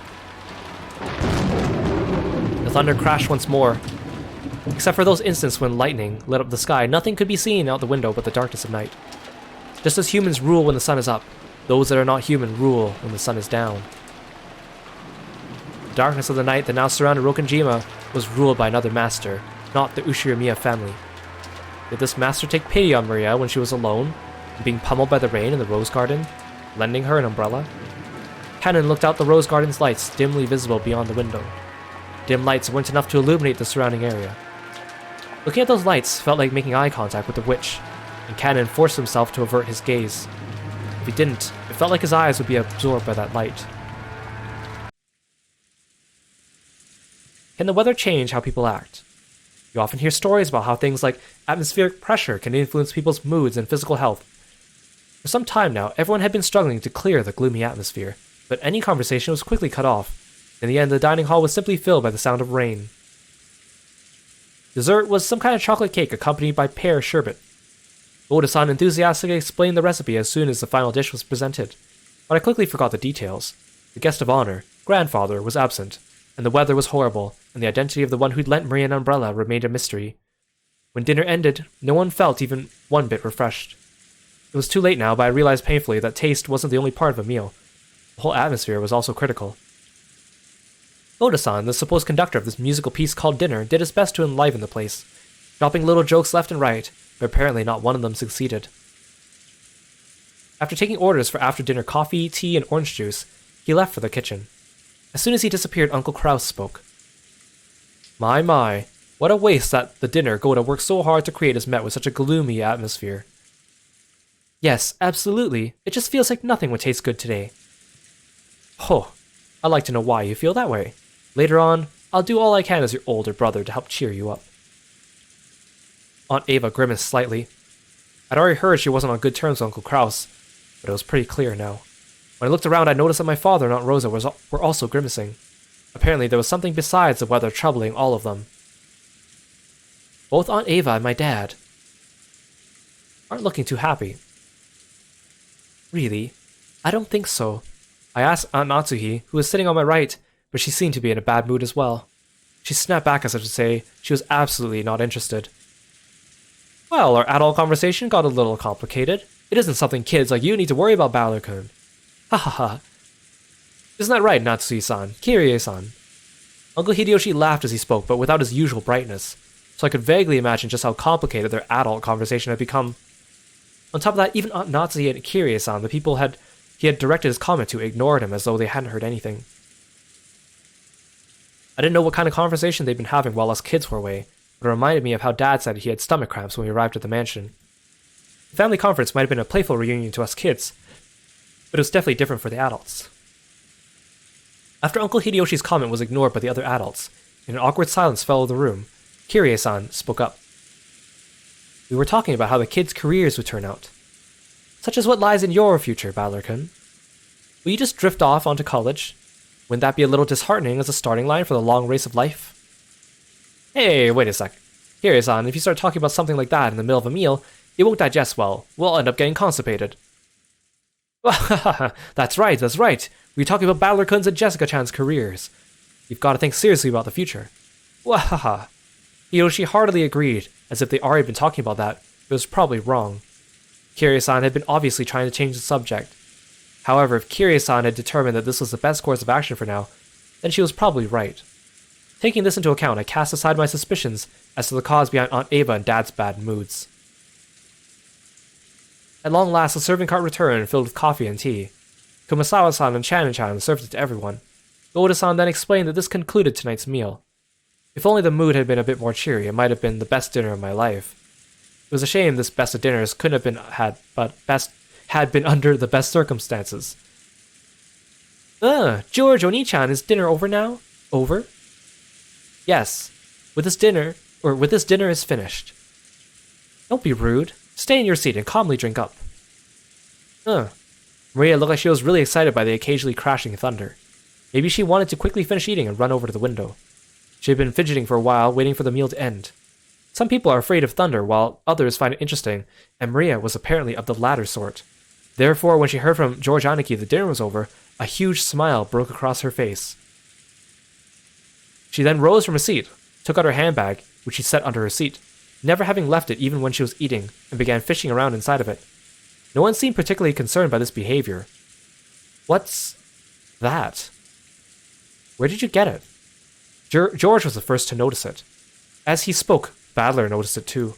The thunder crashed once more. Except for those instants when lightning lit up the sky, nothing could be seen out the window but the darkness of night. Just as humans rule when the sun is up, those that are not human rule when the sun is down. The darkness of the night that now surrounded Rokonjima was ruled by another master, not the Ushiramiya family. Did this master take pity on Maria when she was alone, being pummeled by the rain in the rose garden, lending her an umbrella? Kanon looked out the rose garden's lights, dimly visible beyond the window. Dim lights weren't enough to illuminate the surrounding area. Looking at those lights felt like making eye contact with the witch, and Kanon forced himself to avert his gaze. If he didn't, it felt like his eyes would be absorbed by that light. Can the weather change how people act? You often hear stories about how things like atmospheric pressure can influence people's moods and physical health. For some time now, everyone had been struggling to clear the gloomy atmosphere, but any conversation was quickly cut off. In the end, the dining hall was simply filled by the sound of rain. Dessert was some kind of chocolate cake accompanied by pear sherbet. Oda-san enthusiastically explained the recipe as soon as the final dish was presented, but I quickly forgot the details. The guest of honor, grandfather, was absent, and the weather was horrible, and the identity of the one who'd lent Maria an umbrella remained a mystery. When dinner ended, no one felt even one bit refreshed. It was too late now, but I realized painfully that taste wasn't the only part of a meal. The whole atmosphere was also critical. Oda-san, the supposed conductor of this musical piece called Dinner, did his best to enliven the place, dropping little jokes left and right, but apparently not one of them succeeded. After taking orders for after-dinner coffee, tea, and orange juice, he left for the kitchen. As soon as he disappeared, Uncle Kraus spoke. My, what a waste that the dinner Goda worked so hard to create is met with such a gloomy atmosphere. Yes, absolutely. It just feels like nothing would taste good today. Oh, I'd like to know why you feel that way. Later on, I'll do all I can as your older brother to help cheer you up. Aunt Ava grimaced slightly. I'd already heard she wasn't on good terms with Uncle Kraus, but it was pretty clear now. When I looked around, I noticed that my father and Aunt Rosa were also grimacing. Apparently, there was something besides the weather troubling all of them. Both Aunt Ava and my dad aren't looking too happy. Really? I don't think so. I asked Aunt Natsuhi, who was sitting on my right, but she seemed to be in a bad mood as well. She snapped back as if to say she was absolutely not interested. Well, our adult conversation got a little complicated. It isn't something kids like you need to worry about, Balor-kun. Ha ha ha. Isn't that right, Natsuhi-san? Kirie-san? Uncle Hideyoshi laughed as he spoke, but without his usual brightness, so I could vaguely imagine just how complicated their adult conversation had become. On top of that, even Aunt Natsuhi and Kirie-san, the people he had directed his comment to, ignored him as though they hadn't heard anything. I didn't know what kind of conversation they'd been having while us kids were away, but it reminded me of how Dad said he had stomach cramps when we arrived at the mansion. The family conference might have been a playful reunion to us kids, but it was definitely different for the adults. After Uncle Hideyoshi's comment was ignored by the other adults, and an awkward silence fell over the room, Kirie-san spoke up. We were talking about how the kids' careers would turn out. Such as what lies in your future, Battler-kun. Will you just drift off onto college? Wouldn't that be a little disheartening as a starting line for the long race of life? Hey, wait a sec. Kirie-san, if you start talking about something like that in the middle of a meal, it won't digest well. We'll end up getting constipated. That's right. We're talking about Battler-kun's and Jessica-chan's careers. You've got to think seriously about the future. Wahaha. Hiroshi heartily agreed, as if they'd already been talking about that, but it was probably wrong. Kirie-san had been obviously trying to change the subject. However, if Kirie-san had determined that this was the best course of action for now, then she was probably right. Taking this into account, I cast aside my suspicions as to the cause behind Aunt Ava and Dad's bad moods. At long last, the serving cart returned, filled with coffee and tea. Kumasawa-san and Shannon-chan served it to everyone. Oda-san then explained that this concluded tonight's meal. If only the mood had been a bit more cheery, it might have been the best dinner of my life. It was a shame this best of dinners couldn't have been had been under the best circumstances. George Oni-chan, is dinner over now? Over? Yes. This dinner is finished. Don't be rude. Stay in your seat and calmly drink up. Maria looked like she was really excited by the occasionally crashing thunder. Maybe she wanted to quickly finish eating and run over to the window. She had been fidgeting for a while, waiting for the meal to end. Some people are afraid of thunder, while others find it interesting, and Maria was apparently of the latter sort. Therefore, when she heard from George Aniki that dinner was over, a huge smile broke across her face. She then rose from her seat, took out her handbag, which she set under her seat, never having left it even when she was eating, and began fishing around inside of it. No one seemed particularly concerned by this behavior. What's that? Where did you get it? George was the first to notice it. As he spoke, Battler noticed it too.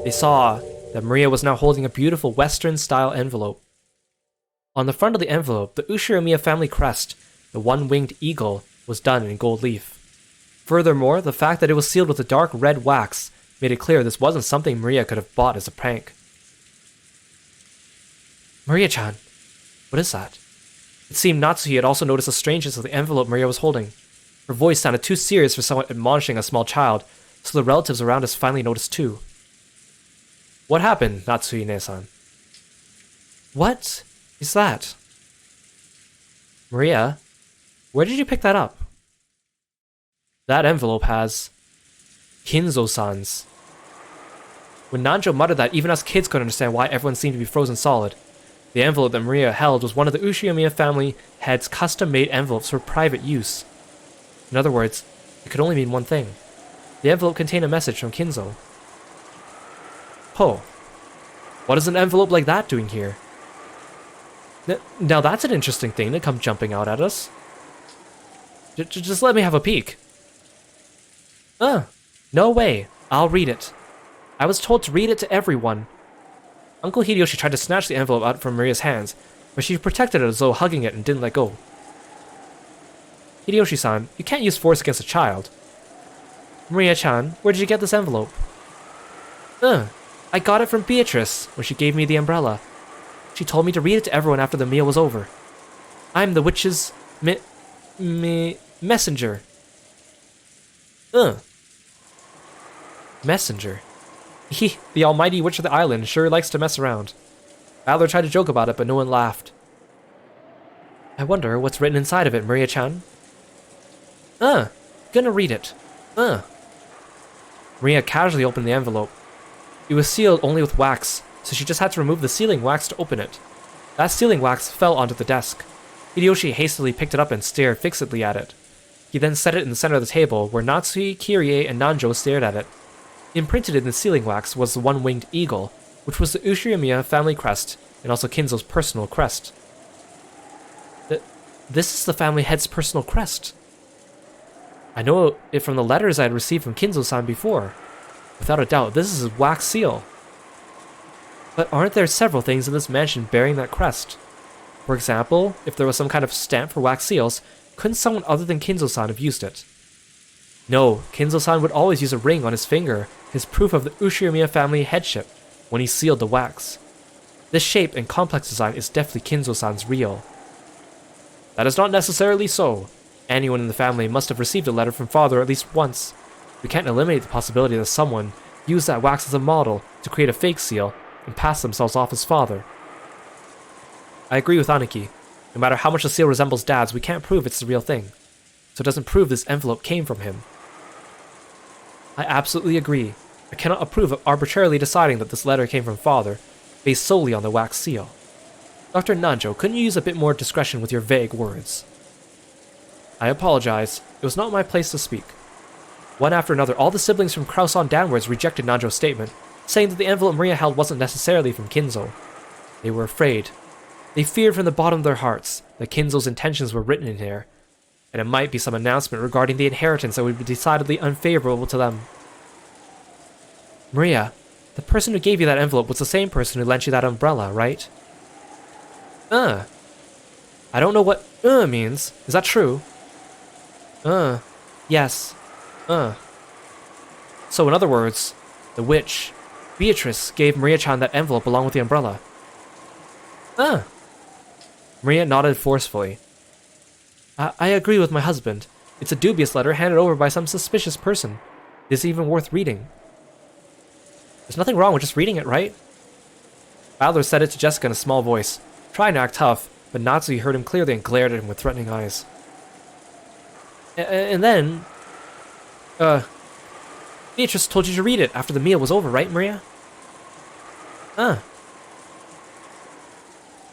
They saw that Maria was now holding a beautiful Western-style envelope. On the front of the envelope, the Ushiramiya family crest, the one-winged eagle, was done in gold leaf. Furthermore, the fact that it was sealed with a dark red wax made it clear this wasn't something Maria could have bought as a prank. Maria-chan, what is that? It seemed Natsuhi had also noticed the strangeness of the envelope Maria was holding. Her voice sounded too serious for someone admonishing a small child, so the relatives around us finally noticed too. What happened, Natsuhi-ne-san? What is that? Maria, where did you pick that up? That envelope has Kinzo-san's. When Nanjo muttered that, even us kids couldn't understand why everyone seemed to be frozen solid. The envelope that Maria held was one of the Ushiramiya family head's custom-made envelopes for private use. In other words, it could only mean one thing. The envelope contained a message from Kinzo. Oh, what is an envelope like that doing here? Now that's an interesting thing to come jumping out at us. Just let me have a peek. No way. I'll read it. I was told to read it to everyone. Uncle Hideyoshi tried to snatch the envelope out from Maria's hands, but she protected it as though hugging it and didn't let go. Hideyoshi-san, you can't use force against a child. Maria-chan, where did you get this envelope? I got it from Beatrice when she gave me the umbrella. She told me to read it to everyone after the meal was over. I'm the witch's messenger. Messenger. The almighty witch of the island sure likes to mess around. Battler tried to joke about it, but no one laughed. I wonder what's written inside of it, Maria-chan. Gonna read it. Maria casually opened the envelope. It was sealed only with wax, so she just had to remove the sealing wax to open it. That sealing wax fell onto the desk. Hideyoshi hastily picked it up and stared fixedly at it. He then set it in the center of the table, where Natsuhi, Kirie, and Nanjo stared at it. Imprinted in the sealing wax was the one-winged eagle, which was the Ushiramiya family crest, and also Kinzo's personal crest. This is the family head's personal crest. I know it from the letters I had received from Kinzo-san before. Without a doubt, this is his wax seal. But aren't there several things in this mansion bearing that crest? For example, if there was some kind of stamp for wax seals, couldn't someone other than Kinzo-san have used it? No, Kinzo-san would always use a ring on his finger, his proof of the Ushirimiya family headship, when he sealed the wax. This shape and complex design is definitely Kinzo-san's real. That is not necessarily so. Anyone in the family must have received a letter from father at least once. We can't eliminate the possibility that someone used that wax as a model to create a fake seal and pass themselves off as father. I agree with Aniki. No matter how much the seal resembles Dad's, we can't prove it's the real thing. So it doesn't prove this envelope came from him. I absolutely agree. I cannot approve of arbitrarily deciding that this letter came from father, based solely on the wax seal. Dr. Nanjo, couldn't you use a bit more discretion with your vague words? I apologize. It was not my place to speak. One after another, all the siblings from Kraus on downwards rejected Nanjo's statement, saying that the envelope Maria held wasn't necessarily from Kinzo. They were afraid. They feared from the bottom of their hearts that Kinzo's intentions were written in here, and it might be some announcement regarding the inheritance that would be decidedly unfavorable to them. Maria, the person who gave you that envelope was the same person who lent you that umbrella, right? I don't know what means. Is that true? Yes. So in other words, the witch, Beatrice, gave Maria-chan that envelope along with the umbrella. Maria nodded forcefully. I agree with my husband. It's a dubious letter handed over by some suspicious person. Is it even worth reading? There's nothing wrong with just reading it, right? Adler said it to Jessica in a small voice, trying to act tough, but Natsuki heard him clearly and glared at him with threatening eyes. And then... Beatrice told you to read it after the meal was over, right, Maria?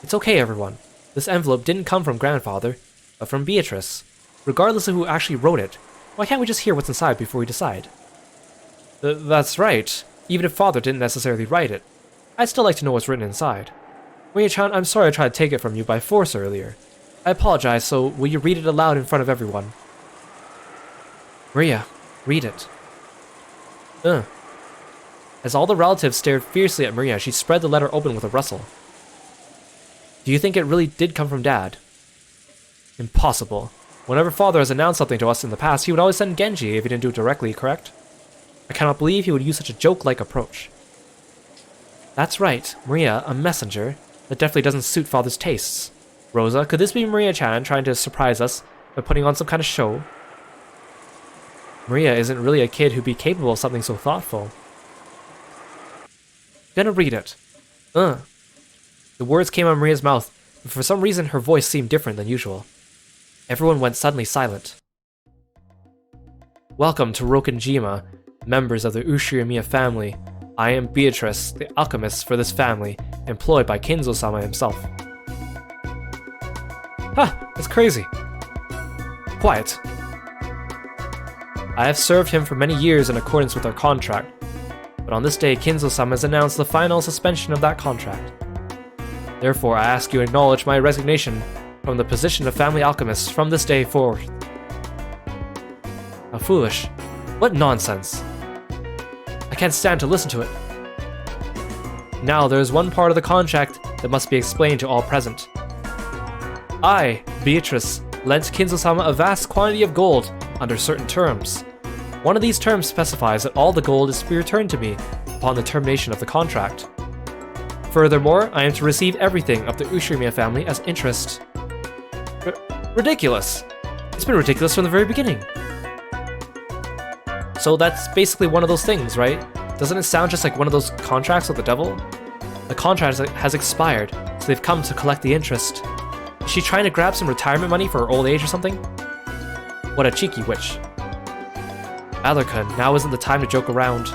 It's okay, everyone. This envelope didn't come from Grandfather, but from Beatrice. Regardless of who actually wrote it, why can't we just hear what's inside before we decide? That's right. Even if Father didn't necessarily write it, I'd still like to know what's written inside. Maria-chan, I'm sorry I tried to take it from you by force earlier. I apologize, so will you read it aloud in front of everyone? Maria, read it. As all the relatives stared fiercely at Maria, she spread the letter open with a rustle. Do you think it really did come from Dad? Impossible. Whenever Father has announced something to us in the past, he would always send Genji if he didn't do it directly, correct? I cannot believe he would use such a joke-like approach. That's right, Maria, a messenger. That definitely doesn't suit Father's tastes. Rosa, could this be Maria-chan trying to surprise us by putting on some kind of show? Maria isn't really a kid who'd be capable of something so thoughtful. Gonna read it. The words came out of Maria's mouth, but for some reason her voice seemed different than usual. Everyone went suddenly silent. Welcome to Rokenjima, members of the Ushirimiya family. I am Beatrice, the alchemist for this family, employed by Kinzo-sama himself. That's crazy. Quiet. I have served him for many years in accordance with our contract, but on this day Kinzo-sama has announced the final suspension of that contract. Therefore, I ask you to acknowledge my resignation from the position of family alchemist from this day forth. How foolish. What nonsense. I can't stand to listen to it. Now there is one part of the contract that must be explained to all present. I, Beatrice, lent Kinzo-sama a vast quantity of gold under certain terms. One of these terms specifies that all the gold is to be returned to me upon the termination of the contract. Furthermore, I am to receive everything of the Ushirimiya family as interest. Ridiculous! It's been ridiculous from the very beginning. So that's basically one of those things, right? Doesn't it sound just like one of those contracts with the devil? The contract has expired, so they've come to collect the interest. Is she trying to grab some retirement money for her old age or something? What a cheeky witch. Adler-kun, now isn't the time to joke around.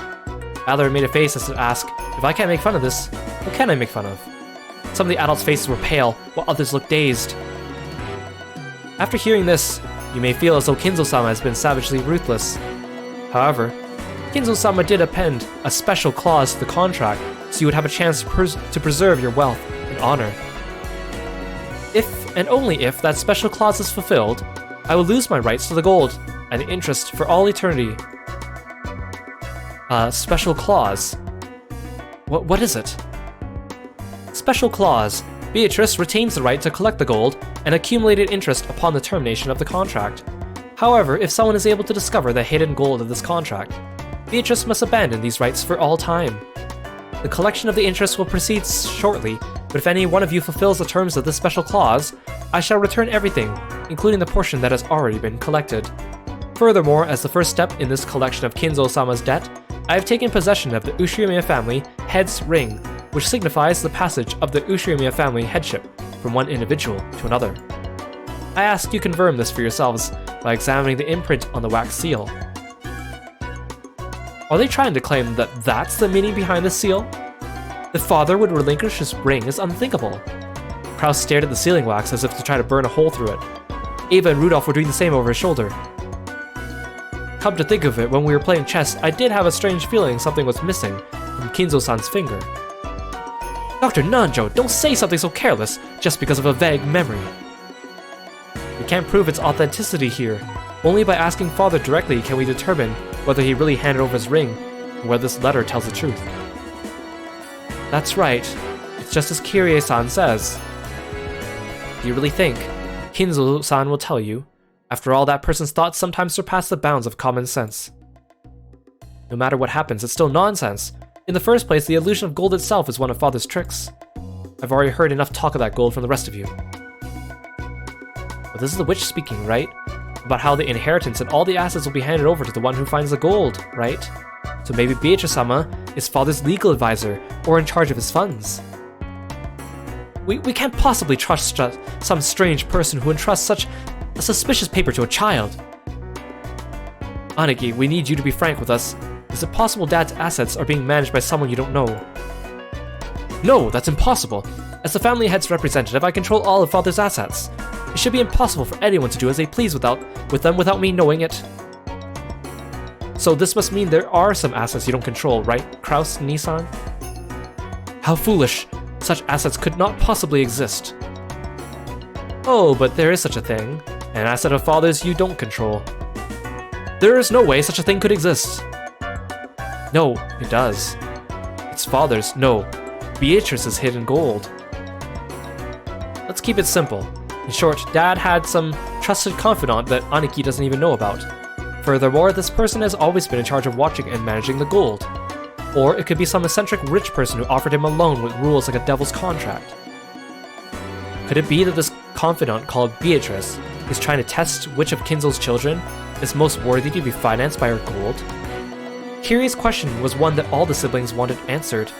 Adler made a face as to ask, if I can't make fun of this, what can I make fun of? Some of the adults' faces were pale, while others looked dazed. After hearing this, you may feel as though Kinzo-sama has been savagely ruthless. However, Kinzo-sama did append a special clause to the contract so you would have a chance to preserve your wealth and honor. If and only if that special clause is fulfilled, I will lose my rights to the gold and the interest for all eternity. Special clause. What is it? Special clause. Beatrice retains the right to collect the gold and accumulated interest upon the termination of the contract. However, if someone is able to discover the hidden gold of this contract, Beatrice must abandon these rights for all time. The collection of the interest will proceed shortly, but if any one of you fulfills the terms of this special clause, I shall return everything, including the portion that has already been collected. Furthermore, as the first step in this collection of Kinzo-sama's debt, I have taken possession of the Ushirimiya family head's ring, which signifies the passage of the Ushirimiya family headship from one individual to another. I ask you confirm this for yourselves by examining the imprint on the wax seal. Are they trying to claim that that's the meaning behind the seal? The father would relinquish his ring is unthinkable. Kraus stared at the sealing wax as if to try to burn a hole through it. Ava and Rudolph were doing the same over his shoulder. Come to think of it, when we were playing chess, I did have a strange feeling something was missing from Kinzo-san's finger. Dr. Nanjo, don't say something so careless just because of a vague memory. We can't prove its authenticity here. Only by asking Father directly can we determine whether he really handed over his ring, or whether this letter tells the truth. That's right. It's just as Kirie-san says. Do you really think Kinzo-san will tell you? After all, that person's thoughts sometimes surpass the bounds of common sense. No matter what happens, it's still nonsense. In the first place, the illusion of gold itself is one of Father's tricks. I've already heard enough talk of that gold from the rest of you. But this is the witch speaking, right? About how the inheritance and all the assets will be handed over to the one who finds the gold, right? So maybe Beatrice-sama is Father's legal advisor, or in charge of his funds. We can't possibly trust some strange person who entrusts such a suspicious paper to a child. Aniki, we need you to be frank with us. Is it possible Dad's assets are being managed by someone you don't know? No, that's impossible. As the family head's representative, I control all of Father's assets. It should be impossible for anyone to do as they please with them without me knowing it. So this must mean there are some assets you don't control, right, Kraus Nissan? How foolish. Such assets could not possibly exist. Oh, but there is such a thing. An asset of Father's you don't control. There is no way such a thing could exist. No, it does. It's Father's, no, Beatrice's hidden gold. Let's keep it simple. In short, Dad had some trusted confidant that Aniki doesn't even know about. Furthermore, this person has always been in charge of watching and managing the gold. Or it could be some eccentric rich person who offered him a loan with rules like a devil's contract. Could it be that this confidant called Beatrice is trying to test which of Kinzo's children is most worthy to be financed by her gold? Kirie's question was one that all the siblings wanted answered.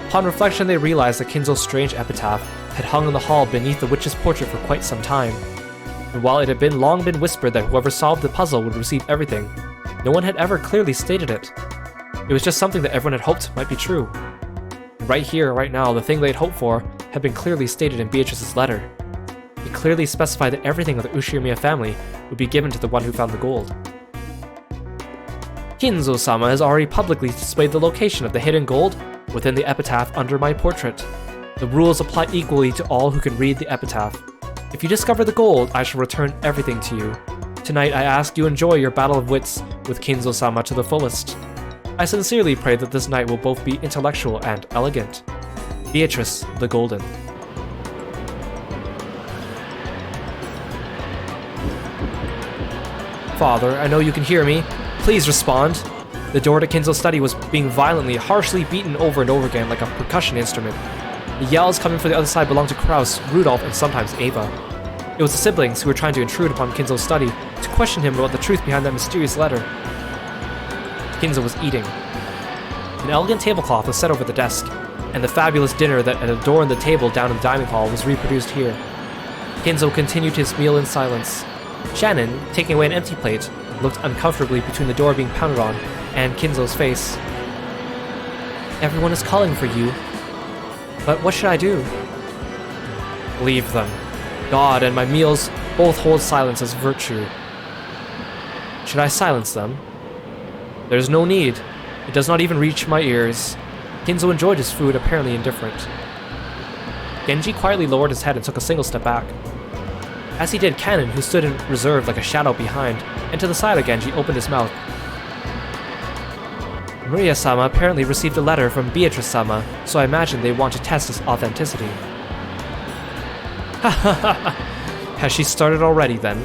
Upon reflection, they realized that Kinzo's strange epitaph had hung in the hall beneath the witch's portrait for quite some time. And while it had long been whispered that whoever solved the puzzle would receive everything, no one had ever clearly stated it. It was just something that everyone had hoped might be true. And right here, right now, the thing they'd hoped for had been clearly stated in Beatrice's letter. It clearly specified that everything of the Ushirimiya family would be given to the one who found the gold. Kinzo-sama has already publicly displayed the location of the hidden gold within the epitaph under my portrait. The rules apply equally to all who can read the epitaph. If you discover the gold, I shall return everything to you. Tonight I ask you enjoy your battle of wits with Kinzo-sama to the fullest. I sincerely pray that this night will both be intellectual and elegant. Beatrice the Golden. Father, I know you can hear me. Please respond. The door to Kinzo's study was being violently, harshly beaten over and over again like a percussion instrument. The yells coming from the other side belonged to Kraus, Rudolph, and sometimes Ava. It was the siblings who were trying to intrude upon Kinzo's study to question him about the truth behind that mysterious letter. Kinzo was eating. An elegant tablecloth was set over the desk, and the fabulous dinner that had adorned the table down in the dining hall was reproduced here. Kinzo continued his meal in silence. Shannon, taking away an empty plate, looked uncomfortably between the door being pounded on and Kinzo's face. Everyone is calling for you. But what should I do? Leave them. God and my meals both hold silence as virtue. Should I silence them? There's no need. It does not even reach my ears. Kinzo enjoyed his food, apparently indifferent. Genji quietly lowered his head and took a single step back. As he did, Kanon, who stood in reserve like a shadow behind, and to the side of Genji, opened his mouth. Maria-sama apparently received a letter from Beatrice-sama, so I imagine they want to test its authenticity. Ha ha ha! Has she started already then?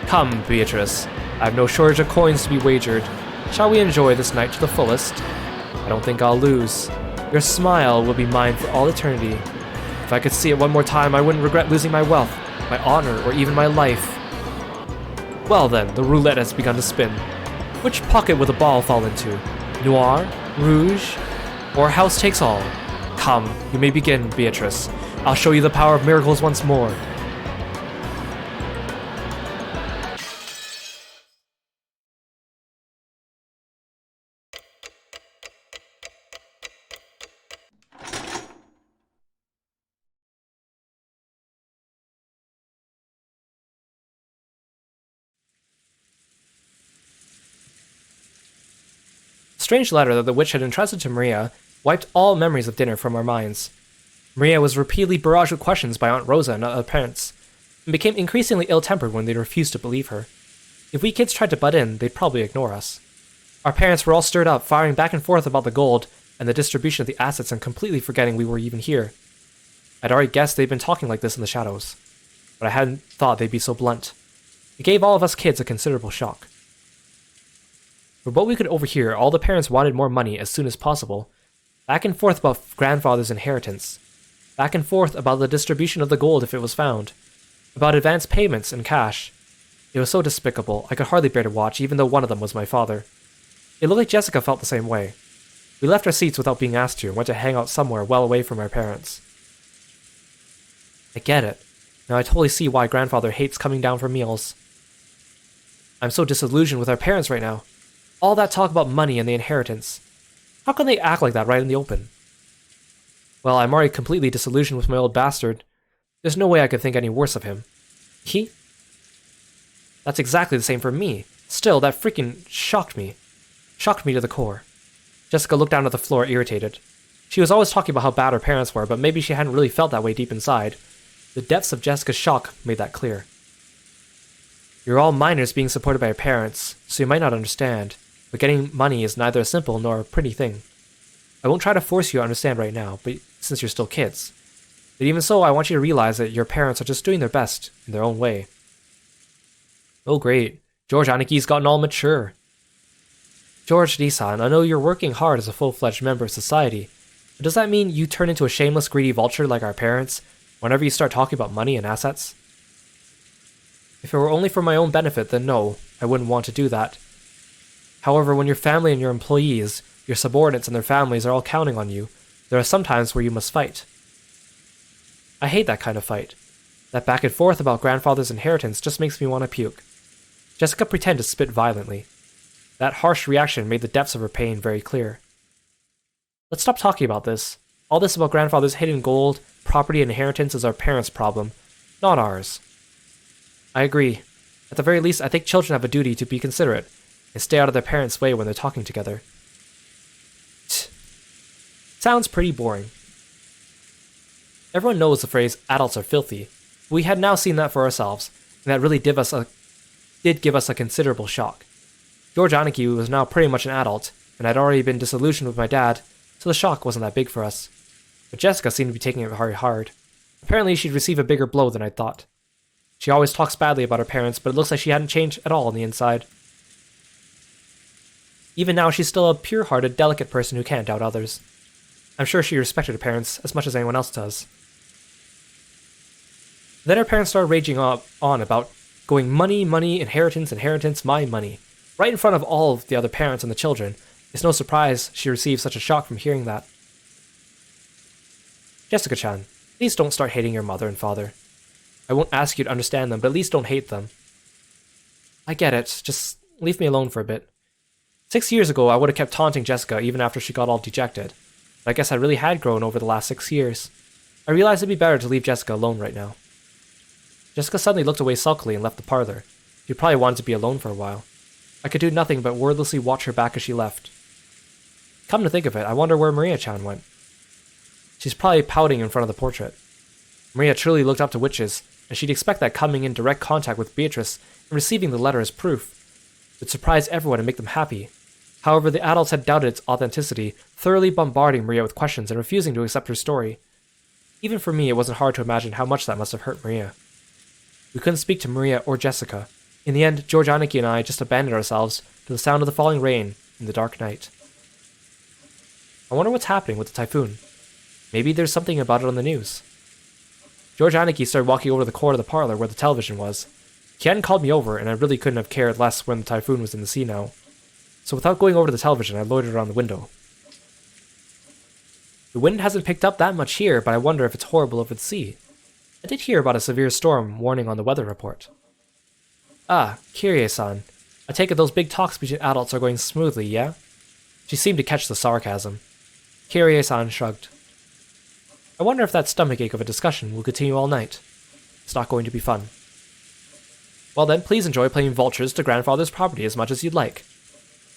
Come, Beatrice. I have no shortage of coins to be wagered. Shall we enjoy this night to the fullest? I don't think I'll lose. Your smile will be mine for all eternity. If I could see it one more time, I wouldn't regret losing my wealth, my honor, or even my life. Well then, the roulette has begun to spin. Which pocket will the ball fall into? Noir? Rouge? Or house takes all? Come, you may begin, Beatrice. I'll show you the power of miracles once more. The strange letter that the witch had entrusted to Maria wiped all memories of dinner from our minds. Maria was repeatedly barraged with questions by Aunt Rosa and other parents, and became increasingly ill-tempered when they refused to believe her. If we kids tried to butt in, they'd probably ignore us. Our parents were all stirred up, firing back and forth about the gold and the distribution of the assets and completely forgetting we were even here. I'd already guessed they'd been talking like this in the shadows, but I hadn't thought they'd be so blunt. It gave all of us kids a considerable shock. For what we could overhear, all the parents wanted more money as soon as possible, back and forth about grandfather's inheritance, back and forth about the distribution of the gold if it was found, about advance payments and cash. It was so despicable, I could hardly bear to watch, even though one of them was my father. It looked like Jessica felt the same way. We left our seats without being asked to and went to hang out somewhere well away from our parents. I get it. Now I totally see why grandfather hates coming down for meals. I'm so disillusioned with our parents right now. All that talk about money and the inheritance. How can they act like that right in the open? Well, I'm already completely disillusioned with my old bastard. There's no way I could think any worse of him. He? That's exactly the same for me. Still, that freaking shocked me. Shocked me to the core. Jessica looked down at the floor, irritated. She was always talking about how bad her parents were, but maybe she hadn't really felt that way deep inside. The depths of Jessica's shock made that clear. You're all minors being supported by your parents, so you might not understand. But getting money is neither a simple nor a pretty thing. I won't try to force you to understand right now, but since you're still kids. But even so, I want you to realize that your parents are just doing their best in their own way. Oh great, George Aniki's gotten all mature. George Nisan, I know you're working hard as a full-fledged member of society, but does that mean you turn into a shameless, greedy vulture like our parents whenever you start talking about money and assets? If it were only for my own benefit, then no, I wouldn't want to do that. However, when your family and your employees, your subordinates and their families are all counting on you, there are some times where you must fight. I hate that kind of fight. That back and forth about grandfather's inheritance just makes me want to puke. Jessica pretended to spit violently. That harsh reaction made the depths of her pain very clear. Let's stop talking about this. All this about grandfather's hidden gold, property, and inheritance is our parents' problem, not ours. I agree. At the very least, I think children have a duty to be considerate and stay out of their parents' way when they're talking together. Sounds pretty boring. Everyone knows the phrase, adults are filthy. We had now seen that for ourselves, and that really did give us a considerable shock. George Aniki was now pretty much an adult, and I'd already been disillusioned with my dad, so the shock wasn't that big for us. But Jessica seemed to be taking it very hard. Apparently she'd receive a bigger blow than I'd thought. She always talks badly about her parents, but it looks like she hadn't changed at all on the inside. Even now, she's still a pure-hearted, delicate person who can't doubt others. I'm sure she respected her parents as much as anyone else does. Then her parents started raging on about going money, money, inheritance, inheritance, my money, right in front of all of the other parents and the children. It's no surprise she received such a shock from hearing that. Jessica-chan, please don't start hating your mother and father. I won't ask you to understand them, but at least don't hate them. I get it, just leave me alone for a bit. 6 years ago, I would have kept taunting Jessica even after she got all dejected. But I guess I really had grown over the last 6 years. I realized it'd be better to leave Jessica alone right now. Jessica suddenly looked away sulkily and left the parlor. She probably wanted to be alone for a while. I could do nothing but wordlessly watch her back as she left. Come to think of it, I wonder where Maria-chan went. She's probably pouting in front of the portrait. Maria truly looked up to witches, and she'd expect that coming in direct contact with Beatrice and receiving the letter as proof would surprise everyone and make them happy. However, the adults had doubted its authenticity, thoroughly bombarding Maria with questions and refusing to accept her story. Even for me, it wasn't hard to imagine how much that must have hurt Maria. We couldn't speak to Maria or Jessica. In the end, George Aniki and I just abandoned ourselves to the sound of the falling rain in the dark night. I wonder what's happening with the typhoon. Maybe there's something about it on the news. George Aniki started walking over to the corner of the parlor where the television was. He hadn't called me over, and I really couldn't have cared less when the typhoon was in the sea now. So without going over to the television, I loitered around the window. The wind hasn't picked up that much here, but I wonder if it's horrible over the sea. I did hear about a severe storm warning on the weather report. Ah, Kirie-san. I take it those big talks between adults are going smoothly, yeah? She seemed to catch the sarcasm. Kirie-san shrugged. I wonder if that stomachache of a discussion will continue all night. It's not going to be fun. Well then, please enjoy playing vultures to grandfather's property as much as you'd like.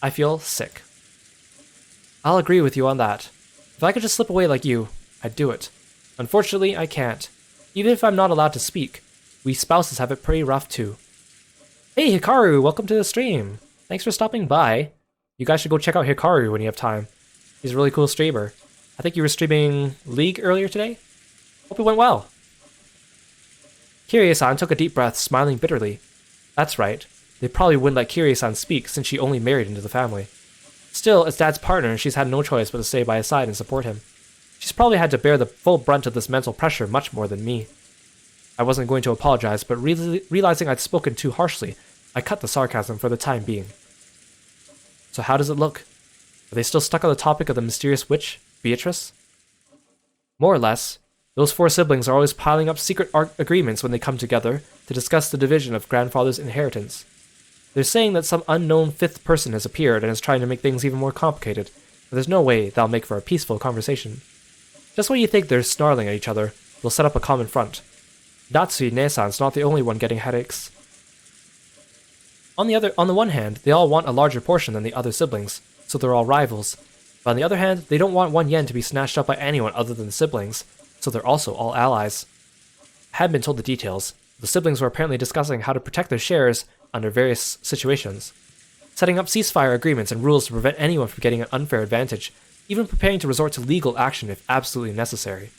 I feel sick. I'll agree with you on that. If I could just slip away like you, I'd do it. Unfortunately, I can't. Even if I'm not allowed to speak, we spouses have it pretty rough too. Hey Hikaru, welcome to the stream. Thanks for stopping by. You guys should go check out Hikaru when you have time. He's a really cool streamer. I think you were streaming League earlier today? Hope it went well. Kirie-san took a deep breath, smiling bitterly. That's right. They probably wouldn't let Kirie-san speak since she only married into the family. Still, as Dad's partner, she's had no choice but to stay by his side and support him. She's probably had to bear the full brunt of this mental pressure much more than me. I wasn't going to apologize, but realizing I'd spoken too harshly, I cut the sarcasm for the time being. So how does it look? Are they still stuck on the topic of the mysterious witch, Beatrice? More or less. Those four siblings are always piling up secret agreements when they come together to discuss the division of grandfather's inheritance. They're saying that some unknown fifth person has appeared and is trying to make things even more complicated, but there's no way that'll make for a peaceful conversation. Just when you think they're snarling at each other, they'll set up a common front. Natsui-ne-san's not the only one getting headaches. On the one hand, they all want a larger portion than the other siblings, so they're all rivals. But on the other hand, they don't want 1 yen to be snatched up by anyone other than the siblings, so they're also all allies. I hadn't been told the details. The siblings were apparently discussing how to protect their shares under various situations, setting up ceasefire agreements and rules to prevent anyone from getting an unfair advantage, even preparing to resort to legal action if absolutely necessary.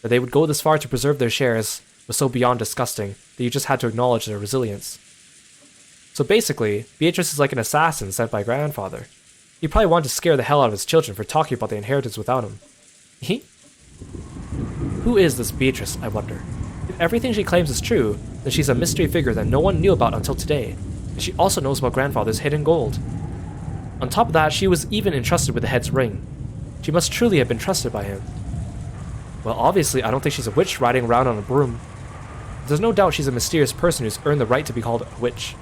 That they would go this far to preserve their shares was so beyond disgusting that you just had to acknowledge their resilience. So basically, Beatrice is like an assassin sent by grandfather. He probably wanted to scare the hell out of his children for talking about the inheritance without him. Who is this Beatrice, I wonder? If everything she claims is true, then she's a mystery figure that no one knew about until today, and she also knows about grandfather's hidden gold. On top of that, she was even entrusted with the head's ring. She must truly have been trusted by him. Well, obviously, I don't think she's a witch riding around on a broom. There's no doubt she's a mysterious person who's earned the right to be called a witch.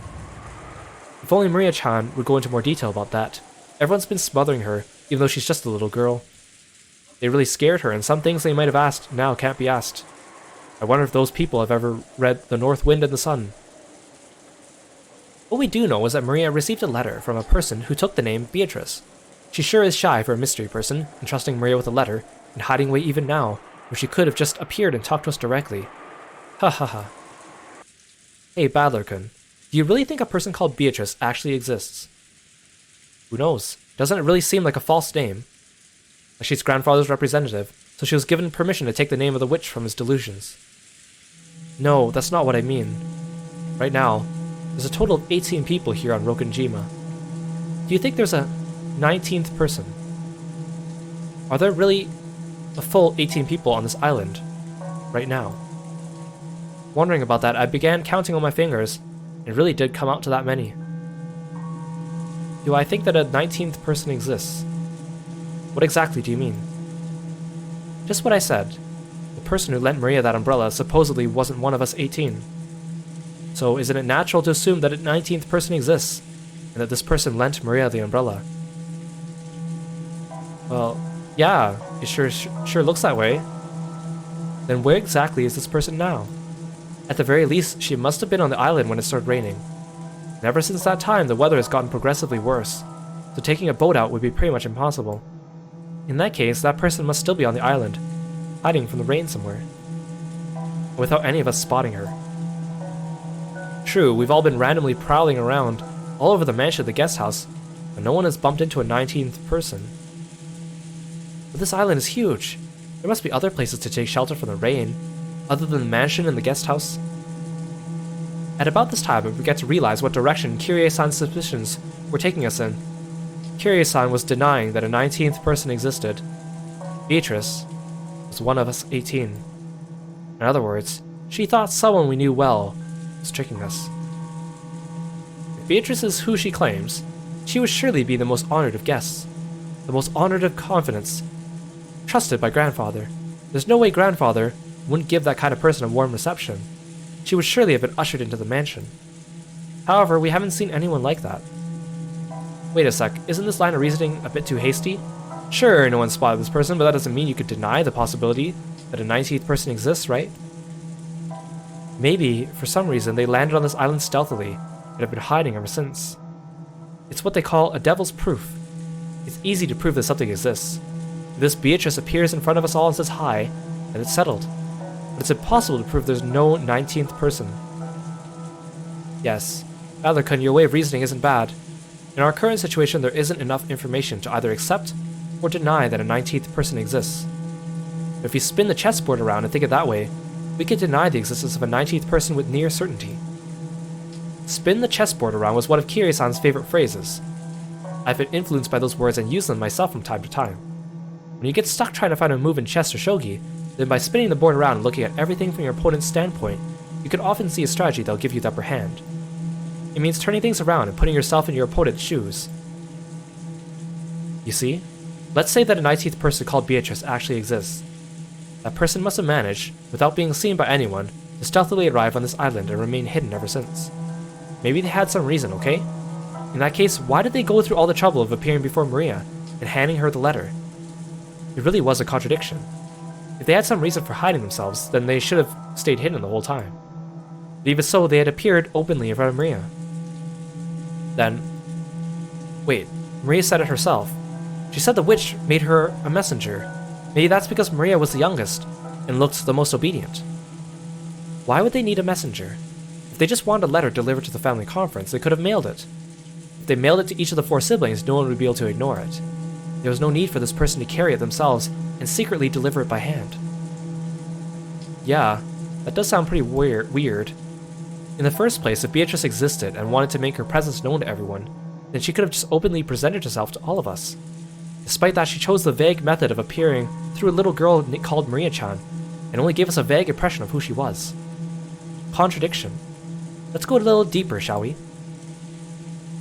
If only Maria-chan would go into more detail about that. Everyone's been smothering her, even though she's just a little girl. They really scared her, and some things they might have asked now can't be asked. I wonder if those people have ever read The North Wind and the Sun. What we do know is that Maria received a letter from a person who took the name Beatrice. She sure is shy for a mystery person, entrusting Maria with a letter, and hiding away even now, where she could have just appeared and talked to us directly. Ha ha ha. Hey, Badler-kun, do you really think a person called Beatrice actually exists? Who knows? Doesn't it really seem like a false name? She's grandfather's representative, so she was given permission to take the name of the witch from his delusions. No, that's not what I mean. Right now, there's a total of 18 people here on Rokunjima. Do you think there's a 19th person? Are there really a full 18 people on this island right now? Wondering about that, I began counting on my fingers. It really did come out to that many. Do I think that a 19th person exists? What exactly do you mean? Just what I said. The person who lent Maria that umbrella supposedly wasn't one of us 18. So isn't it natural to assume that a 19th person exists, and that this person lent Maria the umbrella? Well, yeah, it sure looks that way. Then where exactly is this person now? At the very least, she must have been on the island when it started raining. And ever since that time, the weather has gotten progressively worse, so taking a boat out would be pretty much impossible. In that case, that person must still be on the island, hiding from the rain somewhere, without any of us spotting her. True, we've all been randomly prowling around all over the mansion of the guest house, but no one has bumped into a 19th person. But this island is huge. There must be other places to take shelter from the rain, other than the mansion and the guest house. At about this time, we began to realize what direction Kirie-san's suspicions were taking us in. Kirie-san was denying that a 19th person existed. Beatrice was one of us 18. In other words, she thought someone we knew well was tricking us. If Beatrice is who she claims, she would surely be the most honored of guests, the most honored of confidants, trusted by Grandfather. There's no way Grandfather wouldn't give that kind of person a warm reception. She would surely have been ushered into the mansion. However, we haven't seen anyone like that. Wait a sec, isn't this line of reasoning a bit too hasty? Sure, no one spotted this person, but that doesn't mean you could deny the possibility that a 19th person exists, right? Maybe, for some reason, they landed on this island stealthily and have been hiding ever since. It's what they call a devil's proof. It's easy to prove that something exists. If this Beatrice appears in front of us all and says hi, then it's settled. But it's impossible to prove there's no 19th person. Yes, Valorkun, your way of reasoning isn't bad. In our current situation, there isn't enough information to either accept or deny that a 19th person exists. But if you spin the chessboard around and think it that way, we can deny the existence of a 19th person with near certainty. Spin the chessboard around was one of Kirie-san's favorite phrases. I've been influenced by those words and use them myself from time to time. When you get stuck trying to find a move in chess or shogi, then by spinning the board around and looking at everything from your opponent's standpoint, you can often see a strategy that'll give you the upper hand. It means turning things around and putting yourself in your opponent's shoes. You see? Let's say that a 19th person called Beatrice actually exists. That person must have managed, without being seen by anyone, to stealthily arrive on this island and remain hidden ever since. Maybe they had some reason, okay? In that case, why did they go through all the trouble of appearing before Maria and handing her the letter? It really was a contradiction. If they had some reason for hiding themselves, then they should have stayed hidden the whole time. But even so, they had appeared openly in front of Maria. Then... Wait, Maria said it herself. She said the witch made her a messenger. Maybe that's because Maria was the youngest and looked the most obedient. Why would they need a messenger? If they just wanted a letter delivered to the family conference, they could have mailed it. If they mailed it to each of the 4 siblings, no one would be able to ignore it. There was no need for this person to carry it themselves and secretly deliver it by hand. Yeah, that does sound pretty weird. In the first place, if Beatrice existed and wanted to make her presence known to everyone, then she could have just openly presented herself to all of us. Despite that, she chose the vague method of appearing through a little girl called Maria-chan, and only gave us a vague impression of who she was. Contradiction. Let's go a little deeper, shall we?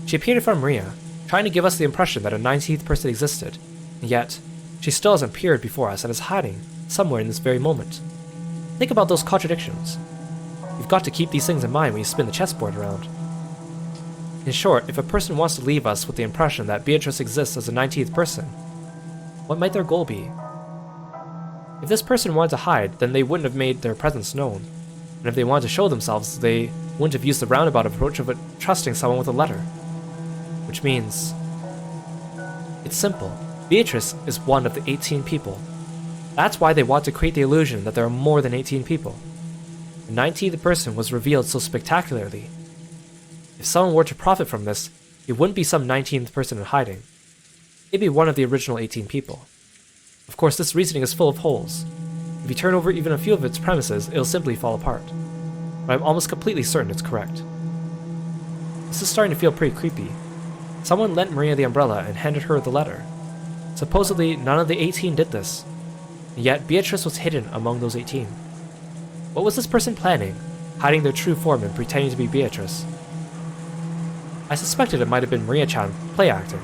She appeared in front of Maria, trying to give us the impression that a 19th person existed, and yet, she still hasn't appeared before us and is hiding somewhere in this very moment. Think about those contradictions. You've got to keep these things in mind when you spin the chessboard around. In short, if a person wants to leave us with the impression that Beatrice exists as a 19th person, what might their goal be? If this person wanted to hide, then they wouldn't have made their presence known. And if they wanted to show themselves, they wouldn't have used the roundabout approach of trusting someone with a letter. Which means... it's simple. Beatrice is one of the 18 people. That's why they want to create the illusion that there are more than 18 people. The 19th person was revealed so spectacularly. If someone were to profit from this, it wouldn't be some 19th person in hiding. It'd be one of the original 18 people. Of course, this reasoning is full of holes. If you turn over even a few of its premises, it'll simply fall apart. But I'm almost completely certain it's correct. This is starting to feel pretty creepy. Someone lent Maria the umbrella and handed her the letter. Supposedly, none of the 18 did this. And yet, Beatrice was hidden among those 18. What was this person planning, hiding their true form and pretending to be Beatrice? I suspected it might have been Maria-chan play acting,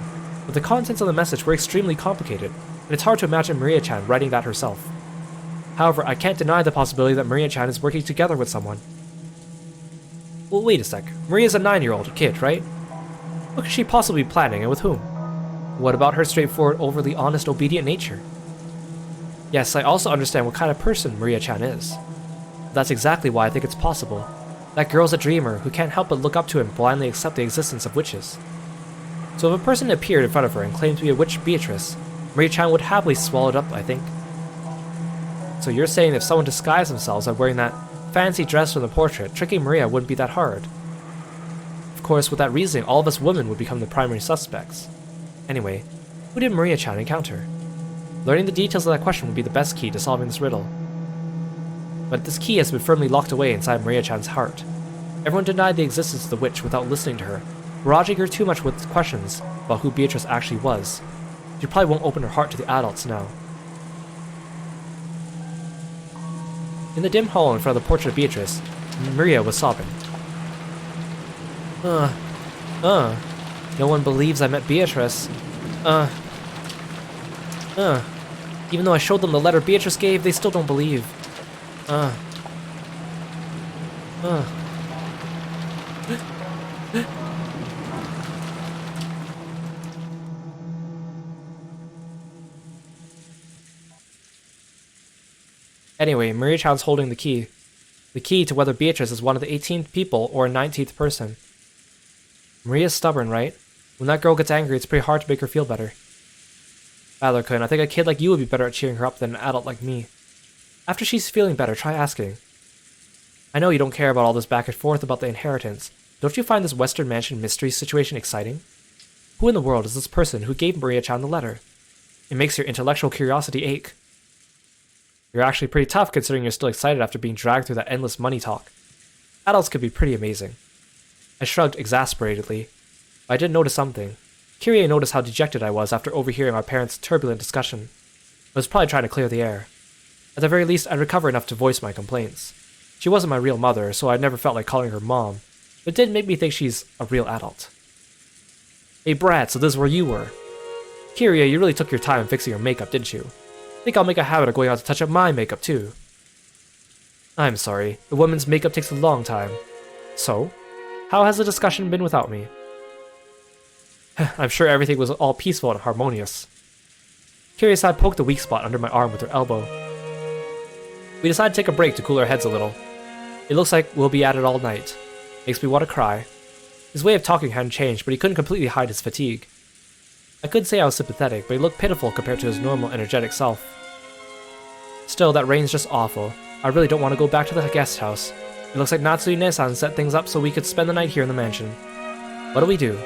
but the contents of the message were extremely complicated, and it's hard to imagine Maria-chan writing that herself. However, I can't deny the possibility that Maria-chan is working together with someone. Well, wait a sec. Maria's a 9-year-old kid, right? What could she possibly be planning, and with whom? What about her straightforward, overly honest, obedient nature? Yes, I also understand what kind of person Maria-chan is. That's exactly why I think it's possible. That girl's a dreamer who can't help but look up to and blindly accept the existence of witches. So if a person appeared in front of her and claimed to be a witch Beatrice, Maria-chan would happily swallow it up, I think. So you're saying if someone disguised themselves by wearing that fancy dress from the portrait, tricking Maria wouldn't be that hard. Of course, with that reasoning, all of us women would become the primary suspects. Anyway, who did Maria-chan encounter? Learning the details of that question would be the best key to solving this riddle. But this key has been firmly locked away inside Maria-chan's heart. Everyone denied the existence of the witch without listening to her, barraging her too much with questions about who Beatrice actually was. She probably won't open her heart to the adults now. In the dim hall in front of the portrait of Beatrice, Maria was sobbing. No one believes I met Beatrice. Even though I showed them the letter Beatrice gave, they still don't believe. Anyway, Maria-chan's holding the key. The key to whether Beatrice is one of the 18th people or a 19th person. Maria's stubborn, right? When that girl gets angry, it's pretty hard to make her feel better. Valor-kun, I think a kid like you would be better at cheering her up than an adult like me. After she's feeling better, try asking. I know you don't care about all this back and forth about the inheritance. Don't you find this Western Mansion mystery situation exciting? Who in the world is this person who gave Maria-chan the letter? It makes your intellectual curiosity ache. You're actually pretty tough considering you're still excited after being dragged through that endless money talk. Adults could be pretty amazing. I shrugged exasperatedly. But I did notice something. Kyrie noticed how dejected I was after overhearing our parents' turbulent discussion. I was probably trying to clear the air. At the very least, I'd recover enough to voice my complaints. She wasn't my real mother, so I never felt like calling her mom, but it did make me think she's a real adult. Hey Brad, so this is where you were. Kyrie, you really took your time fixing your makeup, didn't you? I think I'll make a habit of going out to touch up my makeup too. I'm sorry, the woman's makeup takes a long time. So, how has the discussion been without me? I'm sure everything was all peaceful and harmonious. Kyrie-san poked the weak spot under my arm with her elbow. We decided to take a break to cool our heads a little. It looks like we'll be at it all night. Makes me want to cry. His way of talking hadn't changed, but he couldn't completely hide his fatigue. I could say I was sympathetic, but he looked pitiful compared to his normal, energetic self. Still, that rain's just awful. I really don't want to go back to the guest house. It looks like Natsui-ne-san set things up so we could spend the night here in the mansion. What do?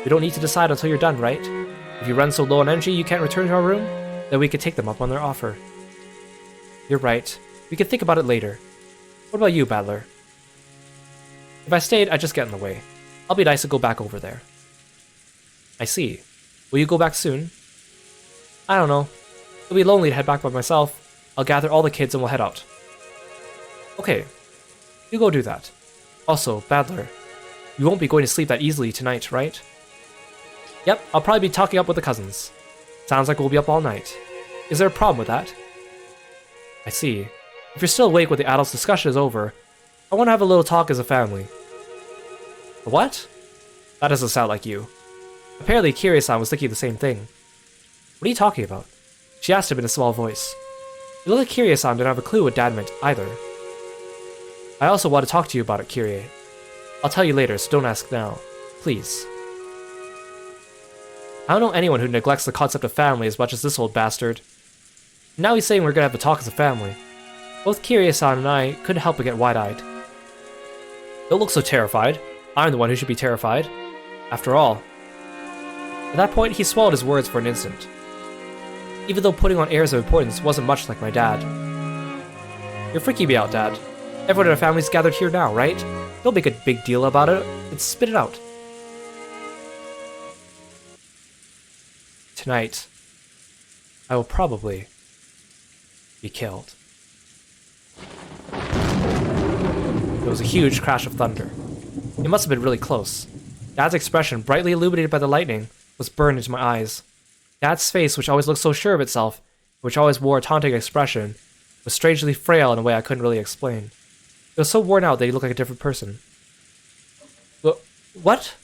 We don't need to decide until you're done, right? If you run so low on energy you can't return to our room, then we could take them up on their offer. You're right. We can think about it later. What about you, Battler? If I stayed, I'd just get in the way. I'll be nice to go back over there. I see. Will you go back soon? I don't know. It'll be lonely to head back by myself. I'll gather all the kids and we'll head out. Okay. You go do that. Also, Battler, you won't be going to sleep that easily tonight, right? Yep, I'll probably be talking up with the cousins. Sounds like we'll be up all night. Is there a problem with that? I see. If you're still awake when the adults' discussion is over, I want to have a little talk as a family. What? That doesn't sound like you. Apparently, Kyrie-san was thinking the same thing. What are you talking about? She asked him in a small voice. It looked like Kyrie-san didn't have a clue what Dad meant either. I also want to talk to you about it, Kyrie. I'll tell you later, so don't ask now. Please. I don't know anyone who neglects the concept of family as much as this old bastard. Now he's saying we're gonna have a talk as a family. Both Kyrie-san and I couldn't help but get wide-eyed. Don't look so terrified. I'm the one who should be terrified. After all. At that point, he swallowed his words for an instant. Even though putting on airs of importance wasn't much like my dad. You're freaking me out, Dad. Everyone in our family's gathered here now, right? Don't make a big deal about it. Let's spit it out. Tonight, I will probably be killed. There was a huge crash of thunder. It must have been really close. Dad's expression, brightly illuminated by the lightning, was burned into my eyes. Dad's face, which always looked so sure of itself, which always wore a taunting expression, was strangely frail in a way I couldn't really explain. It was so worn out that he looked like a different person. What?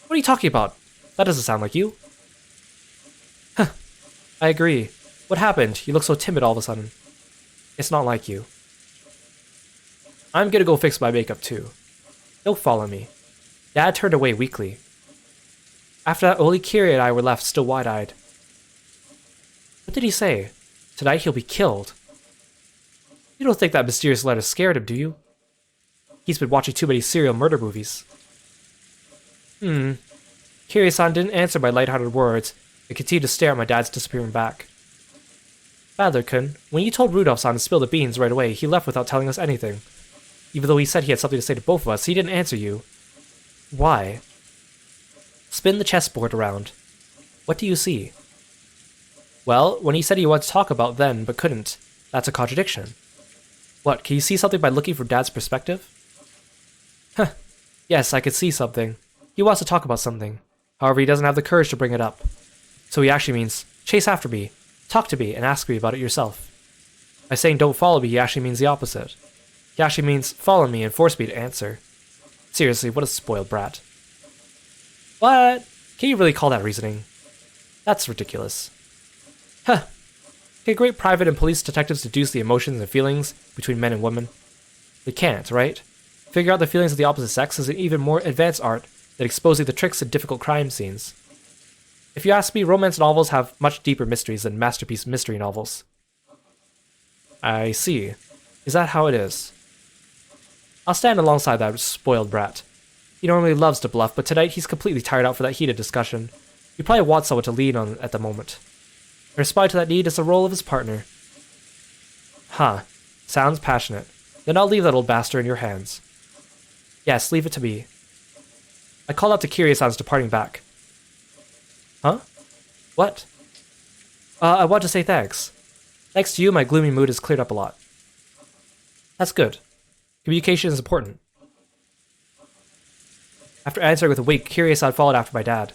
What are you talking about? That doesn't sound like you. Huh. I agree. What happened? You look so timid all of a sudden. It's not like you. I'm gonna go fix my makeup too. Don't follow me. Dad turned away weakly. After that, only Kiri and I were left still wide-eyed. What did he say? Tonight he'll be killed. You don't think that mysterious letter scared him, do you? He's been watching too many serial murder movies. Kiri-san didn't answer my lighthearted words and continued to stare at my dad's disappearing back. Badler-kun, when you told Rudolph-san to spill the beans right away, he left without telling us anything. Even though he said he had something to say to both of us, he didn't answer you. Why? Spin the chessboard around. What do you see? Well, when he said he wanted to talk about then, but couldn't, that's a contradiction. What, can you see something by looking from Dad's perspective? Huh. Yes, I could see something. He wants to talk about something. However, he doesn't have the courage to bring it up. So he actually means, chase after me, talk to me, and ask me about it yourself. By saying don't follow me, he actually means the opposite. He actually means follow me and force me to answer. Seriously, what a spoiled brat. What? Can you really call that reasoning? That's ridiculous. Huh. Can great private and police detectives deduce the emotions and feelings between men and women? They can't, right? Figure out the feelings of the opposite sex is an even more advanced art than exposing the tricks in difficult crime scenes. If you ask me, romance novels have much deeper mysteries than masterpiece mystery novels. I see. Is that how it is? I'll stand alongside that spoiled brat. He normally loves to bluff, but tonight he's completely tired out for that heated discussion. He probably wants someone to lean on at the moment. In response to that need is the role of his partner. Huh. Sounds passionate. Then I'll leave that old bastard in your hands. Yes, leave it to me. I called out to Kiri as I was departing back. Huh? What? I want to say thanks. Thanks to you, my gloomy mood has cleared up a lot. That's good. Communication is important. After answering with a wink, Kiryu-san followed after my dad.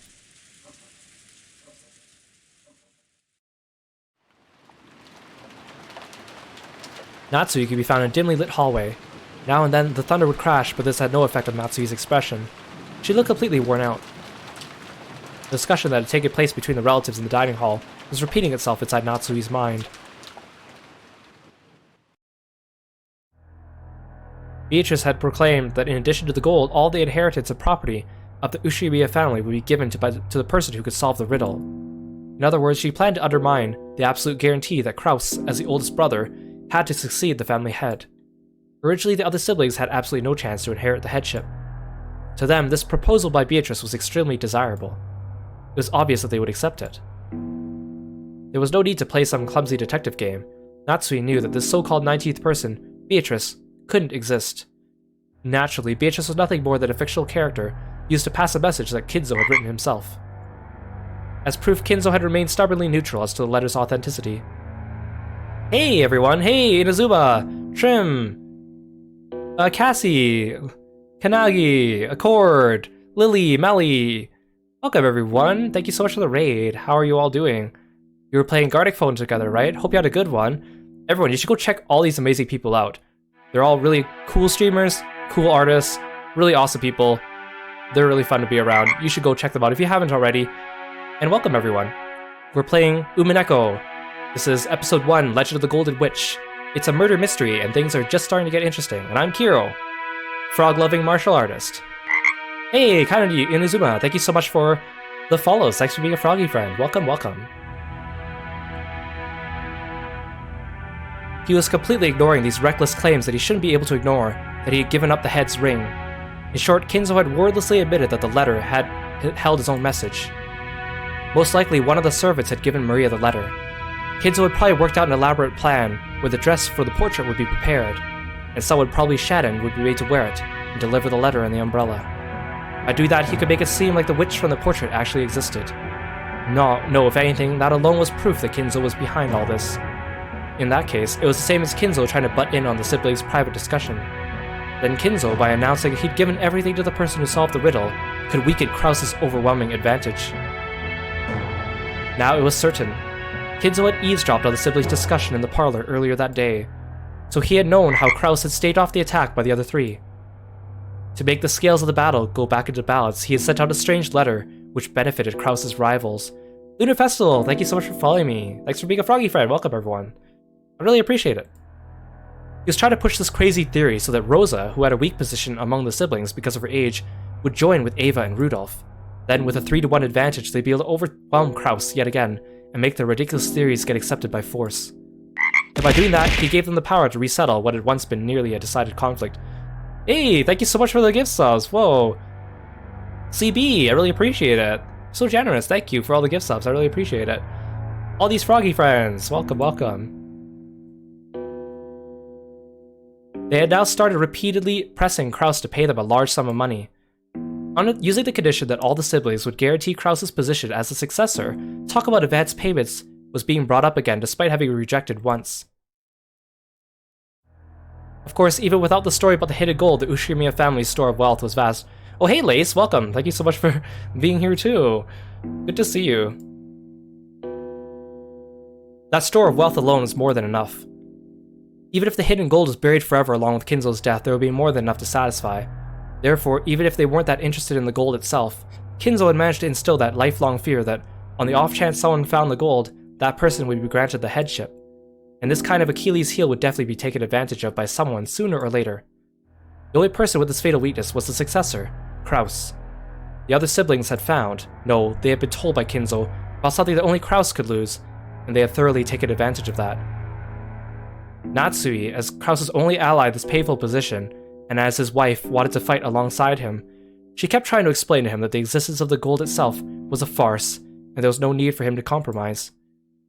Natsui could be found in a dimly lit hallway. Now and then, the thunder would crash, but this had no effect on Natsui's expression. She looked completely worn out. The discussion that had taken place between the relatives in the dining hall was repeating itself inside Natsui's mind. Beatrice had proclaimed that in addition to the gold, all the inheritance and property of the Ushimiya family would be given to the person who could solve the riddle. In other words, she planned to undermine the absolute guarantee that Kraus, as the oldest brother, had to succeed the family head. Originally, the other siblings had absolutely no chance to inherit the headship. To them, this proposal by Beatrice was extremely desirable. It was obvious that they would accept it. There was no need to play some clumsy detective game. Natsui knew that this so-called 19th person, Beatrice, couldn't exist. Naturally, Beatrice was nothing more than a fictional character used to pass a message that Kinzo had written himself. As proof, Kinzo had remained stubbornly neutral as to the letter's authenticity. Hey everyone, hey Inazuma, Trim, Cassie, Kanagi, Accord, Lily, Melly. Welcome everyone, thank you so much for the raid. How are you all doing? You were playing Gartic Phone together, right? Hope you had a good one. Everyone, you should go check all these amazing people out. They're all really cool streamers, cool artists, really awesome people. They're really fun to be around. You should go check them out if you haven't already. And welcome everyone. We're playing Umineko. This is episode 1, Legend of the Golden Witch. It's a murder mystery and things are just starting to get interesting. And I'm Kiro, frog-loving martial artist. Hey, Kanadi Inazuma, thank you so much for the follows. Thanks for being a froggy friend. Welcome, welcome. He was completely ignoring these reckless claims that he shouldn't be able to ignore, that he had given up the head's ring. In short, Kinzo had wordlessly admitted that the letter had held his own message. Most likely, one of the servants had given Maria the letter. Kinzo had probably worked out an elaborate plan where the dress for the portrait would be prepared, and someone, probably Shaden, would be made to wear it and deliver the letter in the umbrella. By doing that, he could make it seem like the witch from the portrait actually existed. No, if anything, that alone was proof that Kinzo was behind all this. In that case, it was the same as Kinzo trying to butt in on the siblings' private discussion. Then Kinzo, by announcing he'd given everything to the person who solved the riddle, could weaken Kraus's overwhelming advantage. Now it was certain. Kinzo had eavesdropped on the siblings' discussion in the parlor earlier that day, so he had known how Kraus had stayed off the attack by the other three. To make the scales of the battle go back into balance, he had sent out a strange letter, which benefited Kraus's rivals. Lunar Festival, thank you so much for following me. Thanks for being a froggy friend. Welcome, everyone. I really appreciate it. He was trying to push this crazy theory so that Rosa, who had a weak position among the siblings because of her age, would join with Ava and Rudolph. Then, with a 3-to-1 advantage, they'd be able to overwhelm Kraus yet again and make their ridiculous theories get accepted by force. And by doing that, he gave them the power to resettle what had once been nearly a decided conflict. Hey, thank you so much for the gift subs. Whoa. CB, I really appreciate it. So generous. Thank you for all the gift subs. I really appreciate it. All these froggy friends. Welcome, welcome. They had now started repeatedly pressing Kraus to pay them a large sum of money. Using the condition that all the siblings would guarantee Kraus's position as the successor, talk about advance payments was being brought up again despite having been rejected once. Of course, even without the story about the hidden gold, the Ushimiya family's store of wealth was vast. Oh hey Lace, welcome! Thank you so much for being here too. Good to see you. That store of wealth alone is more than enough. Even if the hidden gold was buried forever along with Kinzo's death, there would be more than enough to satisfy. Therefore, even if they weren't that interested in the gold itself, Kinzo had managed to instill that lifelong fear that, on the off chance someone found the gold, that person would be granted the headship. And this kind of Achilles heel would definitely be taken advantage of by someone sooner or later. The only person with this fatal weakness was the successor, Kraus. The other siblings had found, no, they had been told by Kinzo, about something that only Kraus could lose, and they had thoroughly taken advantage of that. Natsui, as Kraus's only ally in this painful position, and as his wife wanted to fight alongside him, she kept trying to explain to him that the existence of the gold itself was a farce, and there was no need for him to compromise.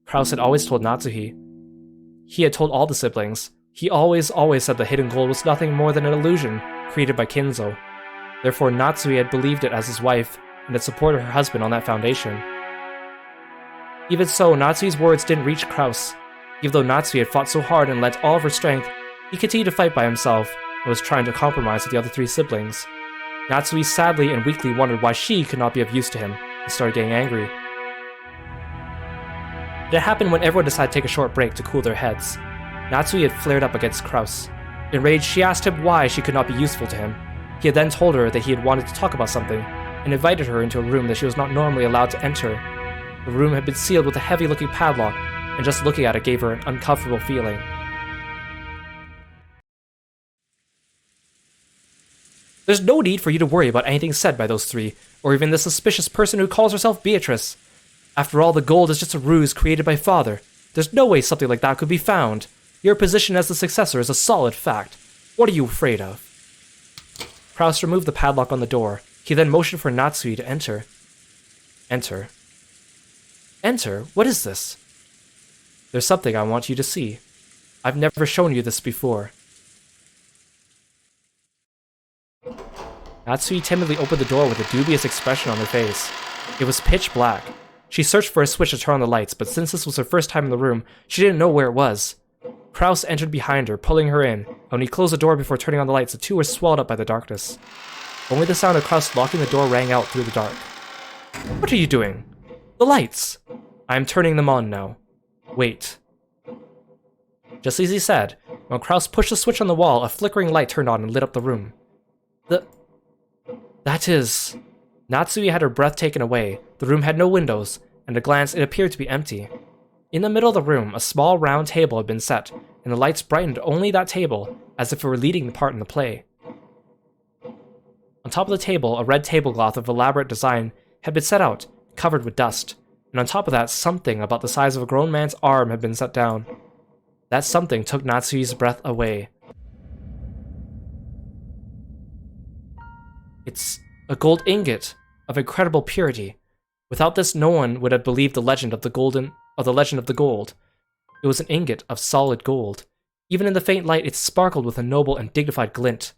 Kraus had always told Natsuhi. He had told all the siblings. He always said the hidden gold was nothing more than an illusion created by Kinzo. Therefore, Natsui had believed it as his wife, and had supported her husband on that foundation. Even so, Natsui's words didn't reach Kraus. Even though Natsui had fought so hard and lent all of her strength, he continued to fight by himself, and was trying to compromise with the other three siblings. Natsui sadly and weakly wondered why she could not be of use to him, and started getting angry. It had happened when everyone decided to take a short break to cool their heads. Natsui had flared up against Kraus. Enraged, she asked him why she could not be useful to him. He had then told her that he had wanted to talk about something, and invited her into a room that she was not normally allowed to enter. The room had been sealed with a heavy-looking padlock, and just looking at it gave her an uncomfortable feeling. There's no need for you to worry about anything said by those three, or even the suspicious person who calls herself Beatrice. After all, the gold is just a ruse created by Father. There's no way something like that could be found. Your position as the successor is a solid fact. What are you afraid of? Kraus removed the padlock on the door. He then motioned for Natsui to enter. Enter? Enter? What is this? There's something I want you to see. I've never shown you this before. Natsui timidly opened the door with a dubious expression on her face. It was pitch black. She searched for a switch to turn on the lights, but since this was her first time in the room, she didn't know where it was. Kraus entered behind her, pulling her in, and when he closed the door before turning on the lights, the two were swallowed up by the darkness. Only the sound of Kraus locking the door rang out through the dark. What are you doing? The lights! I am turning them on now. Wait. Just as he said, when Kraus pushed the switch on the wall, a flickering light turned on and lit up the room. That is... Natsui had her breath taken away. The room had no windows, and at a glance it appeared to be empty. In the middle of the room, a small round table had been set, and the lights brightened only that table, as if it were leading the part in the play. On top of the table, a red tablecloth of elaborate design had been set out, covered with dust, and on top of that, something about the size of a grown man's arm had been set down. That something took Natsui's breath away. It's a gold ingot of incredible purity. Without this, no one would have believed the legend of the gold. It was an ingot of solid gold. Even in the faint light, it sparkled with a noble and dignified glint.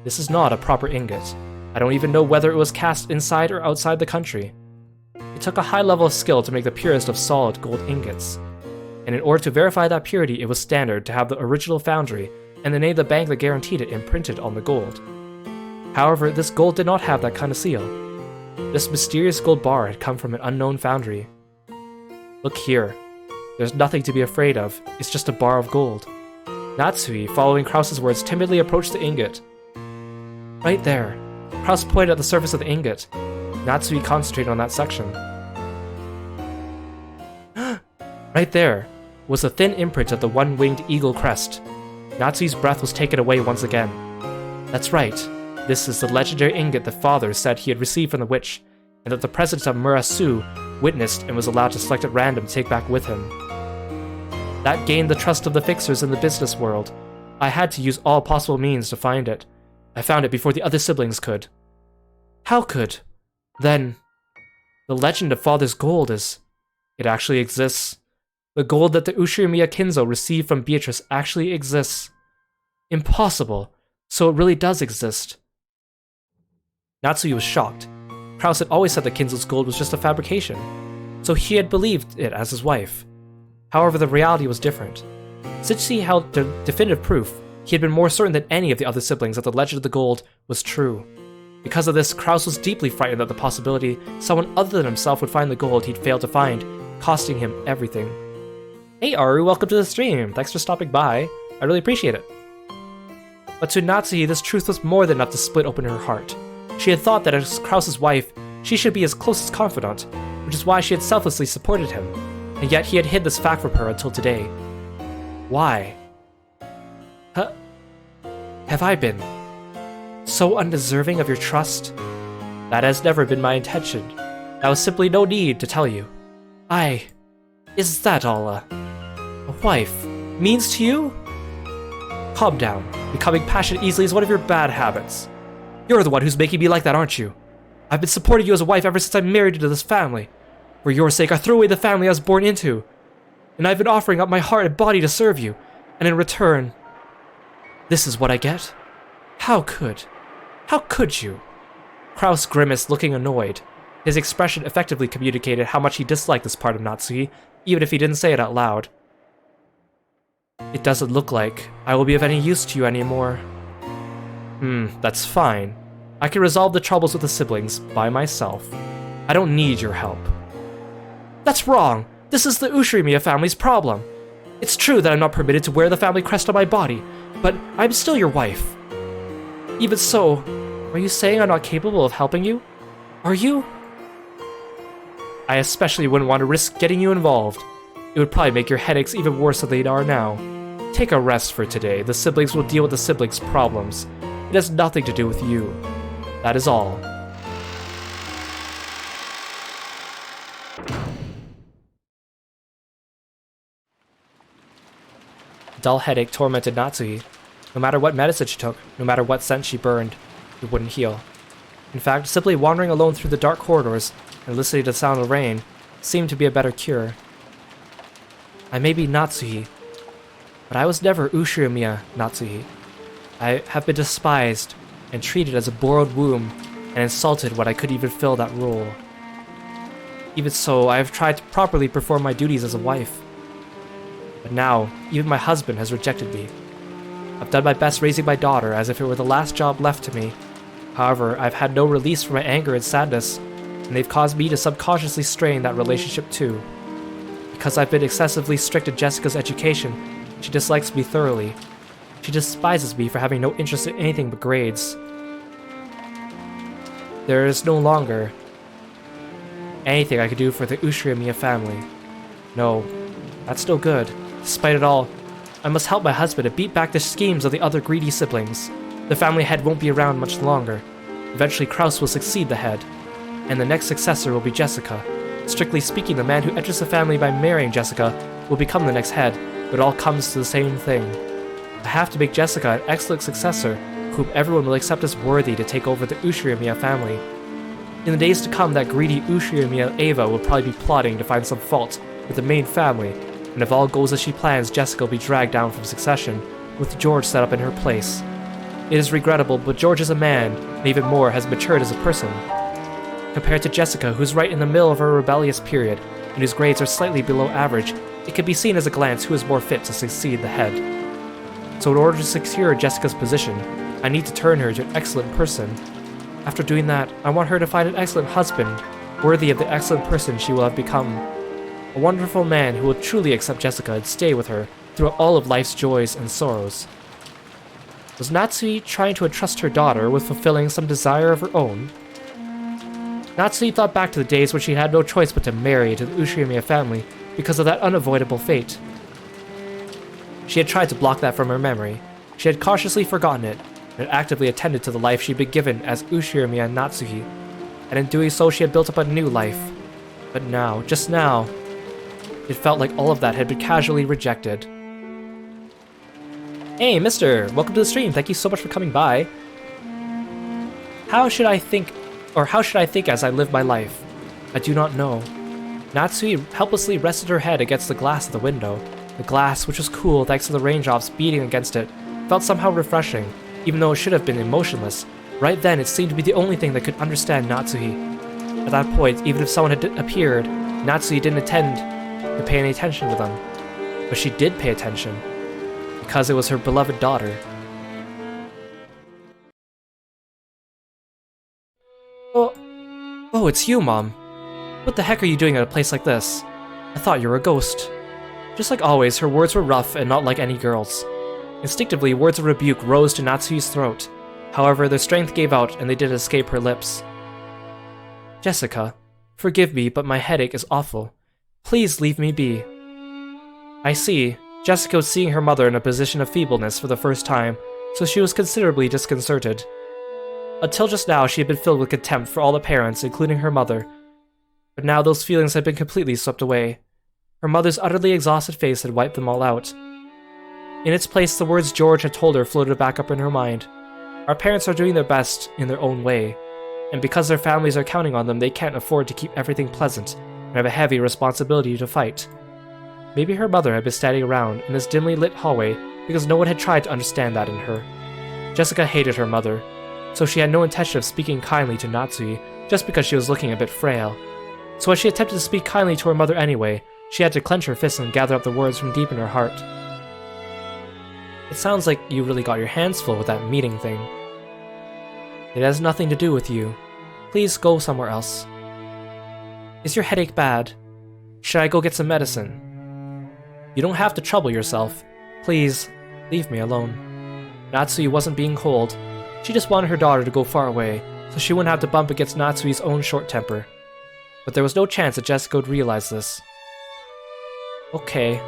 This is not a proper ingot. I don't even know whether it was cast inside or outside the country. It took a high level of skill to make the purest of solid gold ingots. And in order to verify that purity, it was standard to have the original foundry and the name of the bank that guaranteed it imprinted on the gold. However, this gold did not have that kind of seal. This mysterious gold bar had come from an unknown foundry. Look here. There's nothing to be afraid of. It's just a bar of gold. Natsui, following Kraus's words, timidly approached the ingot. Right there. Kraus pointed at the surface of the ingot. Natsui concentrated on that section. Right there was the thin imprint of the one-winged eagle crest. Natsui's breath was taken away once again. That's right. This is the legendary ingot the father said he had received from the witch, and that the president of Murasu witnessed and was allowed to select at random to take back with him. That gained the trust of the fixers in the business world. I had to use all possible means to find it. I found it before the other siblings could. How could? Then, the legend of Father's gold is... It actually exists. The gold that the Ushimiya Kinzo received from Beatrice actually exists. Impossible. So it really does exist. Natsuhi was shocked. Kraus had always said that Kinzel's gold was just a fabrication, so he had believed it as his wife. However, the reality was different. Since he held definitive proof, he had been more certain than any of the other siblings that the legend of the gold was true. Because of this, Kraus was deeply frightened at the possibility someone other than himself would find the gold he'd failed to find, costing him everything. Hey Aru, welcome to the stream. Thanks for stopping by. I really appreciate it. But to Natsuhi, this truth was more than enough to split open her heart. She had thought that as Kraus's wife, she should be his closest confidant, which is why she had selflessly supported him, and yet he had hid this fact from her until today. Why? Have I been so undeserving of your trust? That has never been my intention. There was simply no need to tell you. Is that all a wife means to you? Calm down. Becoming passionate easily is one of your bad habits. You're the one who's making me like that, aren't you? I've been supporting you as a wife ever since I married into this family. For your sake, I threw away the family I was born into. And I've been offering up my heart and body to serve you. And in return, this is what I get? How could you? Kraus grimaced, looking annoyed. His expression effectively communicated how much he disliked this part of Natsuhi, even if he didn't say it out loud. It doesn't look like I will be of any use to you anymore. That's fine. I can resolve the troubles with the siblings by myself. I don't need your help. That's wrong! This is the Ushirimiya family's problem. It's true that I'm not permitted to wear the family crest on my body, but I'm still your wife. Even so, are you saying I'm not capable of helping you? Are you? I especially wouldn't want to risk getting you involved. It would probably make your headaches even worse than they are now. Take a rest for today. The siblings will deal with the siblings' problems. It has nothing to do with you. That is all. A dull headache tormented Natsuhi. No matter what medicine she took, no matter what scent she burned, it wouldn't heal. In fact, simply wandering alone through the dark corridors and listening to the sound of rain seemed to be a better cure. I may be Natsuhi, but I was never Ushirimiya Natsuhi. I have been despised and treated as a borrowed womb and insulted when I couldn't even fill that role. Even so, I have tried to properly perform my duties as a wife. But now, even my husband has rejected me. I've done my best raising my daughter as if it were the last job left to me. However, I've had no release for my anger and sadness, and they've caused me to subconsciously strain that relationship too. Because I've been excessively strict in Jessica's education, she dislikes me thoroughly. She despises me for having no interest in anything but grades. There is no longer anything I could do for the Ushirimiya family. No, that's no good. Despite it all, I must help my husband to beat back the schemes of the other greedy siblings. The family head won't be around much longer. Eventually Kraus will succeed the head, and the next successor will be Jessica. Strictly speaking, the man who enters the family by marrying Jessica will become the next head, but it all comes to the same thing. I have to make Jessica an excellent successor, whom everyone will accept as worthy to take over the Ushirimiya family. In the days to come, that greedy Ushirimiya Eva will probably be plotting to find some fault with the main family, and if all goes as she plans, Jessica will be dragged down from succession, with George set up in her place. It is regrettable, but George is a man, and even more, has matured as a person. Compared to Jessica, who's right in the middle of her rebellious period, and whose grades are slightly below average, it can be seen as a glance who is more fit to succeed the head. So in order to secure Jessica's position, I need to turn her into an excellent person. After doing that, I want her to find an excellent husband, worthy of the excellent person she will have become. A wonderful man who will truly accept Jessica and stay with her throughout all of life's joys and sorrows. Was Natsuhi trying to entrust her daughter with fulfilling some desire of her own? Natsuhi thought back to the days when she had no choice but to marry into the Ushirimiya family because of that unavoidable fate. She had tried to block that from her memory. She had cautiously forgotten it, and actively attended to the life she'd been given as Ushirimiya Natsuhi, and in doing so she had built up a new life. But now, just now, it felt like all of that had been casually rejected. Hey, mister! Welcome to the stream, thank you so much for coming by. How should I think as I live my life? I do not know. Natsuhi helplessly rested her head against the glass of the window. The glass, which was cool thanks to the raindrops beating against it, felt felt somehow refreshing, even though it should have been emotionless. Right then, it seemed to be the only thing that could understand Natsuhi. At that point, even if someone had appeared, Natsuhi didn't intend to pay any attention to them. But she did pay attention, because it was her beloved daughter. Oh, it's you, Mom. What the heck are you doing at a place like this? I thought you were a ghost. Just like always, her words were rough and not like any girl's. Instinctively, words of rebuke rose to Natsuhi's throat. However, their strength gave out and they did escape her lips. Jessica, forgive me, but my headache is awful. Please leave me be. I see. Jessica was seeing her mother in a position of feebleness for the first time, so she was considerably disconcerted. Until just now, she had been filled with contempt for all the parents, including her mother. But now those feelings had been completely swept away. Her mother's utterly exhausted face had wiped them all out. In its place, the words George had told her floated back up in her mind. Our parents are doing their best in their own way, and because their families are counting on them, they can't afford to keep everything pleasant and have a heavy responsibility to fight. Maybe her mother had been standing around in this dimly lit hallway because no one had tried to understand that in her. Jessica hated her mother, so she had no intention of speaking kindly to Natsuhi just because she was looking a bit frail. So as she attempted to speak kindly to her mother anyway, she had to clench her fists and gather up the words from deep in her heart. It sounds like you really got your hands full with that meeting thing. It has nothing to do with you. Please go somewhere else. Is your headache bad? Should I go get some medicine? You don't have to trouble yourself. Please, leave me alone. Natsuhi wasn't being cold. She just wanted her daughter to go far away, so she wouldn't have to bump against Natsuhi's own short temper. But there was no chance that Jessica would realize this. Okay.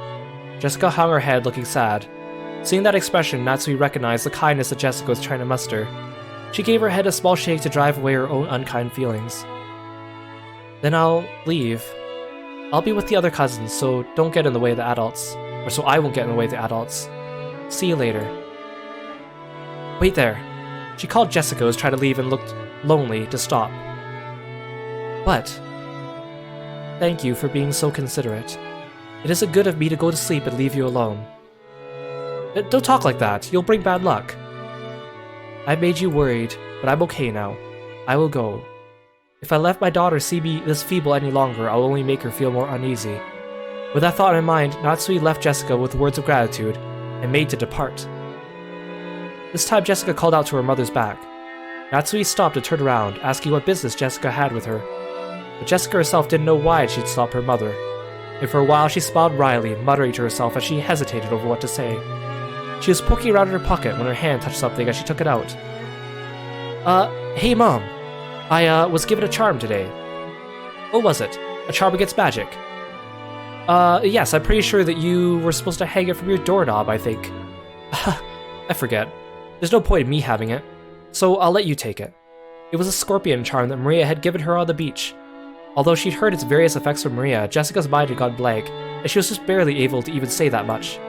Jessica hung her head, looking sad. Seeing that expression, Natsuhi recognized the kindness that Jessica was trying to muster. She gave her head a small shake to drive away her own unkind feelings. Then I'll leave. I'll be with the other cousins, so don't get in the way of the adults. Or so I won't get in the way of the adults. See you later. Wait there. She called Jessica, who was trying to leave and looked lonely, to stop. But thank you for being so considerate. It isn't good of me to go to sleep and leave you alone. Don't talk like that. You'll bring bad luck. I made you worried, but I'm okay now. I will go. If I let my daughter see me this feeble any longer, I'll only make her feel more uneasy. With that thought in mind, Natsuhi left Jessica with words of gratitude and made to depart. This time Jessica called out to her mother's back. Natsuhi stopped and turned around, asking what business Jessica had with her. But Jessica herself didn't know why she'd stop her mother, and for a while she smiled wryly, muttering to herself as she hesitated over what to say. She was poking around in her pocket when her hand touched something as she took it out. Hey Mom. I was given a charm today. What was it? A charm against magic? Yes, I'm pretty sure that you were supposed to hang it from your doorknob, I think. I forget. There's no point in me having it, so I'll let you take it. It was a scorpion charm that Maria had given her on the beach. Although she'd heard its various effects from Maria, Jessica's mind had gone blank, and she was just barely able to even say that much.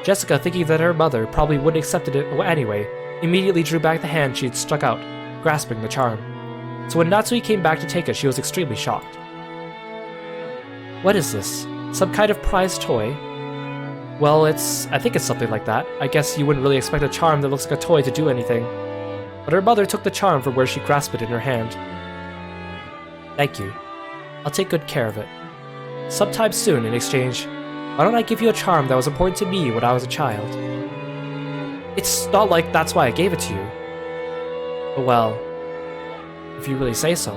Jessica, thinking that her mother probably wouldn't accepted it anyway, immediately drew back the hand she had stuck out, grasping the charm. So when Natsuhi came back to take it, she was extremely shocked. What is this? Some kind of prized toy? Well, I think it's something like that. I guess you wouldn't really expect a charm that looks like a toy to do anything. But her mother took the charm from where she grasped it in her hand. Thank you. I'll take good care of it. Sometime soon, in exchange, why don't I give you a charm that was important to me when I was a child? It's not like that's why I gave it to you. But well, if you really say so.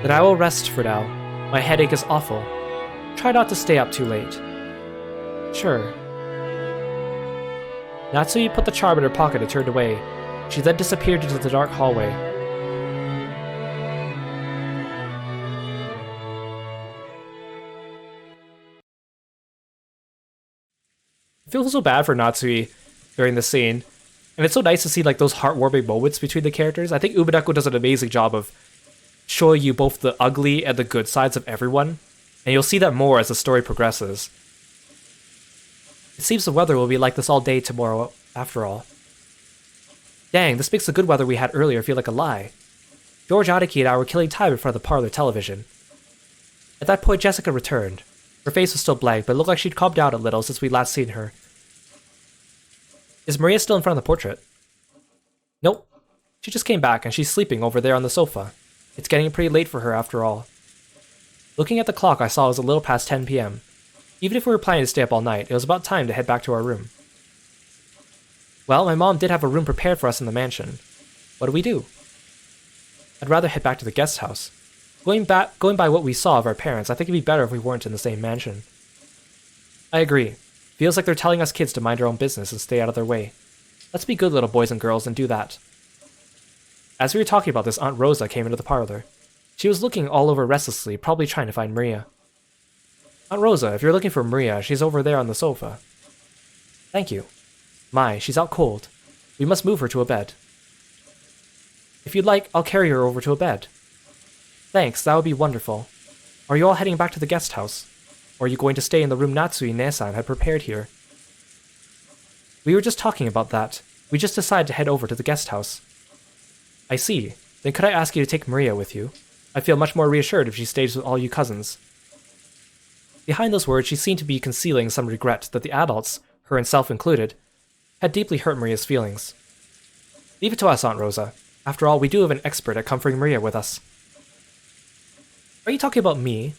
Then I will rest for now. My headache is awful. Try not to stay up too late. Sure. Natsuhi put the charm in her pocket and turned away. She then disappeared into the dark hallway. I feel so bad for Natsuhi during this scene. And it's so nice to see like those heartwarming moments between the characters. I think Umineko does an amazing job of showing you both the ugly and the good sides of everyone. And you'll see that more as the story progresses. It seems the weather will be like this all day tomorrow, after all. Dang, this makes the good weather we had earlier feel like a lie. George, Adeki, and I were killing time in front of the parlor television. At that point, Jessica returned. Her face was still blank, but it looked like she'd calmed down a little since we'd last seen her. Is Maria still in front of the portrait? Nope. She just came back and she's sleeping over there on the sofa. It's getting pretty late for her after all. Looking at the clock, I saw it was a little past 10 p.m. Even if we were planning to stay up all night, it was about time to head back to our room. Well, my mom did have a room prepared for us in the mansion. What do we do? I'd rather head back to the guest house. Going by what we saw of our parents, I think it'd be better if we weren't in the same mansion. I agree. Feels like they're telling us kids to mind our own business and stay out of their way. Let's be good little boys and girls and do that. As we were talking about this, Aunt Rosa came into the parlor. She was looking all over restlessly, probably trying to find Maria. Aunt Rosa, if you're looking for Maria, she's over there on the sofa. Thank you. My, she's out cold. We must move her to a bed. If you'd like, I'll carry her over to a bed. Thanks, that would be wonderful. Are you all heading back to the guest house? Or are you going to stay in the room Natsui-ne-san had prepared here? We were just talking about that. We just decided to head over to the guest house. I see. Then could I ask you to take Maria with you? I feel much more reassured if she stays with all you cousins. Behind those words, she seemed to be concealing some regret that the adults, her and self included, had deeply hurt Maria's feelings. Leave it to us, Aunt Rosa. After all, we do have an expert at comforting Maria with us. Are you talking about me?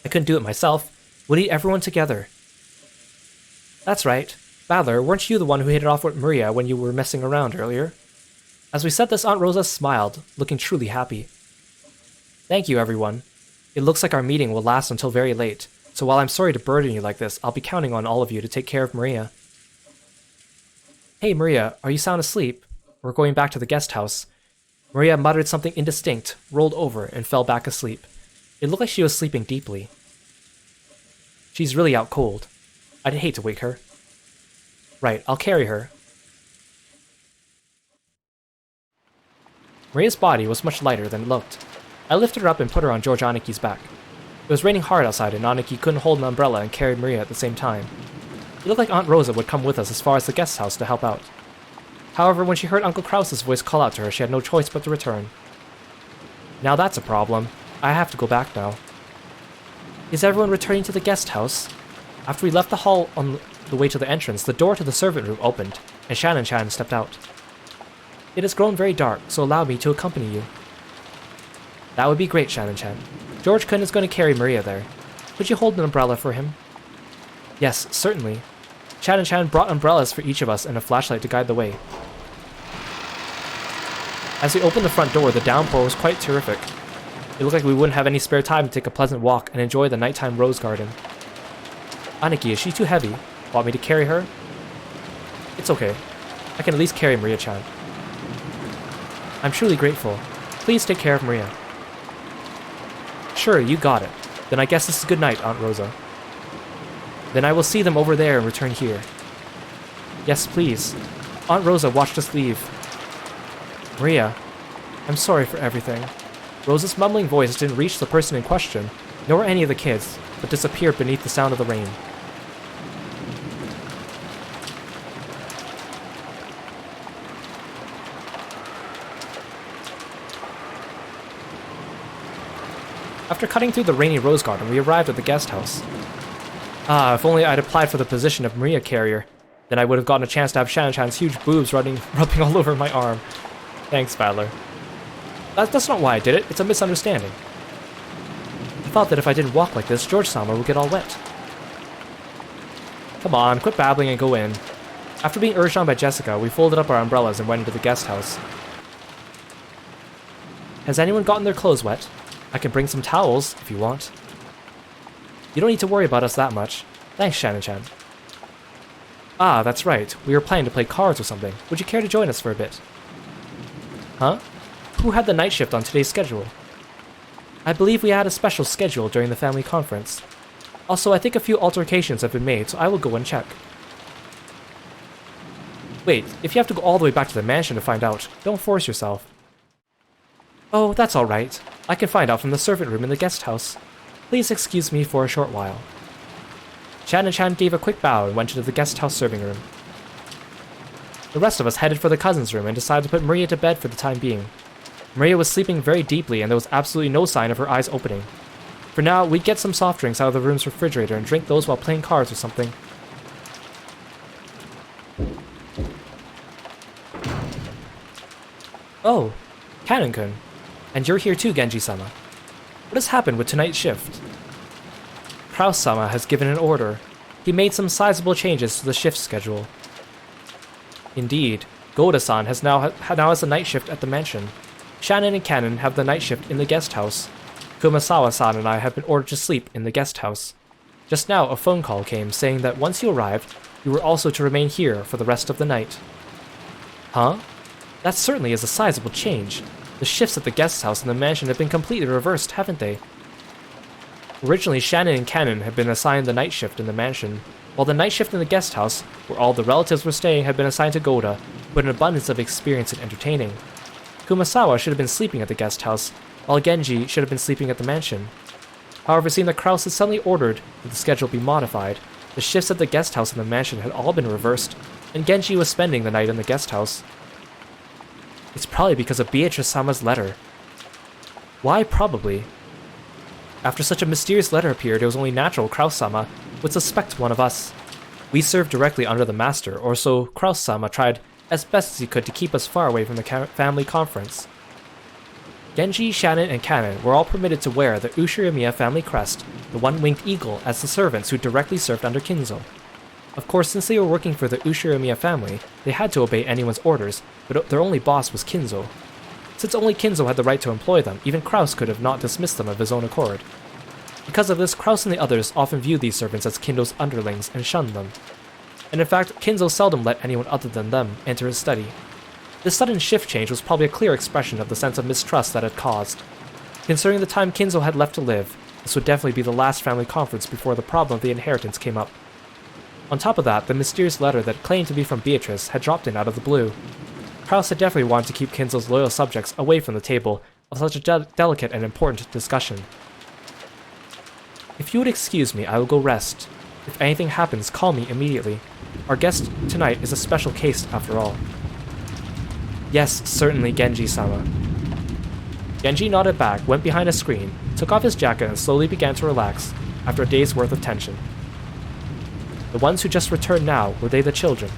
I couldn't do it myself. We'll eat everyone together. That's right. Badler, weren't you the one who hit it off with Maria when you were messing around earlier? As we said this, Aunt Rosa smiled, looking truly happy. Thank you, everyone. It looks like our meeting will last until very late, so while I'm sorry to burden you like this, I'll be counting on all of you to take care of Maria. Hey, Maria, are you sound asleep? We're going back to the guest house. Maria muttered something indistinct, rolled over, and fell back asleep. It looked like she was sleeping deeply. She's really out cold. I'd hate to wake her. Right, I'll carry her. Maria's body was much lighter than it looked. I lifted her up and put her on George Aniki's back. It was raining hard outside and Aniki couldn't hold an umbrella and carry Maria at the same time. It looked like Aunt Rosa would come with us as far as the guest house to help out. However, when she heard Uncle Krause's voice call out to her, she had no choice but to return. Now that's a problem. I have to go back now. Is everyone returning to the guest house? After we left the hall on the way to the entrance, the door to the servant room opened, and Shannon-chan stepped out. It has grown very dark, so allow me to accompany you. That would be great, Shannon-chan. George-kun is going to carry Maria there. Could you hold an umbrella for him? Yes, certainly. Shannon-chan brought umbrellas for each of us and a flashlight to guide the way. As we opened the front door, the downpour was quite terrific. It looked like we wouldn't have any spare time to take a pleasant walk and enjoy the nighttime rose garden. Aniki, is she too heavy? Want me to carry her? It's okay. I can at least carry Maria-chan. I'm truly grateful. Please take care of Maria. Sure, you got it. Then I guess this is good night, Aunt Rosa. Then I will see them over there and return here. Yes, please. Aunt Rosa watched us leave. Maria, I'm sorry for everything. Rosa's mumbling voice didn't reach the person in question, nor any of the kids, but disappeared beneath the sound of the rain. After cutting through the rainy rose garden, we arrived at the guest house. Ah, if only I'd applied for the position of Maria carrier. Then I would have gotten a chance to have Shannon-chan's huge boobs rubbing all over my arm. Thanks, Badler. That's not why I did it, it's a misunderstanding. I thought that if I didn't walk like this, George-sama would get all wet. Come on, quit babbling and go in. After being urged on by Jessica, we folded up our umbrellas and went into the guest house. Has anyone gotten their clothes wet? I can bring some towels, if you want. You don't need to worry about us that much. Thanks, Shannon-chan. Ah, that's right. We were planning to play cards or something. Would you care to join us for a bit? Huh? Who had the night shift on today's schedule? I believe we had a special schedule during the family conference. Also, I think a few altercations have been made, so I will go and check. Wait, if you have to go all the way back to the mansion to find out, don't force yourself. Oh, that's alright. I can find out from the servant room in the guest house. Please excuse me for a short while. Shannon-chan gave a quick bow and went into the guest house serving room. The rest of us headed for the cousin's room and decided to put Maria to bed for the time being. Maria was sleeping very deeply and there was absolutely no sign of her eyes opening. For now, we'd get some soft drinks out of the room's refrigerator and drink those while playing cards or something. Oh, Kanon-kun. And you're here too, Genji-sama. What has happened with tonight's shift? Kraus-sama has given an order. He made some sizable changes to the shift schedule. Indeed, Goda-san now has a night shift at the mansion. Shannon and Kanon have the night shift in the guest house. Kumasawa-san and I have been ordered to sleep in the guest house. Just now, a phone call came saying that once you arrived, you were also to remain here for the rest of the night. Huh? That certainly is a sizable change. The shifts at the guest house and the mansion have been completely reversed, haven't they? Originally, Shannon and Kanon had been assigned the night shift in the mansion, while the night shift in the guest house, where all the relatives were staying, had been assigned to Goda, with an abundance of experience in entertaining. Kumasawa should have been sleeping at the guest house, while Genji should have been sleeping at the mansion. However, seeing that Kraus had suddenly ordered that the schedule be modified, the shifts at the guest house and the mansion had all been reversed, and Genji was spending the night in the guest house. It's probably because of Beatrice-sama's letter. Why probably? After such a mysterious letter appeared, it was only natural Kraus-sama would suspect one of us. We served directly under the master, or so Kraus-sama tried as best as he could to keep us far away from the family conference. Genji, Shannon, and Kanon were all permitted to wear the Ushirimiya family crest, the one-winged eagle, as the servants who directly served under Kinzo. Of course, since they were working for the Ushirimiya family, they had to obey anyone's orders, but their only boss was Kinzo. Since only Kinzo had the right to employ them, even Kraus could have not dismissed them of his own accord. Because of this, Kraus and the others often viewed these servants as Kinzo's underlings and shunned them. And in fact, Kinzo seldom let anyone other than them enter his study. This sudden shift change was probably a clear expression of the sense of mistrust that had caused. Considering the time Kinzo had left to live, this would definitely be the last family conference before the problem of the inheritance came up. On top of that, the mysterious letter that claimed to be from Beatrice had dropped in out of the blue. Kraus had definitely wanted to keep Kinzo's loyal subjects away from the table of such a delicate and important discussion. If you would excuse me, I will go rest. If anything happens, call me immediately. Our guest tonight is a special case, after all. Yes, certainly, Genji-sama. Genji nodded back, went behind a screen, took off his jacket, and slowly began to relax, after a day's worth of tension. The ones who just returned now, were they the children?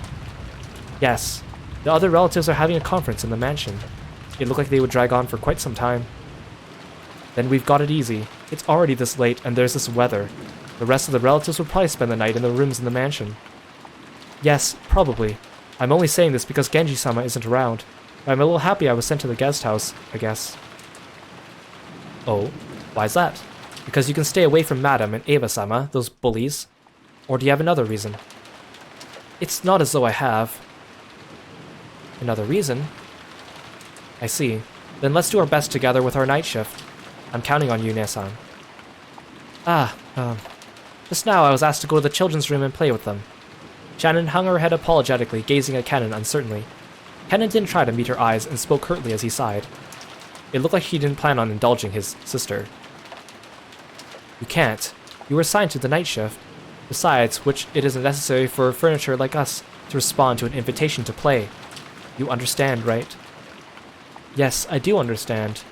Yes. The other relatives are having a conference in the mansion. It looked like they would drag on for quite some time. Then we've got it easy. It's already this late, and there's this weather. The rest of the relatives would probably spend the night in the rooms in the mansion. Yes, probably. I'm only saying this because Genji-sama isn't around. But I'm a little happy I was sent to the guest house, I guess. Oh, why's that? Because you can stay away from Madam and Eva-sama, those bullies. Or do you have another reason? It's not as though I have. Another reason? I see. Then let's do our best together with our night shift. I'm counting on you, Ne-san. Just now I was asked to go to the children's room and play with them. Shannon hung her head apologetically, gazing at Kanon uncertainly. Kanon didn't try to meet her eyes and spoke curtly as he sighed. It looked like he didn't plan on indulging his sister. You can't. You were assigned to the night shift. Besides which, it isn't necessary for furniture like us to respond to an invitation to play. You understand, right? Yes, I do understand.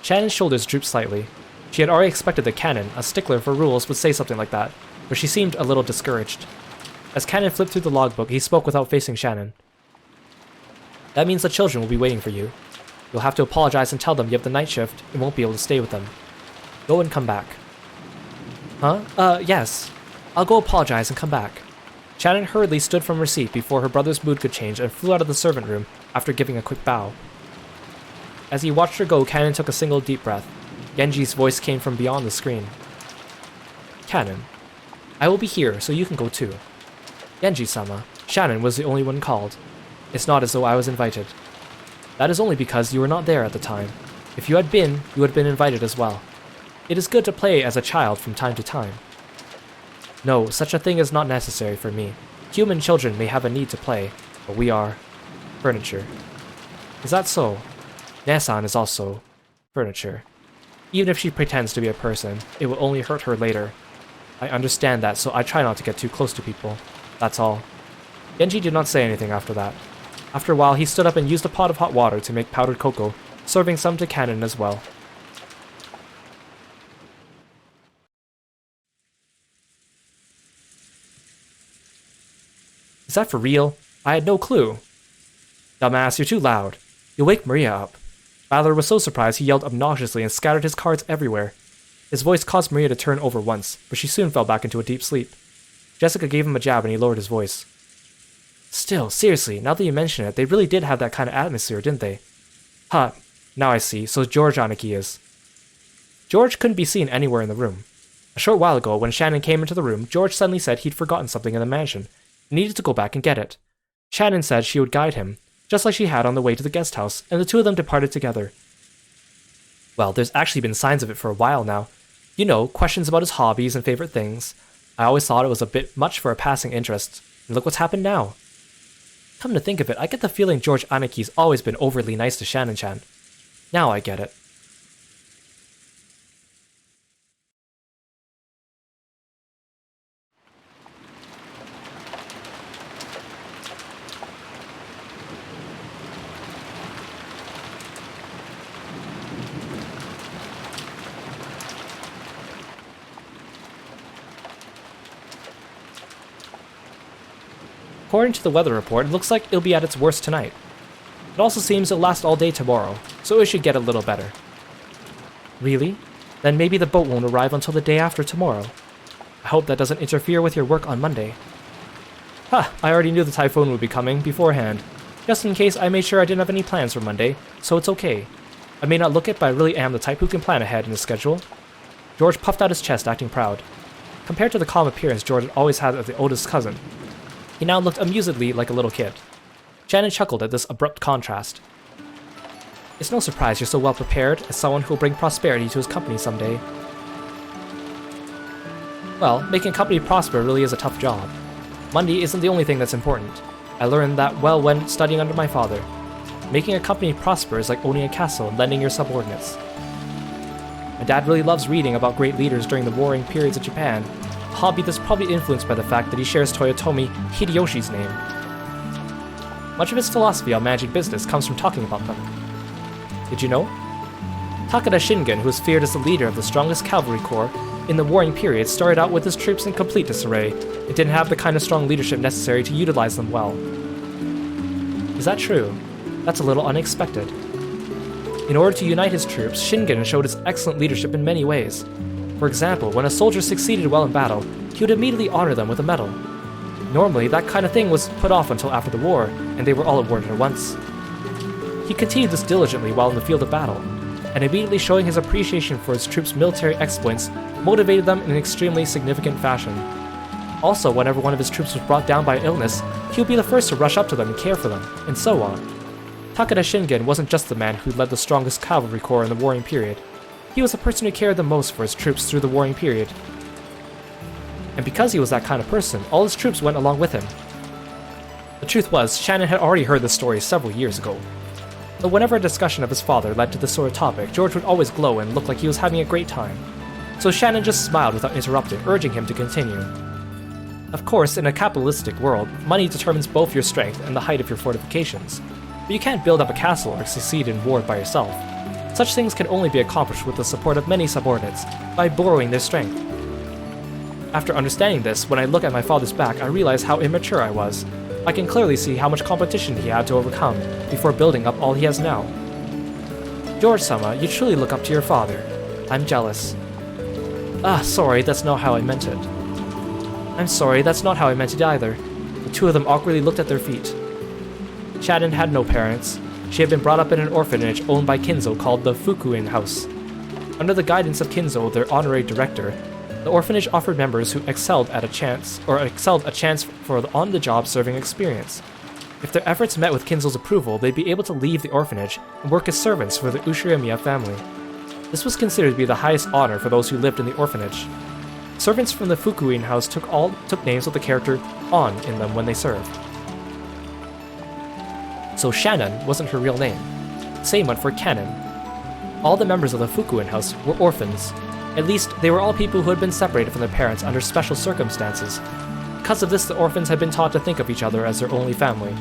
Shannon's shoulders drooped slightly. She had already expected that Kanon, a stickler for rules, would say something like that, but she seemed a little discouraged. As Kanon flipped through the logbook, he spoke without facing Shannon. That means the children will be waiting for you. You'll have to apologize and tell them you have the night shift and won't be able to stay with them. Go and come back. Huh? Yes. I'll go apologize and come back. Shannon hurriedly stood from her seat before her brother's mood could change and flew out of the servant room after giving a quick bow. As he watched her go, Kanon took a single deep breath. Genji's voice came from beyond the screen. Kanon, I will be here, so you can go too. Genji-sama, Shannon was the only one called. It's not as though I was invited. That is only because you were not there at the time. If you had been, you would have been invited as well. It is good to play as a child from time to time. No, such a thing is not necessary for me. Human children may have a need to play, but we are furniture. Is that so? Ne-san is also furniture. Even if she pretends to be a person, it will only hurt her later. I understand that, so I try not to get too close to people. That's all. Genji did not say anything after that. After a while, he stood up and used a pot of hot water to make powdered cocoa, serving some to Kanon as well. Is that for real? I had no clue. Dumbass, you're too loud. You wake Maria up. Ballard was so surprised he yelled obnoxiously and scattered his cards everywhere. His voice caused Maria to turn over once, but she soon fell back into a deep sleep. Jessica gave him a jab and he lowered his voice. Still, seriously, now that you mention it, they really did have that kind of atmosphere, didn't they? Huh, now I see, so George Aniki is. George couldn't be seen anywhere in the room. A short while ago, when Shannon came into the room, George suddenly said he'd forgotten something in the mansion, and needed to go back and get it. Shannon said she would guide him, just like she had on the way to the guest house, and the two of them departed together. Well, there's actually been signs of it for a while now. You know, questions about his hobbies and favorite things. I always thought it was a bit much for a passing interest, and look what's happened now. Come to think of it, I get the feeling George Aniki's always been overly nice to Shannon-chan. Now I get it. According to the weather report, it looks like it'll be at its worst tonight. It also seems it'll last all day tomorrow, so it should get a little better. Really? Then maybe the boat won't arrive until the day after tomorrow. I hope that doesn't interfere with your work on Monday. Ha! I already knew the typhoon would be coming beforehand. Just in case, I made sure I didn't have any plans for Monday, so it's okay. I may not look it, but I really am the type who can plan ahead in his schedule. George puffed out his chest, acting proud. Compared to the calm appearance George had always had as the oldest cousin, he now looked amusedly like a little kid. Shannon chuckled at this abrupt contrast. It's no surprise you're so well prepared as someone who will bring prosperity to his company someday. Well, making a company prosper really is a tough job. Money isn't the only thing that's important. I learned that well when studying under my father. Making a company prosper is like owning a castle and lending your subordinates. My dad really loves reading about great leaders during the warring periods of Japan, a hobby that's probably influenced by the fact that he shares Toyotomi Hideyoshi's name. Much of his philosophy on managing business comes from talking about them. Did you know? Takeda Shingen, who was feared as the leader of the strongest cavalry corps in the warring period, started out with his troops in complete disarray and didn't have the kind of strong leadership necessary to utilize them well. Is that true? That's a little unexpected. In order to unite his troops, Shingen showed his excellent leadership in many ways. For example, when a soldier succeeded well in battle, he would immediately honor them with a medal. Normally, that kind of thing was put off until after the war, and they were all awarded at once. He continued this diligently while in the field of battle, and immediately showing his appreciation for his troops' military exploits motivated them in an extremely significant fashion. Also, whenever one of his troops was brought down by illness, he would be the first to rush up to them and care for them, and so on. Takeda Shingen wasn't just the man who led the strongest cavalry corps in the warring period. He was the person who cared the most for his troops through the warring period. And because he was that kind of person, all his troops went along with him. The truth was, Shannon had already heard this story several years ago. Though whenever a discussion of his father led to this sort of topic, George would always glow and look like he was having a great time. So Shannon just smiled without interrupting, urging him to continue. Of course, in a capitalistic world, money determines both your strength and the height of your fortifications. But you can't build up a castle or succeed in war by yourself. Such things can only be accomplished with the support of many subordinates, by borrowing their strength. After understanding this, when I look at my father's back, I realize how immature I was. I can clearly see how much competition he had to overcome before building up all he has now. George-sama, you truly look up to your father. I'm jealous. Ah, sorry, that's not how I meant it. I'm sorry, that's not how I meant it either. The two of them awkwardly looked at their feet. Shannon had no parents. She had been brought up in an orphanage owned by Kinzo called the Fukuin House. Under the guidance of Kinzo, their honorary director, the orphanage offered members who excelled a chance for the on-the-job serving experience. If their efforts met with Kinzo's approval, they'd be able to leave the orphanage and work as servants for the Ushiramiya family. This was considered to be the highest honor for those who lived in the orphanage. Servants from the Fukuin house took names with the character On in them when they served. So Shannon wasn't her real name. Same went for Canon. All the members of the Fukuin house were orphans. At least, they were all people who had been separated from their parents under special circumstances. Because of this, the orphans had been taught to think of each other as their only family.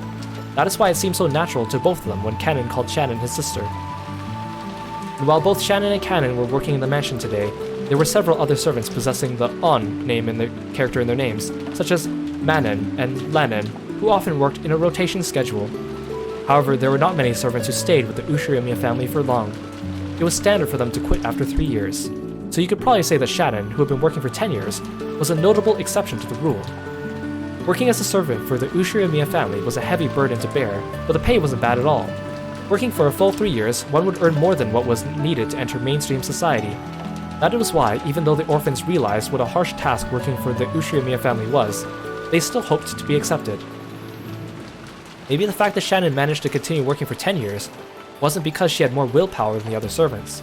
That is why it seemed so natural to both of them when Canon called Shannon his sister. And while both Shannon and Canon were working in the mansion today, there were several other servants possessing the On name in their character in their names, such as Manon and Lannon, who often worked in a rotation schedule. However, there were not many servants who stayed with the Ushirimiya family for long. It was standard for them to quit after 3 years, so you could probably say that Shannon, who had been working for 10 years, was a notable exception to the rule. Working as a servant for the Ushirimiya family was a heavy burden to bear, but the pay wasn't bad at all. Working for a full 3 years, one would earn more than what was needed to enter mainstream society. That was why, even though the orphans realized what a harsh task working for the Ushirimiya family was, they still hoped to be accepted. Maybe the fact that Shannon managed to continue working for 10 years wasn't because she had more willpower than the other servants.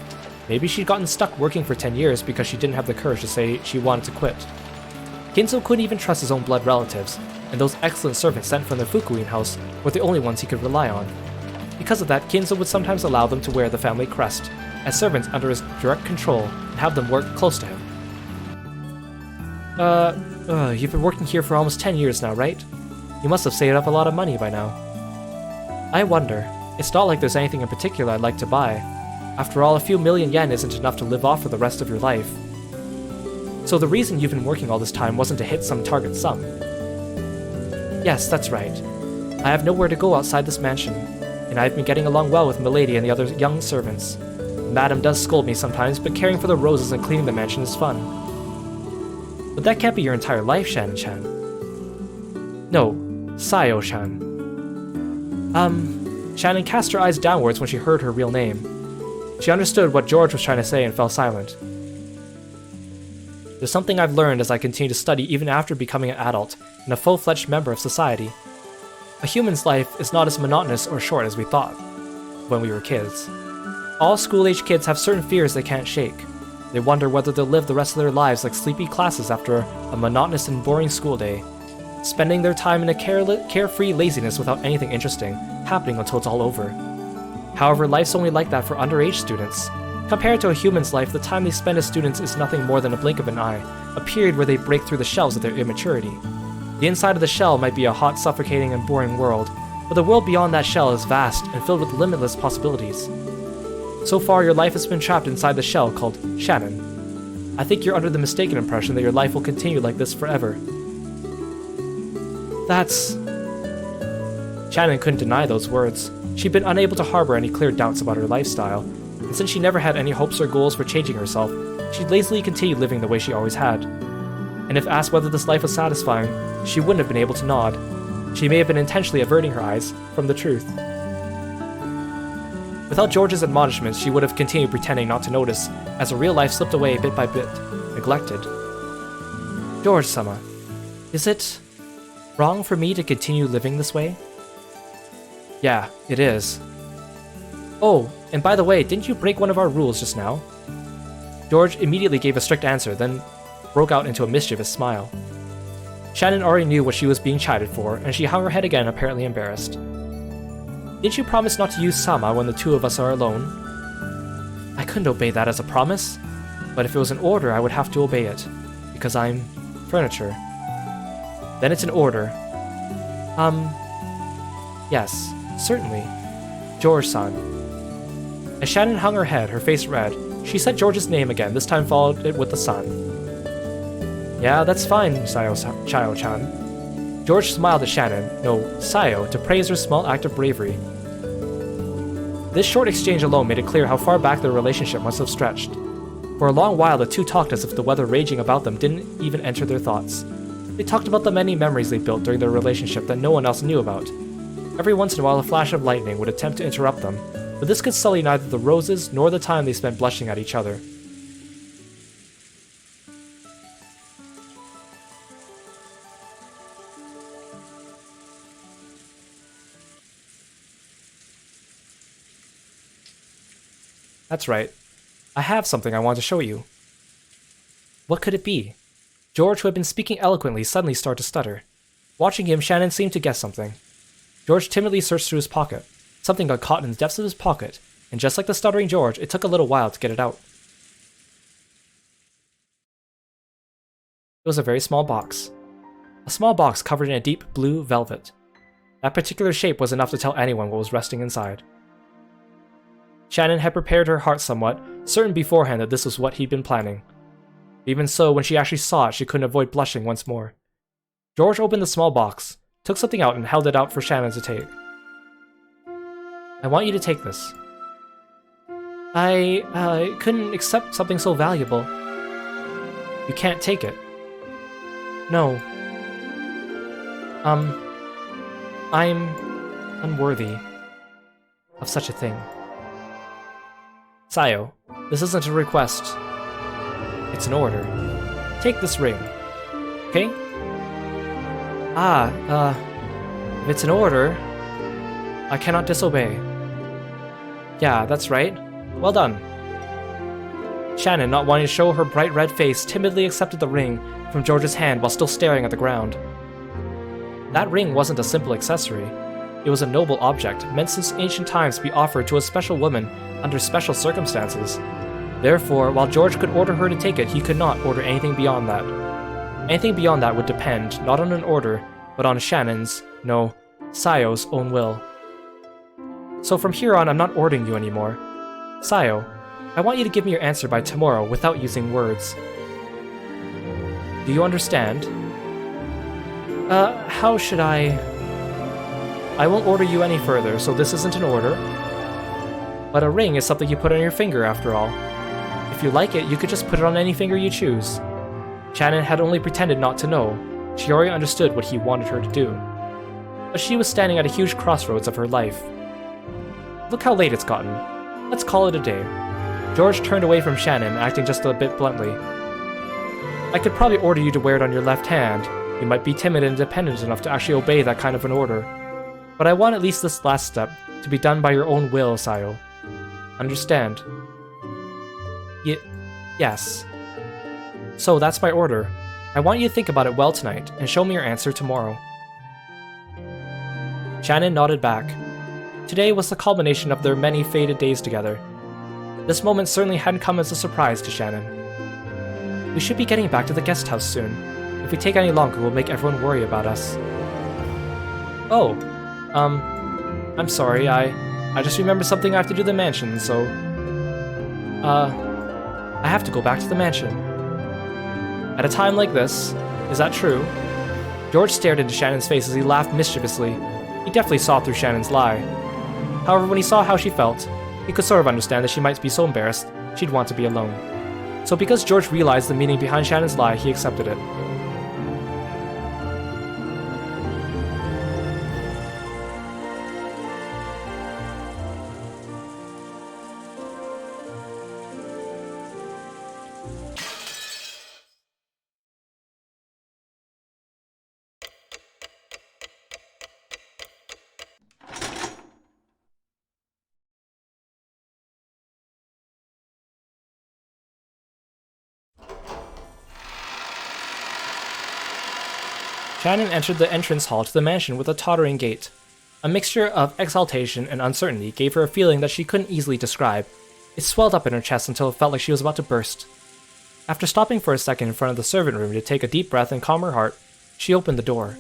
Maybe she'd gotten stuck working for 10 years because she didn't have the courage to say she wanted to quit. Kinzo couldn't even trust his own blood relatives, and those excellent servants sent from the Fukuin house were the only ones he could rely on. Because of that, Kinzo would sometimes allow them to wear the family crest, as servants under his direct control, and have them work close to him. You've been working here for almost 10 years now, right? You must have saved up a lot of money by now. I wonder. It's not like there's anything in particular I'd like to buy. After all, a few million yen isn't enough to live off for the rest of your life. So the reason you've been working all this time wasn't to hit some target sum. Yes, that's right. I have nowhere to go outside this mansion, and I've been getting along well with Milady and the other young servants. Madam does scold me sometimes, but caring for the roses and cleaning the mansion is fun. But that can't be your entire life, Shannon-chan. No, Sayo-chan. Shannon cast her eyes downwards when she heard her real name. She understood what George was trying to say and fell silent. There's something I've learned as I continue to study even after becoming an adult and a full-fledged member of society. A human's life is not as monotonous or short as we thought when we were kids. All school-age kids have certain fears they can't shake. They wonder whether they'll live the rest of their lives like sleepy classes after a monotonous and boring school day, spending their time in a carefree laziness without anything interesting happening until it's all over. However, life's only like that for underage students. Compared to a human's life, the time they spend as students is nothing more than a blink of an eye, a period where they break through the shells of their immaturity. The inside of the shell might be a hot, suffocating, and boring world, but the world beyond that shell is vast and filled with limitless possibilities. So far, your life has been trapped inside the shell called Shannon. I think you're under the mistaken impression that your life will continue like this forever. That's... Shannon couldn't deny those words. She'd been unable to harbor any clear doubts about her lifestyle, and since she never had any hopes or goals for changing herself, she'd lazily continued living the way she always had. And if asked whether this life was satisfying, she wouldn't have been able to nod. She may have been intentionally averting her eyes from the truth. Without George's admonishments, she would have continued pretending not to notice, as her real life slipped away bit by bit, neglected. George-sama, is it wrong for me to continue living this way? Yeah, it is. Oh, and by the way, didn't you break one of our rules just now? George immediately gave a strict answer, then broke out into a mischievous smile. Shannon already knew what she was being chided for, and she hung her head again, apparently embarrassed. Didn't you promise not to use Sama when the two of us are alone? I couldn't obey that as a promise, but if it was an order, I would have to obey it, because I'm furniture. Then it's an order. Yes, certainly. George-san. As Shannon hung her head, her face red, she said George's name again, this time followed it with the son. Yeah, that's fine, Sayo-chan. George smiled at Shannon, no, Sayo, to praise her small act of bravery. This short exchange alone made it clear how far back their relationship must have stretched. For a long while, the two talked as if the weather raging about them didn't even enter their thoughts. They talked about the many memories they built during their relationship that no one else knew about. Every once in a while, a flash of lightning would attempt to interrupt them, but this could sully neither the roses nor the time they spent blushing at each other. That's right. I have something I want to show you. What could it be? George, who had been speaking eloquently, suddenly started to stutter. Watching him, Shannon seemed to guess something. George timidly searched through his pocket. Something got caught in the depths of his pocket, and just like the stuttering George, it took a little while to get it out. It was a very small box. A small box covered in a deep blue velvet. That particular shape was enough to tell anyone what was resting inside. Shannon had prepared her heart somewhat, certain beforehand that this was what he'd been planning. Even so, when she actually saw it, she couldn't avoid blushing once more. George opened the small box, took something out, and held it out for Shannon to take. I want you to take this. I couldn't accept something so valuable. You can't take it. No. I'm unworthy of such a thing. Sayo, this isn't a request. It's an order. Take this ring. Okay? If it's an order, I cannot disobey. Yeah, that's right. Well done. Shannon, not wanting to show her bright red face, timidly accepted the ring from George's hand while still staring at the ground. That ring wasn't a simple accessory. It was a noble object, meant since ancient times to be offered to a special woman under special circumstances. Therefore, while George could order her to take it, he could not order anything beyond that. Anything beyond that would depend, not on an order, but on Shannon's, no, Sayo's own will. So from here on, I'm not ordering you anymore. Sayo, I want you to give me your answer by tomorrow without using words. Do you understand? How should I won't order you any further, so this isn't an order. But a ring is something you put on your finger after all. If you like it, you could just put it on any finger you choose. Shannon had only pretended not to know. She already understood what he wanted her to do. But she was standing at a huge crossroads of her life. Look how late it's gotten. Let's call it a day. George turned away from Shannon, acting just a bit bluntly. I could probably order you to wear it on your left hand. You might be timid and independent enough to actually obey that kind of an order. But I want at least this last step to be done by your own will, Sayo. Understand? Yes. So that's my order. I want you to think about it well tonight, and show me your answer tomorrow. Shannon nodded back. Today was the culmination of their many fated days together. This moment certainly hadn't come as a surprise to Shannon. We should be getting back to the guest house soon. If we take any longer, we'll make everyone worry about us. Oh, I'm sorry, I just remembered something I have to do at the mansion, so... I have to go back to the mansion. At a time like this, is that true? George stared into Shannon's face as he laughed mischievously. He definitely saw through Shannon's lie. However, when he saw how she felt, he could sort of understand that she might be so embarrassed she'd want to be alone. So because George realized the meaning behind Shannon's lie, he accepted it. Shannon entered the entrance hall to the mansion with a tottering gait. A mixture of exaltation and uncertainty gave her a feeling that she couldn't easily describe. It swelled up in her chest until it felt like she was about to burst. After stopping for a second in front of the servant room to take a deep breath and calm her heart, she opened the door.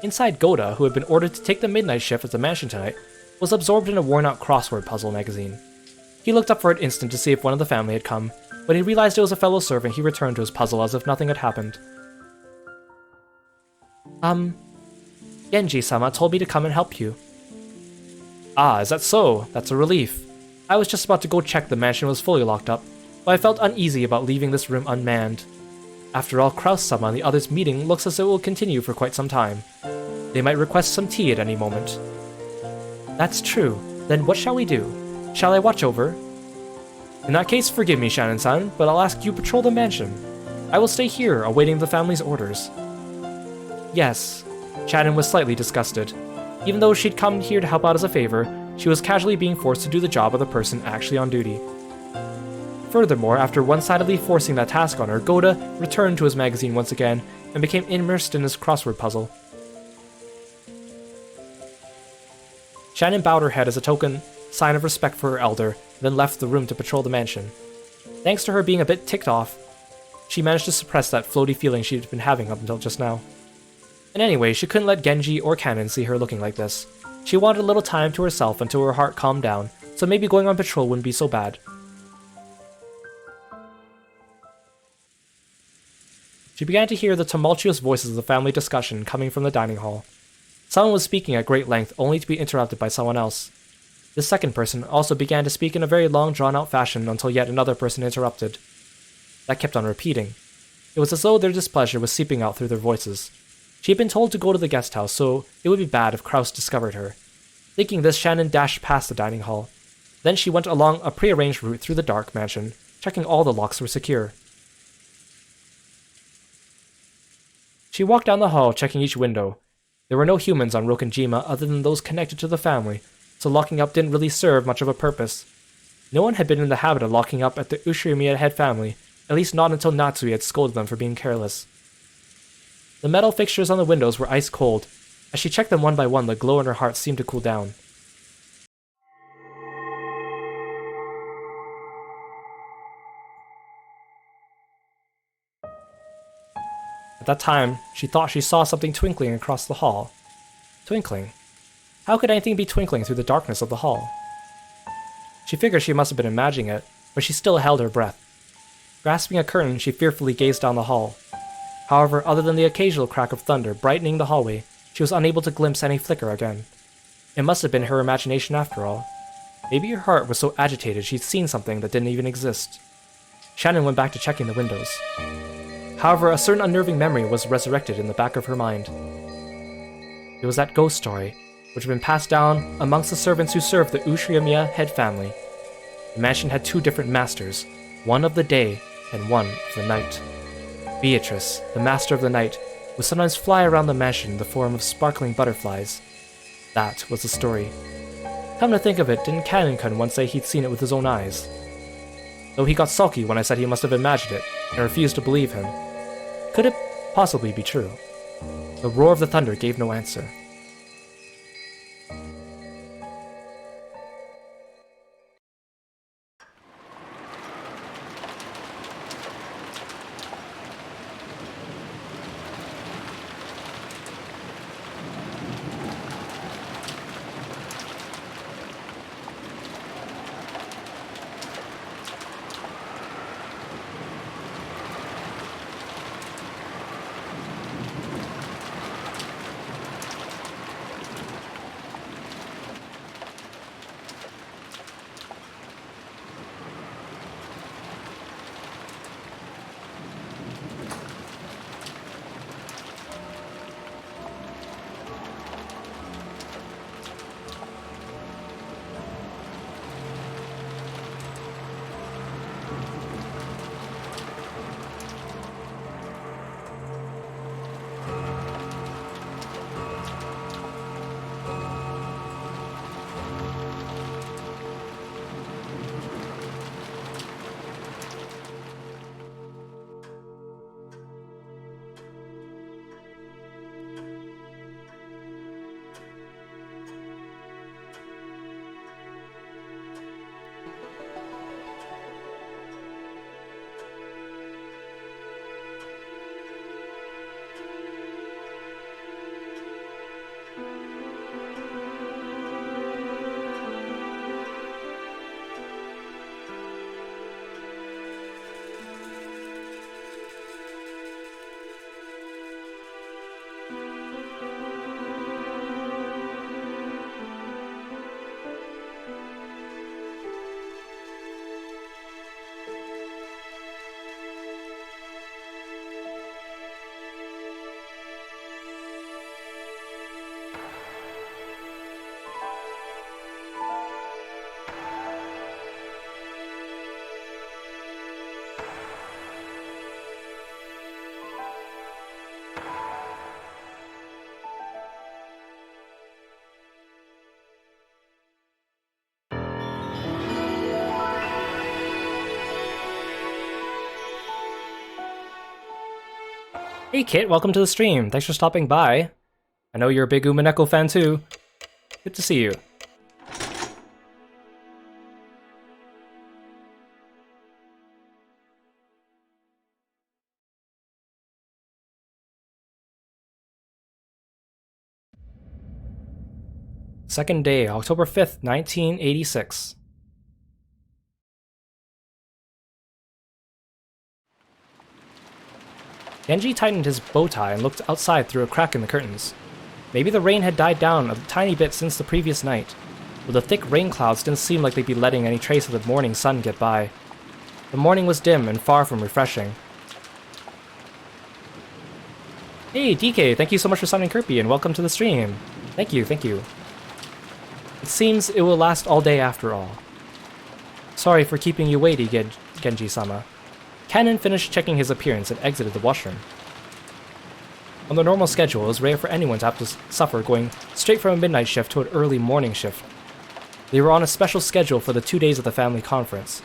Inside, Goda, who had been ordered to take the midnight shift at the mansion tonight, was absorbed in a worn-out crossword puzzle magazine. He looked up for an instant to see if one of the family had come. When he realized it was a fellow servant, he returned to his puzzle as if nothing had happened. Genji-sama told me to come and help you. Ah, is that so? That's a relief. I was just about to go check the mansion was fully locked up, but I felt uneasy about leaving this room unmanned. After all, Kraus-sama and the others' meeting looks as though it will continue for quite some time. They might request some tea at any moment. That's true. Then what shall we do? Shall I watch over? In that case, forgive me, Shannon-san, but I'll ask you patrol the mansion. I will stay here, awaiting the family's orders. Yes. Shannon was slightly disgusted. Even though she'd come here to help out as a favor, she was casually being forced to do the job of the person actually on duty. Furthermore, after one-sidedly forcing that task on her, Goda returned to his magazine once again and became immersed in his crossword puzzle. Shannon bowed her head as a token sign of respect for her elder, then left the room to patrol the mansion. Thanks to her being a bit ticked off, she managed to suppress that floaty feeling she'd been having up until just now. And anyway, she couldn't let Genji or Kanon see her looking like this. She wanted a little time to herself until her heart calmed down, so maybe going on patrol wouldn't be so bad. She began to hear the tumultuous voices of the family discussion coming from the dining hall. Someone was speaking at great length, only to be interrupted by someone else. This second person also began to speak in a very long, drawn-out fashion until yet another person interrupted. That kept on repeating. It was as though their displeasure was seeping out through their voices. She had been told to go to the guest house, so it would be bad if Kraus discovered her. Thinking this, Shannon dashed past the dining hall. Then she went along a prearranged route through the dark mansion, checking all the locks were secure. She walked down the hall, checking each window. There were no humans on Rokenjima other than those connected to the family, so locking up didn't really serve much of a purpose. No one had been in the habit of locking up at the Ushirimiya head family, at least not until Natsui had scolded them for being careless. The metal fixtures on the windows were ice cold. As she checked them one by one, the glow in her heart seemed to cool down. At that time, she thought she saw something twinkling across the hall. Twinkling? How could anything be twinkling through the darkness of the hall? She figured she must have been imagining it, but she still held her breath. Grasping a curtain, she fearfully gazed down the hall. However, other than the occasional crack of thunder brightening the hallway, she was unable to glimpse any flicker again. It must have been her imagination after all. Maybe her heart was so agitated she'd seen something that didn't even exist. Shannon went back to checking the windows. However, a certain unnerving memory was resurrected in the back of her mind. It was that ghost story, which had been passed down amongst the servants who served the Ushirimiya head family. The mansion had two different masters, one of the day and one of the night. Beatrice, the master of the night, would sometimes fly around the mansion in the form of sparkling butterflies. That was the story. Come to think of it, didn't Canon-kun once say he'd seen it with his own eyes? Though he got sulky when I said he must have imagined it, and refused to believe him. Could it possibly be true? The roar of the thunder gave no answer. Hey Kit, welcome to the stream. Thanks for stopping by. I know you're a big Umineko fan too. Good to see you. Second day, October 5th, 1986. Genji tightened his bow tie and looked outside through a crack in the curtains. Maybe the rain had died down a tiny bit since the previous night, but the thick rain clouds didn't seem like they'd be letting any trace of the morning sun get by. The morning was dim and far from refreshing. Hey DK, thank you so much for summoning Kirby and welcome to the stream. Thank you, thank you. It seems it will last all day after all. Sorry for keeping you waiting, Genji-sama. Kanon finished checking his appearance and exited the washroom. On the normal schedule, it was rare for anyone to have to suffer going straight from a midnight shift to an early morning shift. They were on a special schedule for the 2 days of the family conference.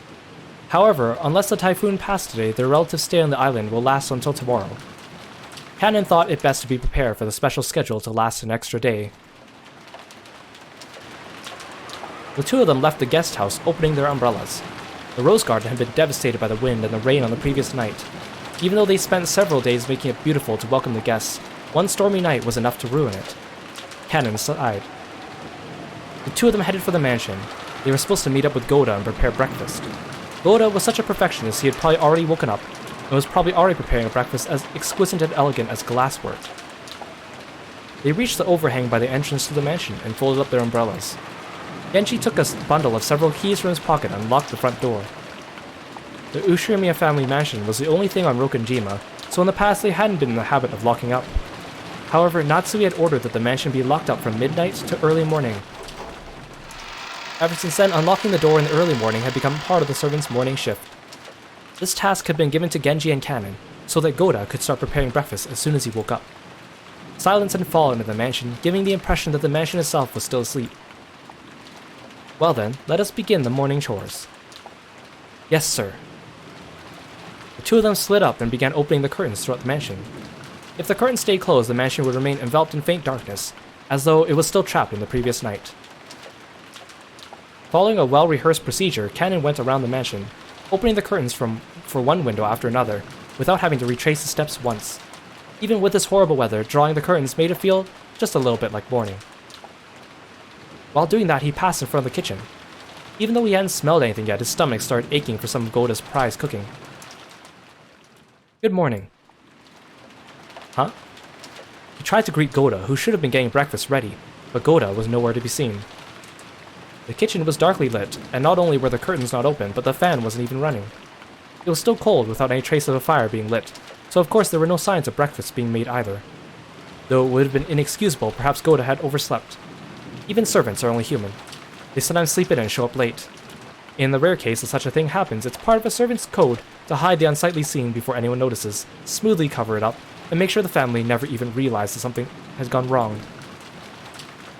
However, unless the typhoon passed today, their relative stay on the island will last until tomorrow. Kanon thought it best to be prepared for the special schedule to last an extra day. The two of them left the guest house, opening their umbrellas. The rose garden had been devastated by the wind and the rain on the previous night. Even though they spent several days making it beautiful to welcome the guests, one stormy night was enough to ruin it. Kanon sighed. The two of them headed for the mansion. They were supposed to meet up with Goda and prepare breakfast. Goda was such a perfectionist he had probably already woken up and was probably already preparing a breakfast as exquisite and elegant as glasswork. They reached the overhang by the entrance to the mansion and folded up their umbrellas. Genji took a bundle of several keys from his pocket and locked the front door. The Ushirimiya family mansion was the only thing on Rokunjima, so in the past they hadn't been in the habit of locking up. However, Natsui had ordered that the mansion be locked up from midnight to early morning. Ever since then, unlocking the door in the early morning had become part of the servants' morning shift. This task had been given to Genji and Kanon, so that Goda could start preparing breakfast as soon as he woke up. Silence had fallen in the mansion, giving the impression that the mansion itself was still asleep. Well then, let us begin the morning chores. Yes, sir. The two of them slid up and began opening the curtains throughout the mansion. If the curtains stayed closed, the mansion would remain enveloped in faint darkness, as though it was still trapped in the previous night. Following a well-rehearsed procedure, Kanon went around the mansion, opening the curtains for one window after another, without having to retrace the steps once. Even with this horrible weather, drawing the curtains made it feel just a little bit like morning. While doing that, he passed in front of the kitchen. Even though he hadn't smelled anything yet, his stomach started aching for some of Goda's prized cooking. Good morning. Huh? He tried to greet Goda, who should have been getting breakfast ready, but Goda was nowhere to be seen. The kitchen was darkly lit, and not only were the curtains not open, but the fan wasn't even running. It was still cold without any trace of a fire being lit, so of course there were no signs of breakfast being made either. Though it would have been inexcusable, perhaps Goda had overslept. Even servants are only human. They sometimes sleep in and show up late. In the rare case that such a thing happens, it's part of a servant's code to hide the unsightly scene before anyone notices, smoothly cover it up, and make sure the family never even realizes something has gone wrong.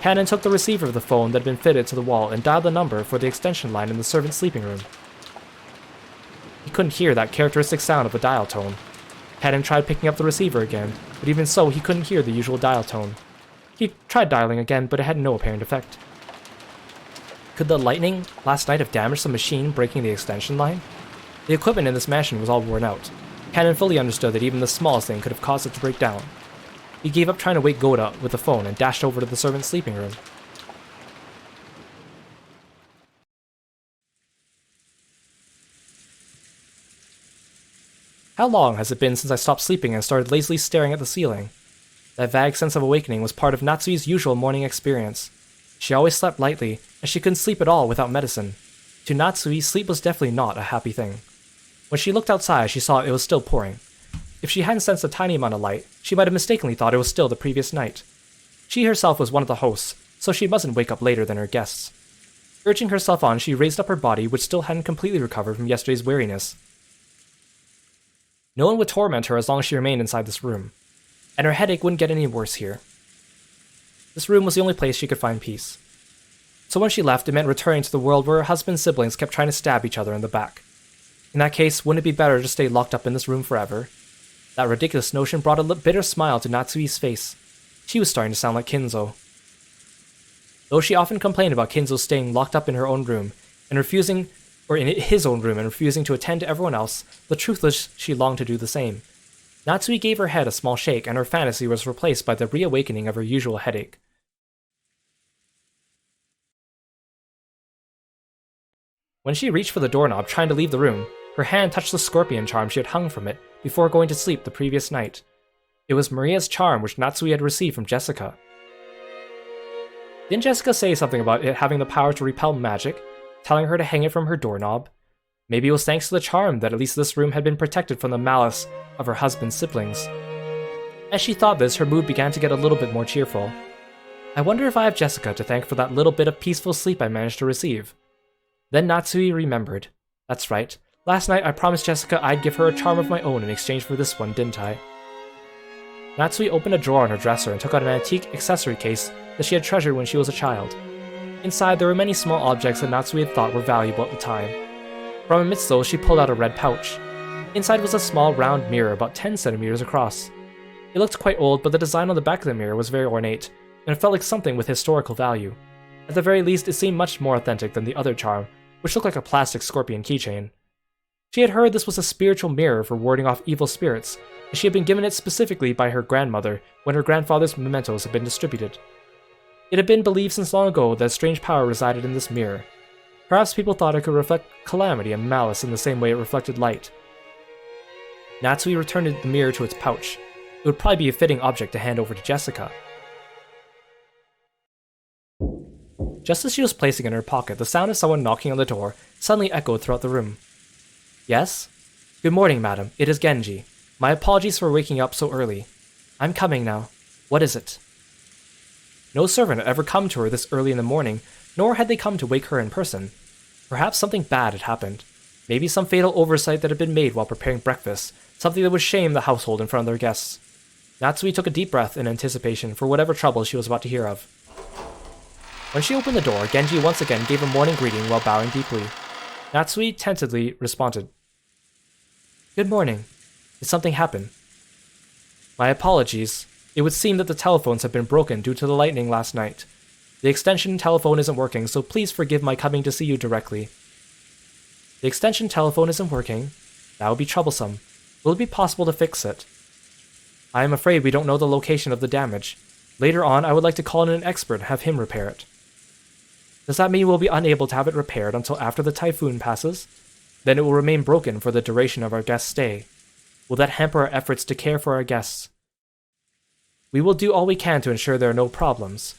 Kanon took the receiver of the phone that had been fitted to the wall and dialed the number for the extension line in the servant's sleeping room. He couldn't hear that characteristic sound of a dial tone. Kanon tried picking up the receiver again, but even so he couldn't hear the usual dial tone. He tried dialing again, but it had no apparent effect. Could the lightning last night have damaged the machine, breaking the extension line? The equipment in this mansion was all worn out. Kanon fully understood that even the smallest thing could have caused it to break down. He gave up trying to wake Goda with the phone and dashed over to the servant's sleeping room. How long has it been since I stopped sleeping and started lazily staring at the ceiling? That vague sense of awakening was part of Natsui's usual morning experience. She always slept lightly, and she couldn't sleep at all without medicine. To Natsui, sleep was definitely not a happy thing. When she looked outside, she saw it was still pouring. If she hadn't sensed a tiny amount of light, she might have mistakenly thought it was still the previous night. She herself was one of the hosts, so she mustn't wake up later than her guests. Urging herself on, she raised up her body, which still hadn't completely recovered from yesterday's weariness. No one would torment her as long as she remained inside this room, and her headache wouldn't get any worse here. This room was the only place she could find peace. So when she left, it meant returning to the world where her husband's siblings kept trying to stab each other in the back. In that case, wouldn't it be better to stay locked up in this room forever? That ridiculous notion brought a bitter smile to Natsui's face. She was starting to sound like Kinzo. Though she often complained about Kinzo staying locked up in her own room, and refusing to attend to everyone else, the truth was she longed to do the same. Natsui gave her head a small shake, and her fantasy was replaced by the reawakening of her usual headache. When she reached for the doorknob trying to leave the room, her hand touched the scorpion charm she had hung from it before going to sleep the previous night. It was Maria's charm which Natsui had received from Jessica. Didn't Jessica say something about it having the power to repel magic, telling her to hang it from her doorknob? Maybe it was thanks to the charm that at least this room had been protected from the malice of her husband's siblings. As she thought this, her mood began to get a little bit more cheerful. I wonder if I have Jessica to thank for that little bit of peaceful sleep I managed to receive. Then Natsui remembered. That's right, last night I promised Jessica I'd give her a charm of my own in exchange for this one, didn't I? Natsui opened a drawer in her dresser and took out an antique accessory case that she had treasured when she was a child. Inside, there were many small objects that Natsui had thought were valuable at the time. From amidst those, she pulled out a red pouch. Inside was a small round mirror about 10 centimeters across. It looked quite old, but the design on the back of the mirror was very ornate, and it felt like something with historical value. At the very least, it seemed much more authentic than the other charm, which looked like a plastic scorpion keychain. She had heard this was a spiritual mirror for warding off evil spirits, and she had been given it specifically by her grandmother when her grandfather's mementos had been distributed. It had been believed since long ago that a strange power resided in this mirror. Perhaps people thought it could reflect calamity and malice in the same way it reflected light. Natsui returned the mirror to its pouch. It would probably be a fitting object to hand over to Jessica. Just as she was placing it in her pocket, the sound of someone knocking on the door suddenly echoed throughout the room. Yes? Good morning, madam. It is Genji. My apologies for waking up so early. I'm coming now. What is it? No servant had ever come to her this early in the morning, nor had they come to wake her in person. Perhaps something bad had happened. Maybe some fatal oversight that had been made while preparing breakfast, something that would shame the household in front of their guests. Natsui took a deep breath in anticipation for whatever trouble she was about to hear of. When she opened the door, Genji once again gave a morning greeting while bowing deeply. Natsui tentatively responded. Good morning. Did something happen? My apologies. It would seem that the telephones have been broken due to the lightning last night. The extension telephone isn't working, so please forgive my coming to see you directly. The extension telephone isn't working? That would be troublesome. Will it be possible to fix it? I am afraid we don't know the location of the damage. Later on, I would like to call in an expert and have him repair it. Does that mean we'll be unable to have it repaired until after the typhoon passes? Then it will remain broken for the duration of our guest's stay. Will that hamper our efforts to care for our guests? We will do all we can to ensure there are no problems.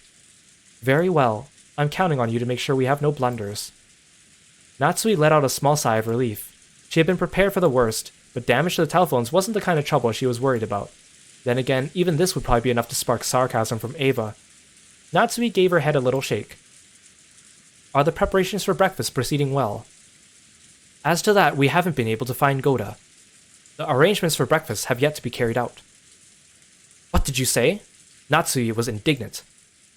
Very well. I'm counting on you to make sure we have no blunders. Natsui let out a small sigh of relief. She had been prepared for the worst, but damage to the telephones wasn't the kind of trouble she was worried about. Then again, even this would probably be enough to spark sarcasm from Eva. Natsui gave her head a little shake. Are the preparations for breakfast proceeding well? As to that, we haven't been able to find Goda. The arrangements for breakfast have yet to be carried out. What did you say? Natsui was indignant.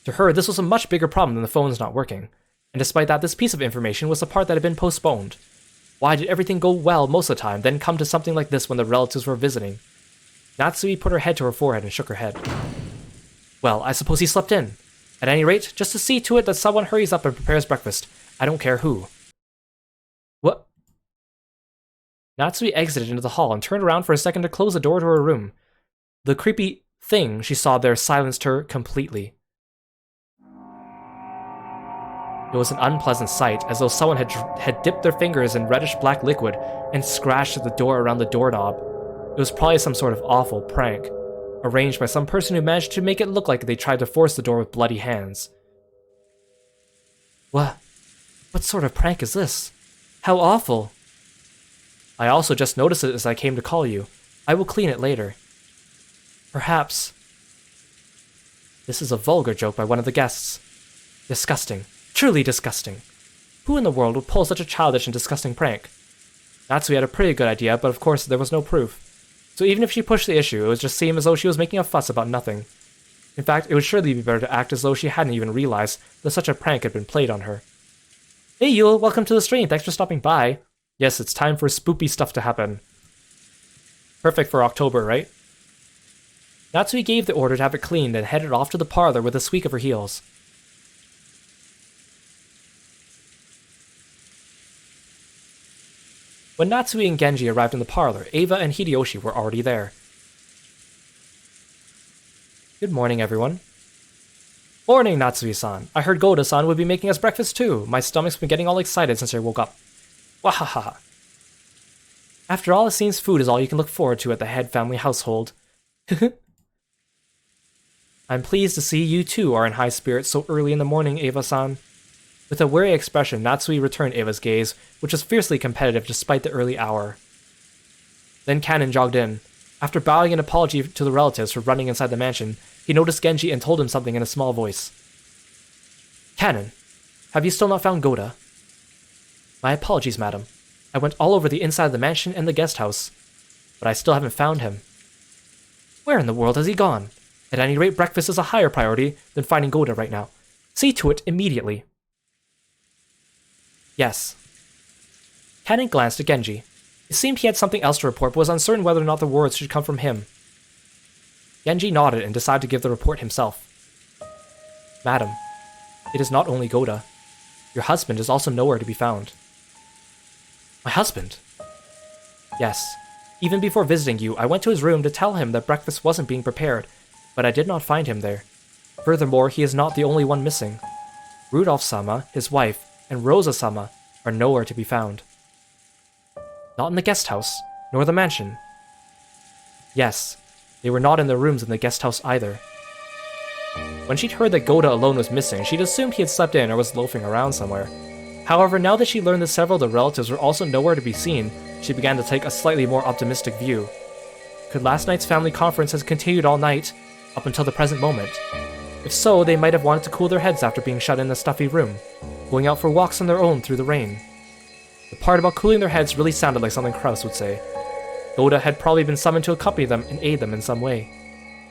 To her, this was a much bigger problem than the phones not working, and despite that, this piece of information was the part that had been postponed. Why did everything go well most of the time, then come to something like this when the relatives were visiting? Natsui put her head to her forehead and shook her head. Well, I suppose he slept in. At any rate, just to see to it that someone hurries up and prepares breakfast. I don't care who. What? Natsui exited into the hall and turned around for a second to close the door to her room. The creepy thing she saw there silenced her completely. It was an unpleasant sight, as though someone had dipped their fingers in reddish-black liquid and scratched at the door around the doorknob. It was probably some sort of awful prank, arranged by some person who managed to make it look like they tried to force the door with bloody hands. What sort of prank is this? How awful! I also just noticed it as I came to call you. I will clean it later. Perhaps. This is a vulgar joke by one of the guests. Disgusting. Truly disgusting. Who in the world would pull such a childish and disgusting prank? Natsui had a pretty good idea, but of course there was no proof. So even if she pushed the issue, it would just seem as though she was making a fuss about nothing. In fact, it would surely be better to act as though she hadn't even realized that such a prank had been played on her. Hey Yule, welcome to the stream, thanks for stopping by. Yes, it's time for spoopy stuff to happen. Perfect for October, right? Natsui gave the order to have it cleaned and headed off to the parlor with a squeak of her heels. When Natsui and Genji arrived in the parlor, Eva and Hideyoshi were already there. Good morning, everyone. Morning, Natsui-san. I heard Goda-san would be making us breakfast too. My stomach's been getting all excited since I woke up. Wahaha. After all, it seems food is all you can look forward to at the head family household. I'm I'm pleased to see you too are in high spirits so early in the morning, Eva-san. With a weary expression, Natsui returned Eva's gaze, which was fiercely competitive despite the early hour. Then Kanon jogged in. After bowing an apology to the relatives for running inside the mansion, he noticed Genji and told him something in a small voice. Kanon, have you still not found Goda? My apologies, madam. I went all over the inside of the mansion and the guest house, but I still haven't found him. Where in the world has he gone? At any rate, breakfast is a higher priority than finding Goda right now. See to it immediately. Yes. Kanon glanced at Genji. It seemed he had something else to report, but was uncertain whether or not the words should come from him. Genji nodded and decided to give the report himself. Madam, it is not only Goda. Your husband is also nowhere to be found. My husband? Yes. Even before visiting you, I went to his room to tell him that breakfast wasn't being prepared, but I did not find him there. Furthermore, he is not the only one missing. Rudolph-sama, his wife, and Rosa-sama are nowhere to be found. Not in the guest house, nor the mansion. Yes, they were not in their rooms in the guest house either. When she'd heard that Goda alone was missing, she'd assumed he had slept in or was loafing around somewhere. However, now that she learned that several of the relatives were also nowhere to be seen, she began to take a slightly more optimistic view. Could last night's family conference have continued all night, up until the present moment? If so, they might have wanted to cool their heads after being shut in a stuffy room, going out for walks on their own through the rain. The part about cooling their heads really sounded like something Kraus would say. Goda had probably been summoned to accompany them and aid them in some way.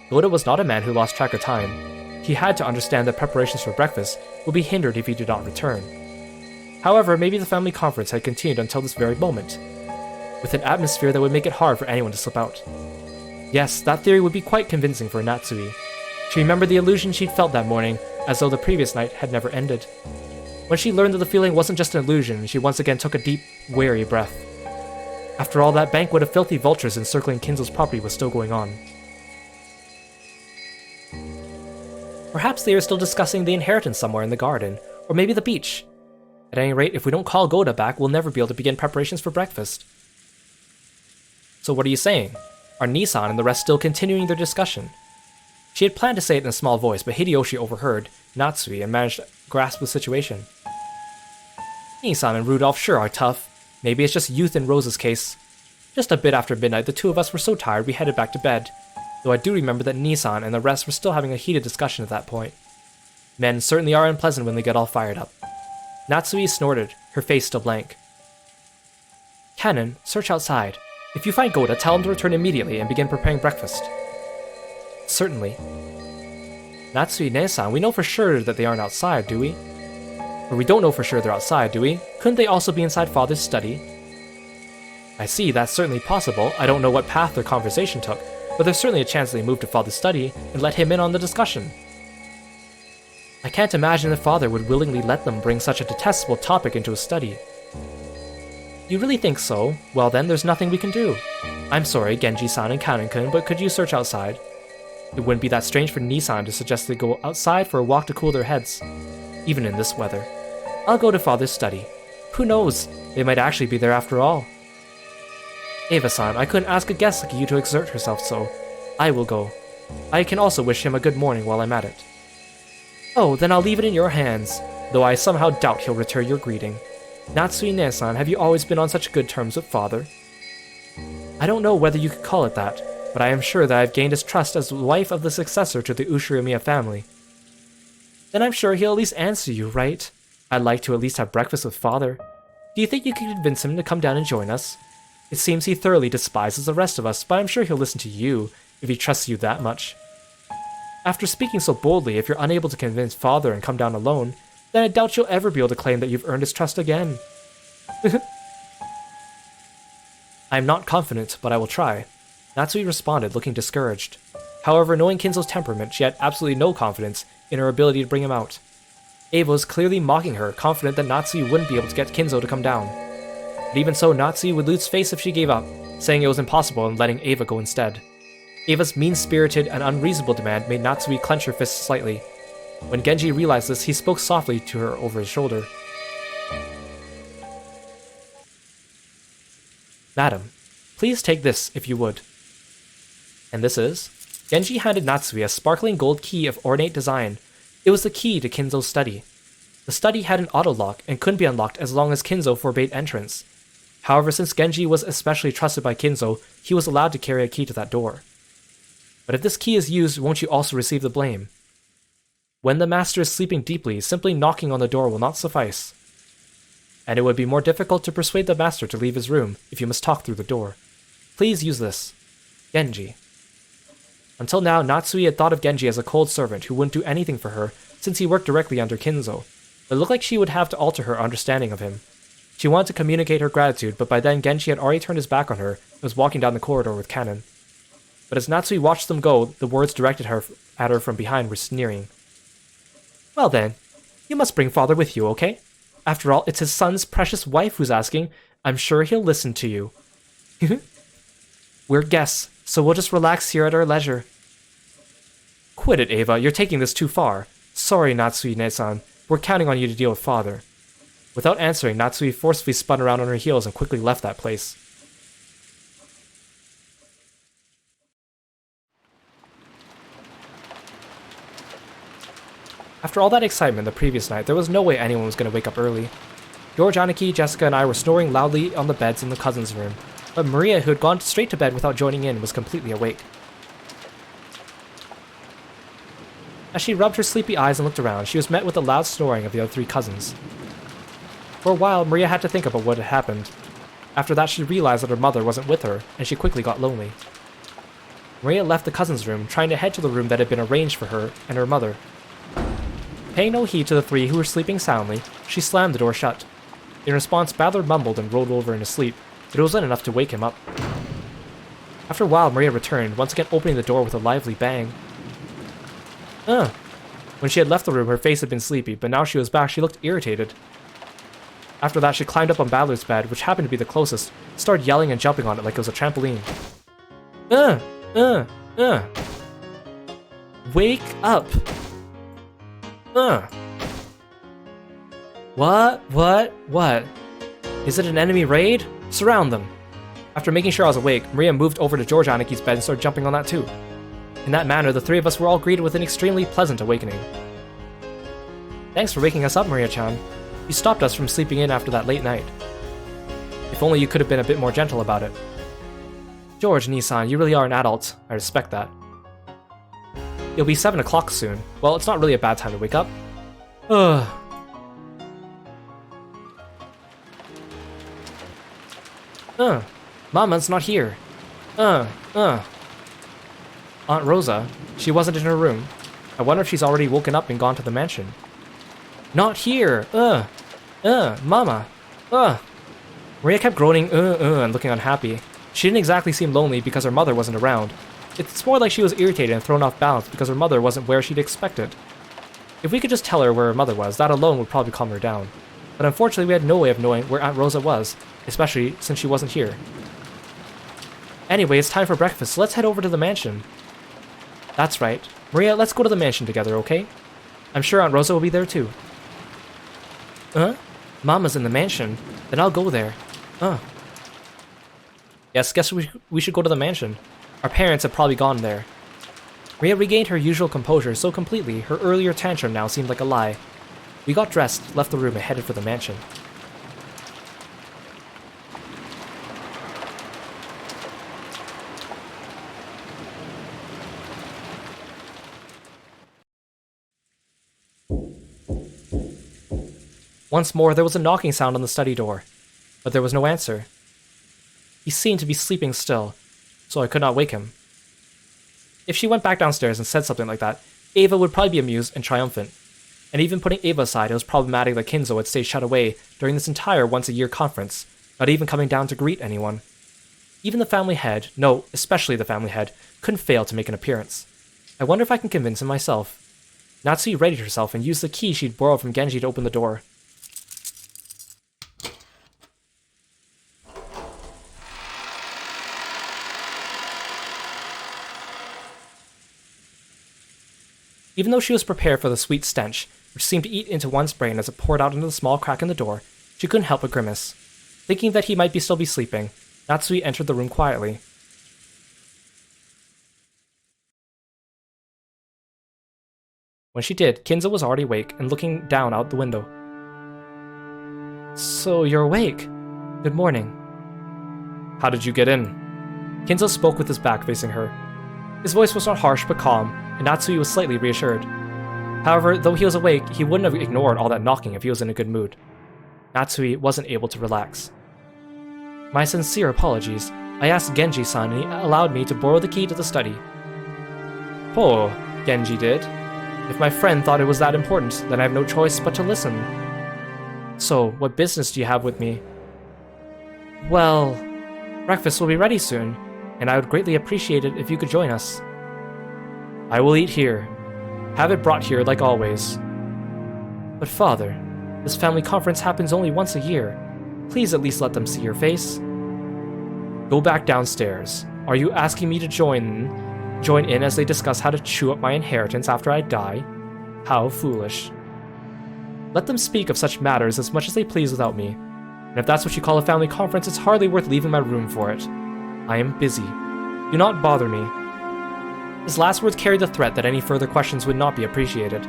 Goda was not a man who lost track of time. He had to understand that preparations for breakfast would be hindered if he did not return. However, maybe the family conference had continued until this very moment, with an atmosphere that would make it hard for anyone to slip out. Yes, that theory would be quite convincing for Natsui. She remembered the illusion she'd felt that morning, as though the previous night had never ended. When she learned that the feeling wasn't just an illusion, she once again took a deep, wary breath. After all, that banquet of filthy vultures encircling Kinzo's property was still going on. Perhaps they are still discussing the inheritance somewhere in the garden, or maybe the beach. At any rate, if we don't call Goda back, we'll never be able to begin preparations for breakfast. So what are you saying? Are Nissan and the rest still continuing their discussion? She had planned to say it in a small voice, but Hideyoshi overheard Natsui and managed to grasp the situation. Nissan and Rudolph sure are tough. Maybe it's just youth in Rose's case. Just a bit after midnight, the two of us were so tired we headed back to bed, though I do remember that Nissan and the rest were still having a heated discussion at that point. Men certainly are unpleasant when they get all fired up. Natsui snorted, her face still blank. Kanon, search outside. If you find Goda, tell him to return immediately and begin preparing breakfast. Certainly. Natsui-ne-san, we know for sure that they aren't outside, do we? Or we don't know for sure they're outside, do we? Couldn't they also be inside Father's study? I see, that's certainly possible. I don't know what path their conversation took, but there's certainly a chance they moved to Father's study and let him in on the discussion. I can't imagine that Father would willingly let them bring such a detestable topic into his study. You really think so? Well then, there's nothing we can do. I'm sorry, Genji-san and Kanon-kun, but could you search outside? It wouldn't be that strange for Nissan to suggest they go outside for a walk to cool their heads, even in this weather. I'll go to Father's study. Who knows? They might actually be there after all. Eva-san, I couldn't ask a guest like you to exert herself so. I will go. I can also wish him a good morning while I'm at it. Oh, then I'll leave it in your hands, though I somehow doubt he'll return your greeting. Natsui-ne-san, have you always been on such good terms with Father? I don't know whether you could call it that, but I am sure that I've gained his trust as the wife of the successor to the Ushirimiya family. Then I'm sure he'll at least answer you, right? I'd like to at least have breakfast with Father. Do you think you could convince him to come down and join us? It seems he thoroughly despises the rest of us, but I'm sure he'll listen to you, if he trusts you that much. After speaking so boldly, if you're unable to convince Father and come down alone, then I doubt you'll ever be able to claim that you've earned his trust again. I'm not confident, but I will try. Natsui responded, looking discouraged. However, knowing Kinzo's temperament, she had absolutely no confidence in her ability to bring him out. Ava was clearly mocking her, confident that Natsui wouldn't be able to get Kinzo to come down. But even so, Natsui would lose face if she gave up, saying it was impossible and letting Ava go instead. Ava's mean-spirited and unreasonable demand made Natsui clench her fists slightly. When Genji realized this, he spoke softly to her over his shoulder. Madam, please take this if you would. And this is? Genji handed Natsui a sparkling gold key of ornate design. It was the key to Kinzo's study. The study had an auto-lock and couldn't be unlocked as long as Kinzo forbade entrance. However, since Genji was especially trusted by Kinzo, he was allowed to carry a key to that door. But if this key is used, won't you also receive the blame? When the master is sleeping deeply, simply knocking on the door will not suffice. And it would be more difficult to persuade the master to leave his room if you must talk through the door. Please use this. Genji. Until now, Natsui had thought of Genji as a cold servant who wouldn't do anything for her since he worked directly under Kinzo. It looked like she would have to alter her understanding of him. She wanted to communicate her gratitude, but by then Genji had already turned his back on her and was walking down the corridor with Kanon. But as Natsui watched them go, the words directed at her from behind were sneering. Well then, you must bring father with you, okay? After all, it's his son's precious wife who's asking. I'm sure he'll listen to you. We're guests, so we'll just relax here at our leisure. Quit it, Ava. You're taking this too far. Sorry, Natsui-ne-san. We're counting on you to deal with father. Without answering, Natsui forcefully spun around on her heels and quickly left that place. After all that excitement the previous night, there was no way anyone was going to wake up early. George, Aniki, Jessica, and I were snoring loudly on the beds in the cousins' room, but Maria, who had gone straight to bed without joining in, was completely awake. As she rubbed her sleepy eyes and looked around, she was met with the loud snoring of the other three cousins. For a while, Maria had to think about what had happened. After that, she realized that her mother wasn't with her, and she quickly got lonely. Maria left the cousins' room, trying to head to the room that had been arranged for her and her mother. Paying no heed to the three who were sleeping soundly, she slammed the door shut. In response, Ballard mumbled and rolled over in his sleep, but it wasn't enough to wake him up. After a while, Maria returned, once again opening the door with a lively bang. When she had left the room, her face had been sleepy, but now she was back, she looked irritated. After that, she climbed up on Ballard's bed, which happened to be the closest, started yelling and jumping on it like it was a trampoline. Wake up! What? Is it an enemy raid? Surround them! After making sure I was awake, Maria moved over to George Aniki's bed and started jumping on that too. In that manner, the three of us were all greeted with an extremely pleasant awakening. Thanks for waking us up, Maria-chan. You stopped us from sleeping in after that late night. If only you could have been a bit more gentle about it. George, Nissan, you really are an adult. I respect that. It'll be 7 o'clock soon. Well, it's not really a bad time to wake up. Mama's not here. Aunt Rosa, she wasn't in her room. I wonder if she's already woken up and gone to the mansion. Not here! Mama! Maria kept groaning, and looking unhappy. She didn't exactly seem lonely because her mother wasn't around. It's more like she was irritated and thrown off balance because her mother wasn't where she'd expected. If we could just tell her where her mother was, that alone would probably calm her down. But unfortunately, we had no way of knowing where Aunt Rosa was, especially since she wasn't here. Anyway, it's time for breakfast, so let's head over to the mansion. That's right. Maria, let's go to the mansion together, okay? I'm sure Aunt Rosa will be there too. Mama's in the mansion. Then I'll go there. Yes, guess we should go to the mansion. Our parents have probably gone there. Maria regained her usual composure so completely, her earlier tantrum now seemed like a lie. We got dressed, left the room, and headed for the mansion. Once more, there was a knocking sound on the study door, but there was no answer. He seemed to be sleeping still, so I could not wake him. If she went back downstairs and said something like that, Ava would probably be amused and triumphant. And even putting Ava aside, it was problematic that Kinzo would stay shut away during this entire once-a-year conference, not even coming down to greet anyone. Even the family head, no, especially the family head, couldn't fail to make an appearance. I wonder if I can convince him myself. Natsui readied herself and used the key she'd borrowed from Genji to open the door. Even though she was prepared for the sweet stench, which seemed to eat into one's brain as it poured out into the small crack in the door, she couldn't help but grimace. Thinking that he might still be sleeping, Natsui entered the room quietly. When she did, Kinzo was already awake and looking down out the window. So you're awake? Good morning. How did you get in? Kinzo spoke with his back facing her. His voice was not harsh but calm, and Natsui was slightly reassured. However, though he was awake, he wouldn't have ignored all that knocking if he was in a good mood. Natsui wasn't able to relax. My sincere apologies. I asked Genji-san and he allowed me to borrow the key to the study. Oh, Genji did. If my friend thought it was that important, then I have no choice but to listen. So, what business do you have with me? Well, breakfast will be ready soon, and I would greatly appreciate it if you could join us. I will eat here. Have it brought here like always. But father, this family conference happens only once a year. Please at least let them see your face. Go back downstairs. Are you asking me to join in as they discuss how to chew up my inheritance after I die? How foolish. Let them speak of such matters as much as they please without me. And if that's what you call a family conference, it's hardly worth leaving my room for it. I am busy. Do not bother me. His last words carried the threat that any further questions would not be appreciated.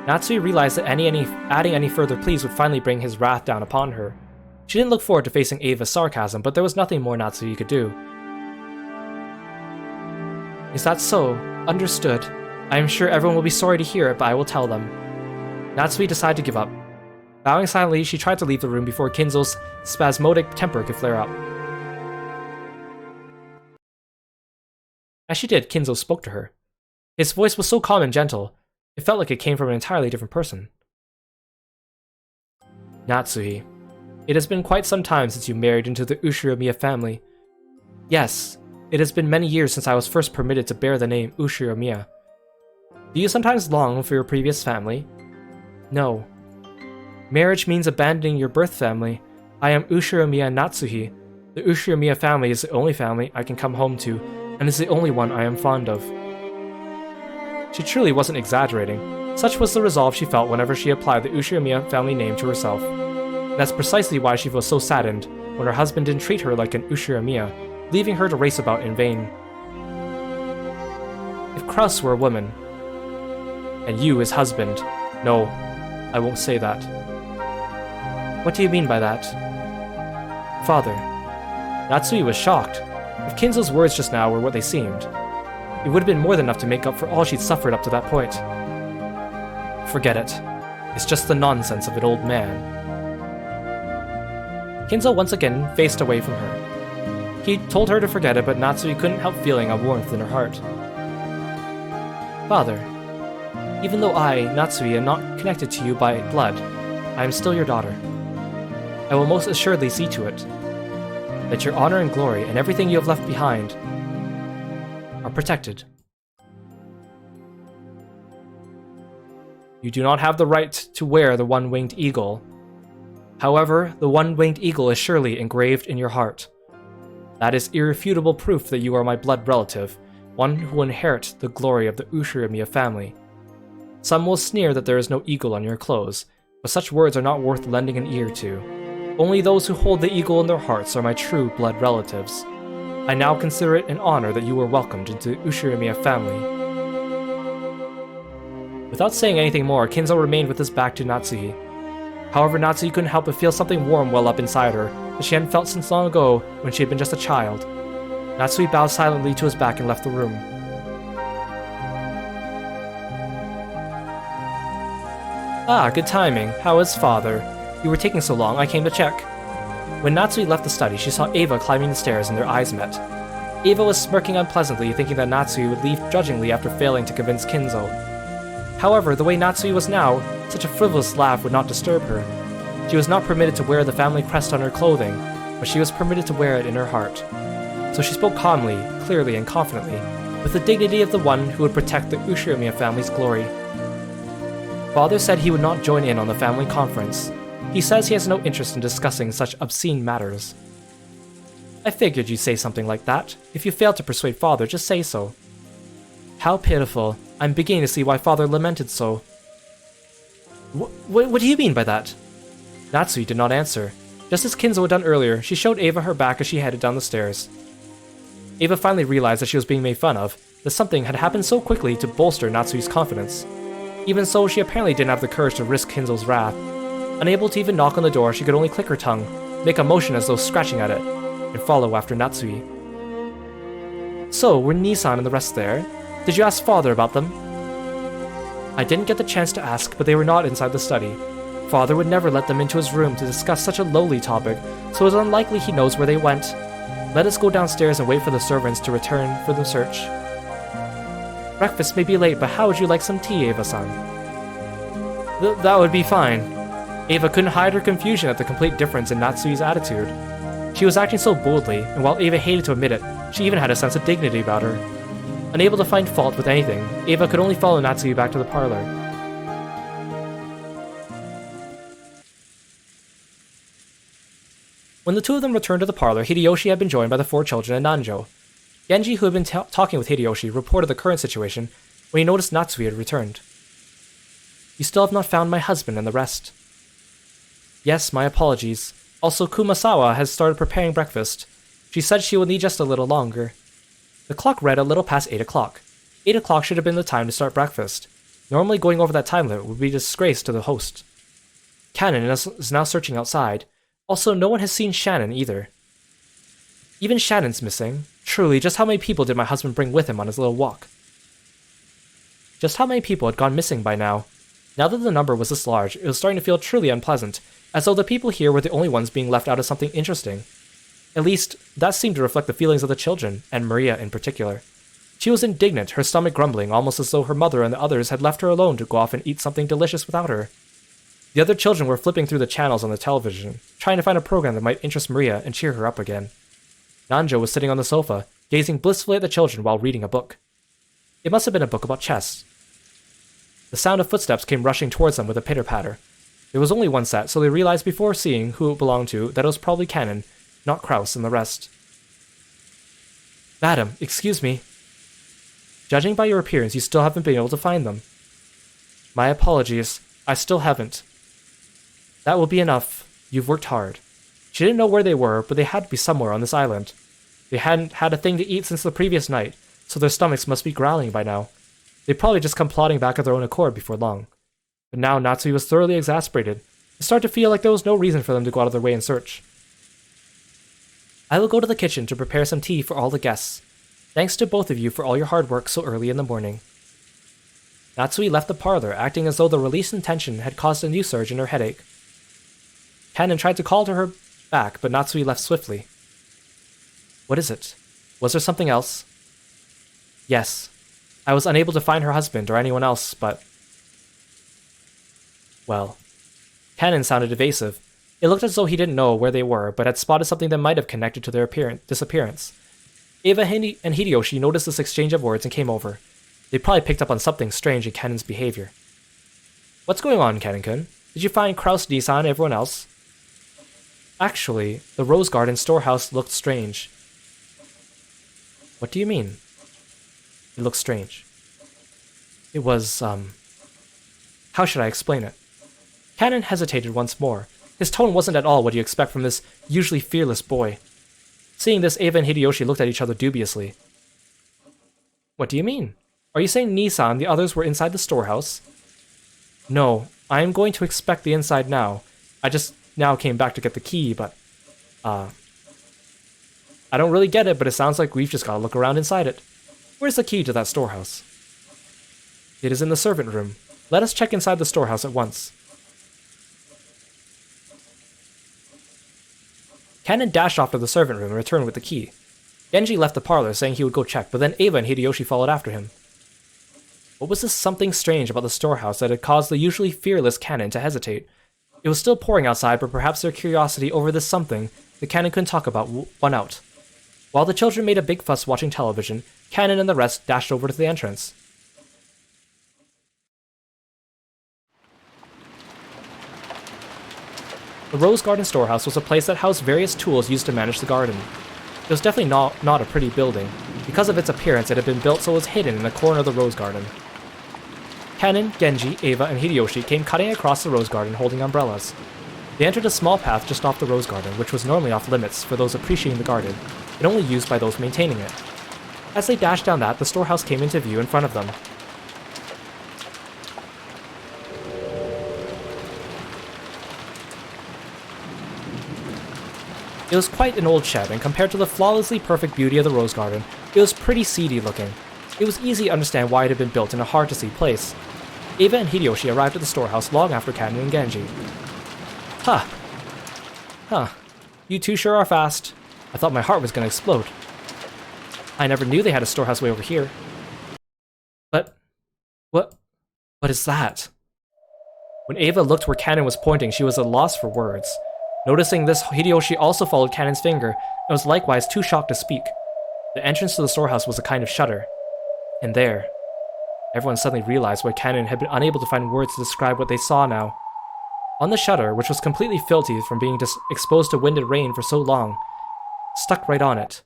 Natsui realized that adding any further pleas would finally bring his wrath down upon her. She didn't look forward to facing Ava's sarcasm, but there was nothing more Natsui could do. Is that so? Understood. I am sure everyone will be sorry to hear it, but I will tell them. Natsui decided to give up. Bowing silently, she tried to leave the room before Kinzo's spasmodic temper could flare up. As she did, Kinzo spoke to her. His voice was so calm and gentle, it felt like it came from an entirely different person. Natsui, it has been quite some time since you married into the Ushiromiya family. Yes, it has been many years since I was first permitted to bear the name Ushiromiya. Do you sometimes long for your previous family? No. Marriage means abandoning your birth family. I am Ushiromiya Natsuhi. The Ushiromiya family is the only family I can come home to, and is the only one I am fond of. She truly wasn't exaggerating. Such was the resolve she felt whenever she applied the Ushiromiya family name to herself. That's precisely why she was so saddened when her husband didn't treat her like an Ushiromiya, leaving her to race about in vain. If Kraus were a woman, and you his husband, no, I won't say that. What do you mean by that? Father. Natsui was shocked. If Kinzo's words just now were what they seemed, it would have been more than enough to make up for all she'd suffered up to that point. Forget it. It's just the nonsense of an old man. Kinzo once again faced away from her. He told her to forget it, but Natsui couldn't help feeling a warmth in her heart. Father, even though I, Natsui, am not connected to you by blood, I am still your daughter. I will most assuredly see to it that your honor and glory and everything you have left behind are protected. You do not have the right to wear the one-winged eagle. However, the one-winged eagle is surely engraved in your heart. That is irrefutable proof that you are my blood relative, one who will inherit the glory of the Ushiromiya family. Some will sneer that there is no eagle on your clothes, but such words are not worth lending an ear to. Only those who hold the eagle in their hearts are my true blood relatives. I now consider it an honor that you were welcomed into the Ushiromiya family. Without saying anything more, Kinzo remained with his back to Natsui. However, Natsui couldn't help but feel something warm well up inside her that she hadn't felt since long ago when she had been just a child. Natsui bowed silently to his back and left the room. Ah, good timing. How is father? You were taking so long, I came to check. When Natsui left the study, she saw Ava climbing the stairs and their eyes met. Ava was smirking unpleasantly, thinking that Natsui would leave grudgingly after failing to convince Kinzo. However, the way Natsui was now, such a frivolous laugh would not disturb her. She was not permitted to wear the family crest on her clothing, but she was permitted to wear it in her heart. So she spoke calmly, clearly, and confidently, with the dignity of the one who would protect the Ushiromiya family's glory. Father said he would not join in on the family conference. He says he has no interest in discussing such obscene matters. I figured you'd say something like that. If you failed to persuade father, just say so. How pitiful. I'm beginning to see why father lamented so. What do you mean by that? Natsui did not answer. Just as Kinzo had done earlier, she showed Ava her back as she headed down the stairs. Ava finally realized that she was being made fun of, that something had happened so quickly to bolster Natsui's confidence. Even so, she apparently didn't have the courage to risk Kinzo's wrath. Unable to even knock on the door, she could only click her tongue, make a motion as though scratching at it, and follow after Natsui. So, were Nissan and the rest there? Did you ask Father about them? I didn't get the chance to ask, but they were not inside the study. Father would never let them into his room to discuss such a lowly topic, so it's unlikely he knows where they went. Let us go downstairs and wait for the servants to return for the search. Breakfast may be late, but how would you like some tea, Eva-san? That would be fine. Eva couldn't hide her confusion at the complete difference in Natsui's attitude. She was acting so boldly, and while Eva hated to admit it, she even had a sense of dignity about her. Unable to find fault with anything, Eva could only follow Natsui back to the parlor. When the two of them returned to the parlor, Hideyoshi had been joined by the 4 children and Nanjo. Genji, who had been talking with Hideyoshi, reported the current situation when he noticed Natsui had returned. You still have not found my husband and the rest. Yes, my apologies. Also, Kumasawa has started preparing breakfast. She said she will need just a little longer. The clock read a little past 8 o'clock. 8 o'clock should have been the time to start breakfast. Normally going over that time limit would be a disgrace to the host. Cannon is now searching outside. Also, no one has seen Shannon either. Even Shannon's missing. Truly, just how many people did my husband bring with him on his little walk? Just how many people had gone missing by now? Now that the number was this large, it was starting to feel truly unpleasant, as though the people here were the only ones being left out of something interesting. At least, that seemed to reflect the feelings of the children, and Maria in particular. She was indignant, her stomach grumbling, almost as though her mother and the others had left her alone to go off and eat something delicious without her. The other children were flipping through the channels on the television, trying to find a program that might interest Maria and cheer her up again. Nanjo was sitting on the sofa, gazing blissfully at the children while reading a book. It must have been a book about chess. The sound of footsteps came rushing towards them with a pitter-patter. There was only one set, so they realized before seeing who it belonged to that it was probably Cannon, not Kraus and the rest. Madam, excuse me. Judging by your appearance, you still haven't been able to find them. My apologies. I still haven't. That will be enough. You've worked hard. She didn't know where they were, but they had to be somewhere on this island. They hadn't had a thing to eat since the previous night, so their stomachs must be growling by now. They'd probably just come plodding back of their own accord before long. But now Natsui was thoroughly exasperated. It started to feel like there was no reason for them to go out of their way in search. I will go to the kitchen to prepare some tea for all the guests. Thanks to both of you for all your hard work so early in the morning. Natsui left the parlor, acting as though the release in tension had caused a new surge in her headache. Cannon tried to call to her back, but Natsui left swiftly. What is it? Was there something else? Yes. I was unable to find her husband or anyone else, but... Well. Cannon sounded evasive. It looked as though he didn't know where they were, but had spotted something that might have connected to their disappearance. Eva and Hideyoshi noticed this exchange of words and came over. They probably picked up on something strange in Cannon's behavior. What's going on, Cannon-kun? Did you find Kraus, Nissan, and everyone else? Actually, the Rose Garden storehouse looked strange. What do you mean? It looked strange. It was, how should I explain it? Cannon hesitated once more. His tone wasn't at all what you expect from this usually fearless boy. Seeing this, Eva and Hideyoshi looked at each other dubiously. What do you mean? Are you saying Nissan and the others were inside the storehouse? No, I am going to inspect the inside now. I just now came back to get the key, but... I don't really get it, but it sounds like we've just got to look around inside it. Where's the key to that storehouse? It is in the servant room. Let us check inside the storehouse at once. Cannon dashed off to the servant room and returned with the key. Genji left the parlor saying he would go check, but then Eva and Hideyoshi followed after him. What was this something strange about the storehouse that had caused the usually fearless Cannon to hesitate? It was still pouring outside, but perhaps their curiosity over this something the Cannon couldn't talk about won out. While the children made a big fuss watching television, Cannon and the rest dashed over to the entrance. The Rose Garden storehouse was a place that housed various tools used to manage the garden. It was definitely not a pretty building. Because of its appearance, it had been built so it was hidden in a corner of the Rose Garden. Cannon, Genji, Eva, and Hideyoshi came cutting across the Rose Garden holding umbrellas. They entered a small path just off the Rose Garden, which was normally off limits for those appreciating the garden, and only used by those maintaining it. As they dashed down that, the storehouse came into view in front of them. It was quite an old shed, and compared to the flawlessly perfect beauty of the rose garden, it was pretty seedy looking. It was easy to understand why it had been built in a hard-to-see place. Eva and Hideyoshi arrived at the storehouse long after Kanen and Genji. Huh. You two sure are fast. I thought my heart was gonna explode. I never knew they had a storehouse way over here. But... what is that? When Eva looked where Kanen was pointing, she was at a loss for words. Noticing this, Hideyoshi also followed Kanen's finger, and was likewise too shocked to speak. The entrance to the storehouse was a kind of shutter. And there, everyone suddenly realized why Kanen had been unable to find words to describe what they saw now. On the shutter, which was completely filthy from being exposed to wind and rain for so long, stuck right on it,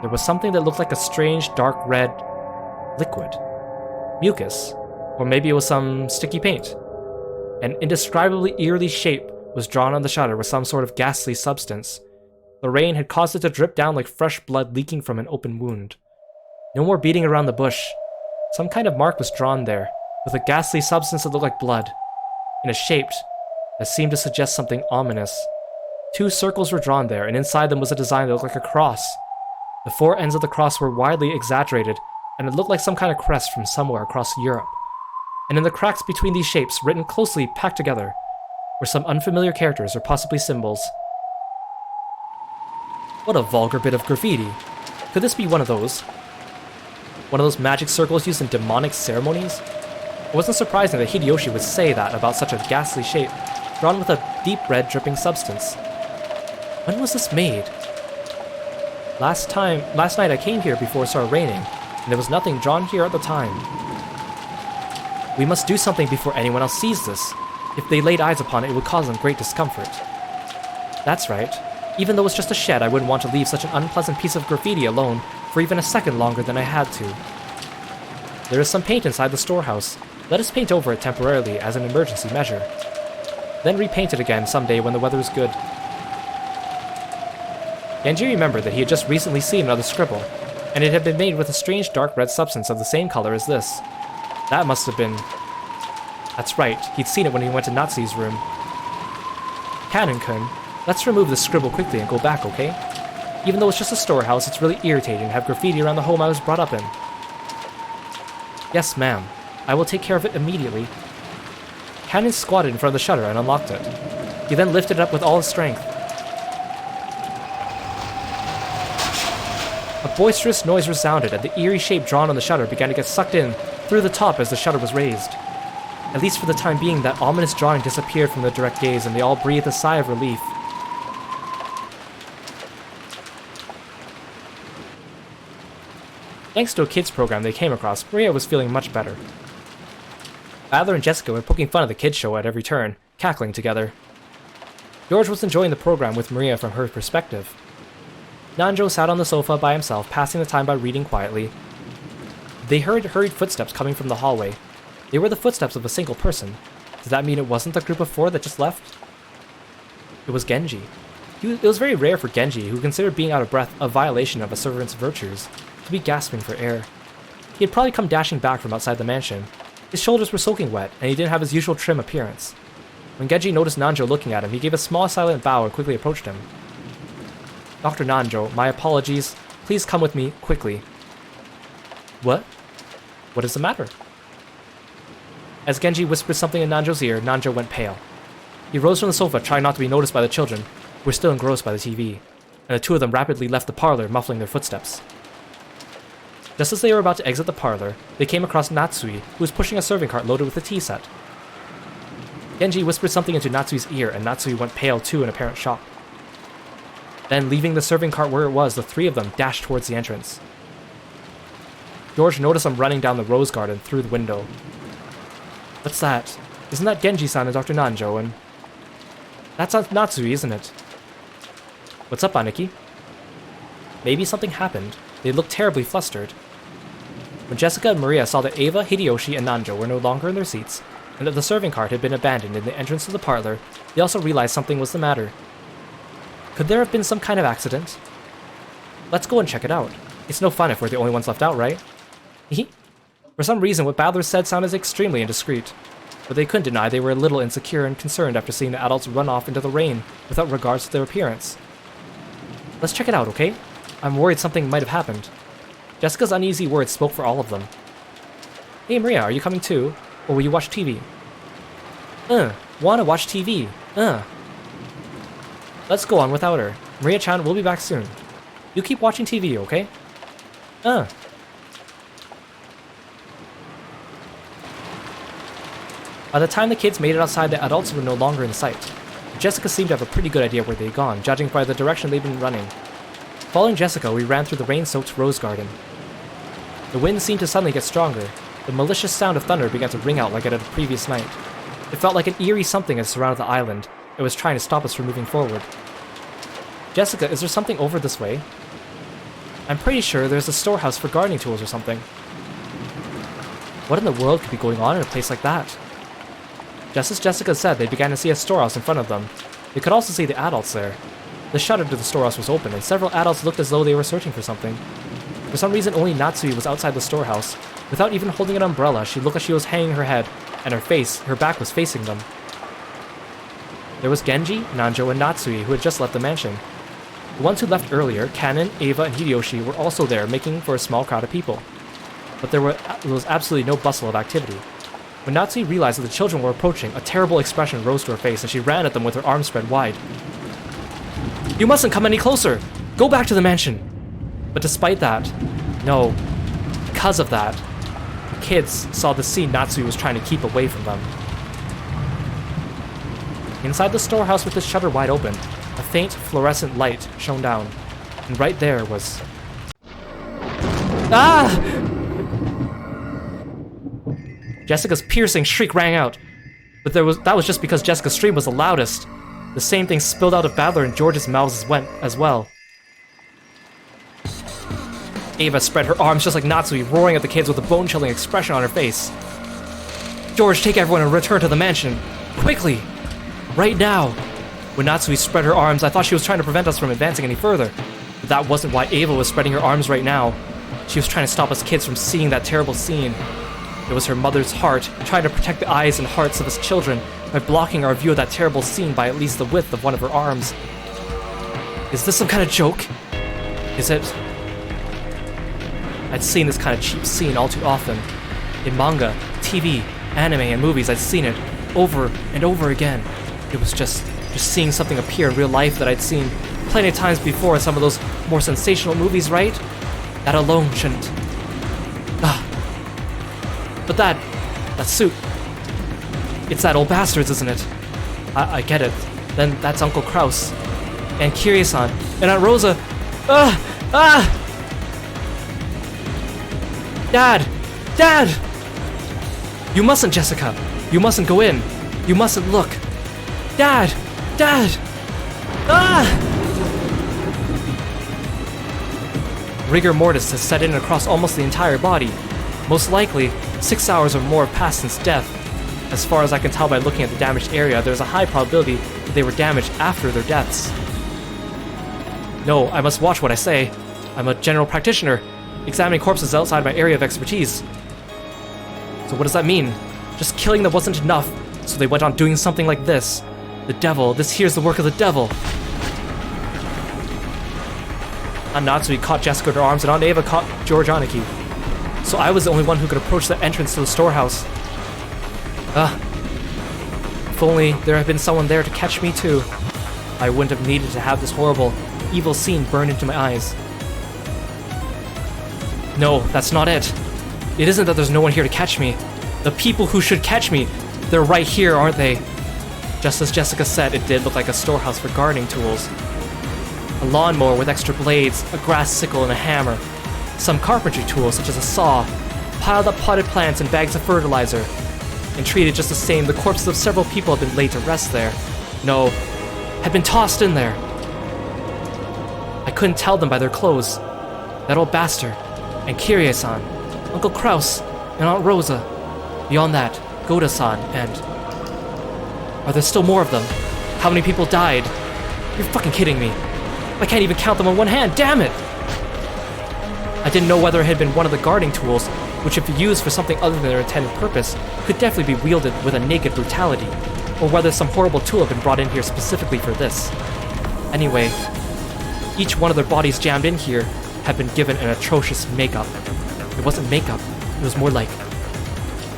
there was something that looked like a strange dark red liquid. Mucus. Or maybe it was some sticky paint. An indescribably eerie shape was drawn on the shutter with some sort of ghastly substance. The rain had caused it to drip down like fresh blood leaking from an open wound. No more beating around the bush. Some kind of mark was drawn there, with a ghastly substance that looked like blood, in a shape that seemed to suggest something ominous. 2 circles were drawn there, and inside them was a design that looked like a cross. The 4 ends of the cross were widely exaggerated, and it looked like some kind of crest from somewhere across Europe. And in the cracks between these shapes, written closely packed together, were some unfamiliar characters or possibly symbols. What a vulgar bit of graffiti. Could this be one of those? One of those magic circles used in demonic ceremonies? It wasn't surprising that Hideyoshi would say that about such a ghastly shape, drawn with a deep red dripping substance. When was this made? Last night I came here before it started raining, and there was nothing drawn here at the time. We must do something before anyone else sees this. If they laid eyes upon it, it would cause them great discomfort. That's right. Even though it's just a shed, I wouldn't want to leave such an unpleasant piece of graffiti alone for even a second longer than I had to. There is some paint inside the storehouse. Let us paint over it temporarily as an emergency measure. Then repaint it again someday when the weather is good. Genji remembered that he had just recently seen another scribble, and it had been made with a strange dark red substance of the same color as this. That must have been... That's right, he'd seen it when he went to Natsu's room. Kanen-kun, let's remove this scribble quickly and go back, okay? Even though it's just a storehouse, it's really irritating to have graffiti around the home I was brought up in. Yes, ma'am. I will take care of it immediately. Kanen squatted in front of the shutter and unlocked it. He then lifted it up with all his strength. A boisterous noise resounded, and the eerie shape drawn on the shutter began to get sucked in through the top as the shutter was raised. At least for the time being, that ominous drawing disappeared from their direct gaze, and they all breathed a sigh of relief. Thanks to a kids program they came across, Maria was feeling much better. Adler and Jessica were poking fun at the kids show at every turn, cackling together. George was enjoying the program with Maria from her perspective. Nanjo sat on the sofa by himself, passing the time by reading quietly. They heard hurried footsteps coming from the hallway. They were the footsteps of a single person. Did that mean it wasn't the group of 4 that just left? It was Genji. It was very rare for Genji, who considered being out of breath a violation of a servant's virtues, to be gasping for air. He had probably come dashing back from outside the mansion. His shoulders were soaking wet, and he didn't have his usual trim appearance. When Genji noticed Nanjo looking at him, he gave a small silent bow and quickly approached him. Dr. Nanjo, my apologies. Please come with me, quickly. What? What is the matter? As Genji whispered something in Nanjo's ear, Nanjo went pale. He rose from the sofa, trying not to be noticed by the children, who were still engrossed by the TV, and the 2 of them rapidly left the parlor, muffling their footsteps. Just as they were about to exit the parlor, they came across Natsui, who was pushing a serving cart loaded with a tea set. Genji whispered something into Natsui's ear, and Natsui went pale too in apparent shock. Then, leaving the serving cart where it was, the 3 of them dashed towards the entrance. George noticed them running down the rose garden through the window. What's that? Isn't that Genji-san and Dr. Nanjo, and... That's Natsui, isn't it? What's up, Aniki? Maybe something happened. They looked terribly flustered. When Jessica and Maria saw that Eva, Hideyoshi, and Nanjo were no longer in their seats, and that the serving cart had been abandoned in the entrance to the parlor, they also realized something was the matter. Could there have been some kind of accident? Let's go and check it out. It's no fun if we're the only ones left out, right? For some reason, what Badler said sounded extremely indiscreet. but they couldn't deny they were a little insecure and concerned after seeing the adults run off into the rain without regards to their appearance. Let's check it out, okay? I'm worried something might have happened. Jessica's uneasy words spoke for all of them. Hey Maria, are you coming too? Or will you watch TV? Wanna watch TV. Let's go on without her. Maria-chan will be back soon. You keep watching TV, okay? By the time the kids made it outside, the adults were no longer in sight. Jessica seemed to have a pretty good idea where they'd gone, judging by the direction they'd been running. Following Jessica, we ran through the rain-soaked rose garden. The wind seemed to suddenly get stronger. The malicious sound of thunder began to ring out like it had the previous night. It felt like an eerie something had surrounded the island. It was trying to stop us from moving forward. Jessica, is there something over this way? I'm pretty sure there's a storehouse for gardening tools or something. What in the world could be going on in a place like that? Just as Jessica said, they began to see a storehouse in front of them. They could also see the adults there. The shutter to the storehouse was open, and several adults looked as though they were searching for something. For some reason, only Natsui was outside the storehouse. Without even holding an umbrella, she looked like she was hanging her head, and her back was facing them. There was Genji, Nanjo, and Natsui, who had just left the mansion. The ones who left earlier, Kanon, Ava, and Hideyoshi, were also there, making for a small crowd of people. But there was absolutely no bustle of activity. When Natsui realized that the children were approaching, a terrible expression rose to her face, and she ran at them with her arms spread wide. You mustn't come any closer! Go back to the mansion! But despite that, no, because of that, the kids saw the scene Natsui was trying to keep away from them. Inside the storehouse with its shutter wide open, a faint fluorescent light shone down, and right there was... Ah! Jessica's piercing shriek rang out, but that was just because Jessica's scream was the loudest. The same thing spilled out of Badler and George's mouths as well. Ava spread her arms just like Natsui, roaring at the kids with a bone-chilling expression on her face. George, take everyone and return to the mansion. Quickly! Right now! When Natsui spread her arms, I thought she was trying to prevent us from advancing any further. But that wasn't why Ava was spreading her arms right now. She was trying to stop us kids from seeing that terrible scene. It was her mother's heart, trying to protect the eyes and hearts of us children by blocking our view of that terrible scene by at least the width of one of her arms. Is this some kind of joke? Is it? I'd seen this kind of cheap scene all too often. In manga, TV, anime, and movies, I'd seen it over and over again. It was just seeing something appear in real life that I'd seen plenty of times before in some of those more sensational movies, right? That alone shouldn't... But that suit, it's that old bastard's, isn't it? I get it. Then that's Uncle Kraus, and Kirie-san, and Aunt Rosa. Dad! You mustn't, Jessica. You mustn't go in. You mustn't look. Dad! Rigor mortis has set in across almost the entire body. Most likely, 6 hours or more have passed since death. As far as I can tell by looking at the damaged area, there's a high probability that they were damaged after their deaths. No, I must watch what I say. I'm a general practitioner. Examining corpses outside my area of expertise. So what does that mean? Just killing them wasn't enough, so they went on doing something like this. The devil, this here's the work of the devil. Aunt Natsui caught Jessica in her arms, and Aunt Ava caught George Aniki. So I was the only one who could approach the entrance to the storehouse. If only there had been someone there to catch me too. I wouldn't have needed to have this horrible, evil scene burned into my eyes. No, that's not it. It isn't that there's no one here to catch me. The people who should catch me, they're right here, aren't they? Just as Jessica said, it did look like a storehouse for gardening tools. A lawnmower with extra blades, a grass sickle, and a hammer. Some carpentry tools, such as a saw, piled up potted plants and bags of fertilizer. And treated just the same, the corpses of several people had been laid to rest there. No, had been tossed in there. I couldn't tell them by their clothes. That old bastard, and Kirie-san, Uncle Kraus, and Aunt Rosa. Beyond that, Goda-san, and... Are there still more of them? How many people died? You're fucking kidding me. I can't even count them on one hand, damn it! I didn't know whether it had been one of the gardening tools, which if used for something other than their intended purpose, could definitely be wielded with a naked brutality, or whether some horrible tool had been brought in here specifically for this. Anyway, each one of their bodies jammed in here had been given an atrocious makeup. It wasn't makeup, it was more like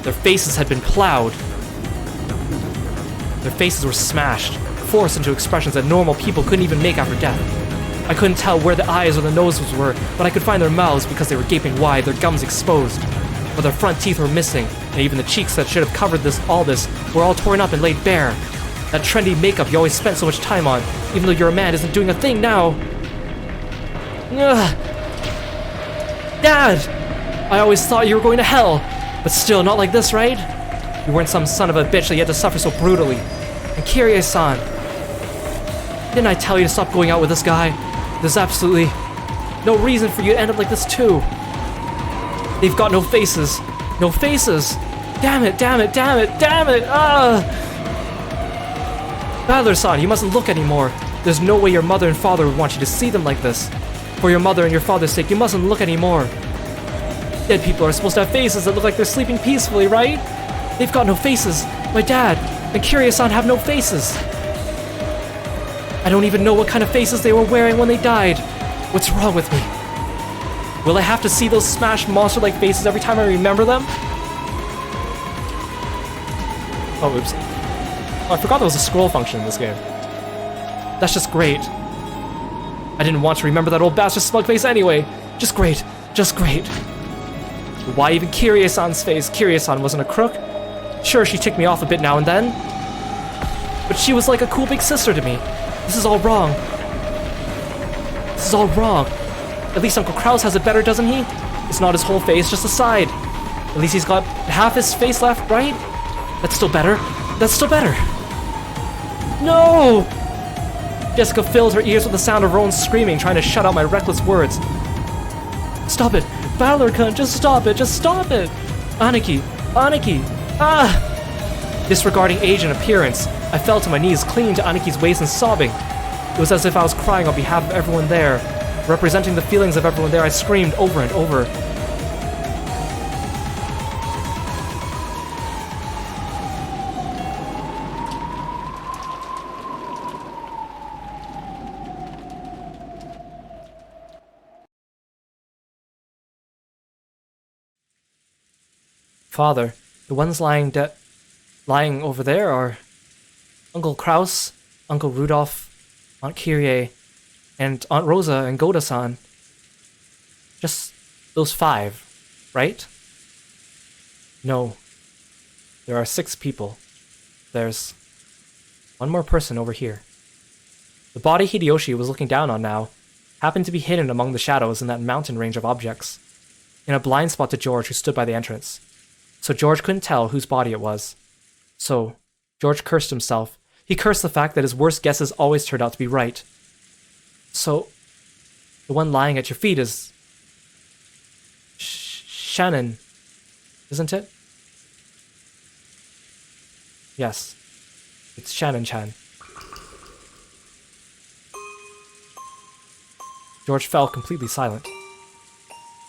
their faces had been plowed. Their faces were smashed, forced into expressions that normal people couldn't even make after death. I couldn't tell where the eyes or the noses were, but I could find their mouths because they were gaping wide, their gums exposed. But their front teeth were missing, and even the cheeks that should have covered all this were all torn up and laid bare. That trendy makeup you always spent so much time on, even though you're a man, isn't doing a thing now. Ugh. Dad! I always thought you were going to hell, but still not like this, right? You weren't some son of a bitch that you had to suffer so brutally. And Kirie-san, didn't I tell you to stop going out with this guy? There's absolutely no reason for you to end up like this too. They've got no faces. No faces. Damn it, damn it, damn it, damn it! Battler-san, you mustn't look anymore. There's no way your mother and father would want you to see them like this. For your mother and your father's sake, you mustn't look anymore. Dead people are supposed to have faces that look like they're sleeping peacefully, right? They've got no faces. My dad and Kirie-san have no faces. I don't even know what kind of faces they were wearing when they died. What's wrong with me? Will I have to see those smashed monster-like faces every time I remember them? Oh, oops. Oh, I forgot there was a scroll function in this game. That's just great. I didn't want to remember that old bastard smug face anyway. Just great. Just great. Why even Kirie-san's face? Kirie-san wasn't a crook. Sure, she ticked me off a bit now and then, but she was like a cool big sister to me. This is all wrong. This is all wrong. At least Uncle Kraus has it better, doesn't he? It's not his whole face, just a side. At least he's got half his face left, right? That's still better. That's still better. No! Jessica filled her ears with the sound of Rowan screaming, trying to shut out my reckless words. Stop it! Battler cunt, just stop it! Just stop it! Aniki! Aniki! Ah! Disregarding age and appearance, I fell to my knees, clinging to Aniki's waist and sobbing. It was as if I was crying on behalf of everyone there. Representing the feelings of everyone there, I screamed over and over. Father, the ones lying over there are Uncle Kraus, Uncle Rudolph, Aunt Kirie, and Aunt Rosa and Goda-san. Just those 5, right? No. There are 6 people. There's one more person over here. The body Hideyoshi was looking down on now happened to be hidden among the shadows in that mountain range of objects, in a blind spot to George, who stood by the entrance. So George couldn't tell whose body it was. So George cursed himself. He cursed the fact that his worst guesses always turned out to be right. So, the one lying at your feet is Shannon, isn't it? Yes, it's Shannon-chan. George fell completely silent.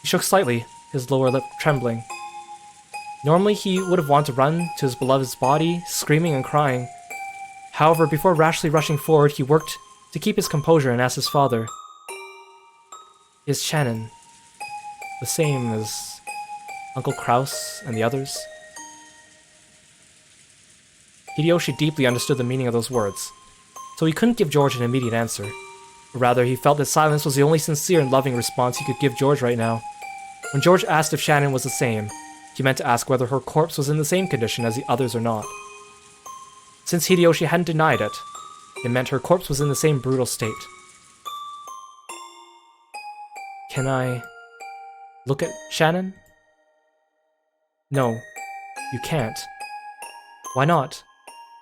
He shook slightly, his lower lip trembling. Normally he would have wanted to run to his beloved's body, screaming and crying. However, before rashly rushing forward, he worked to keep his composure and asked his father, "Is Shannon the same as Uncle Kraus and the others?" Hideyoshi deeply understood the meaning of those words, so he couldn't give George an immediate answer. Rather, he felt that silence was the only sincere and loving response he could give George right now. When George asked if Shannon was the same, he meant to ask whether her corpse was in the same condition as the others or not. Since Hideyoshi hadn't denied it, it meant her corpse was in the same brutal state. Can I look at Shannon? No, you can't. Why not?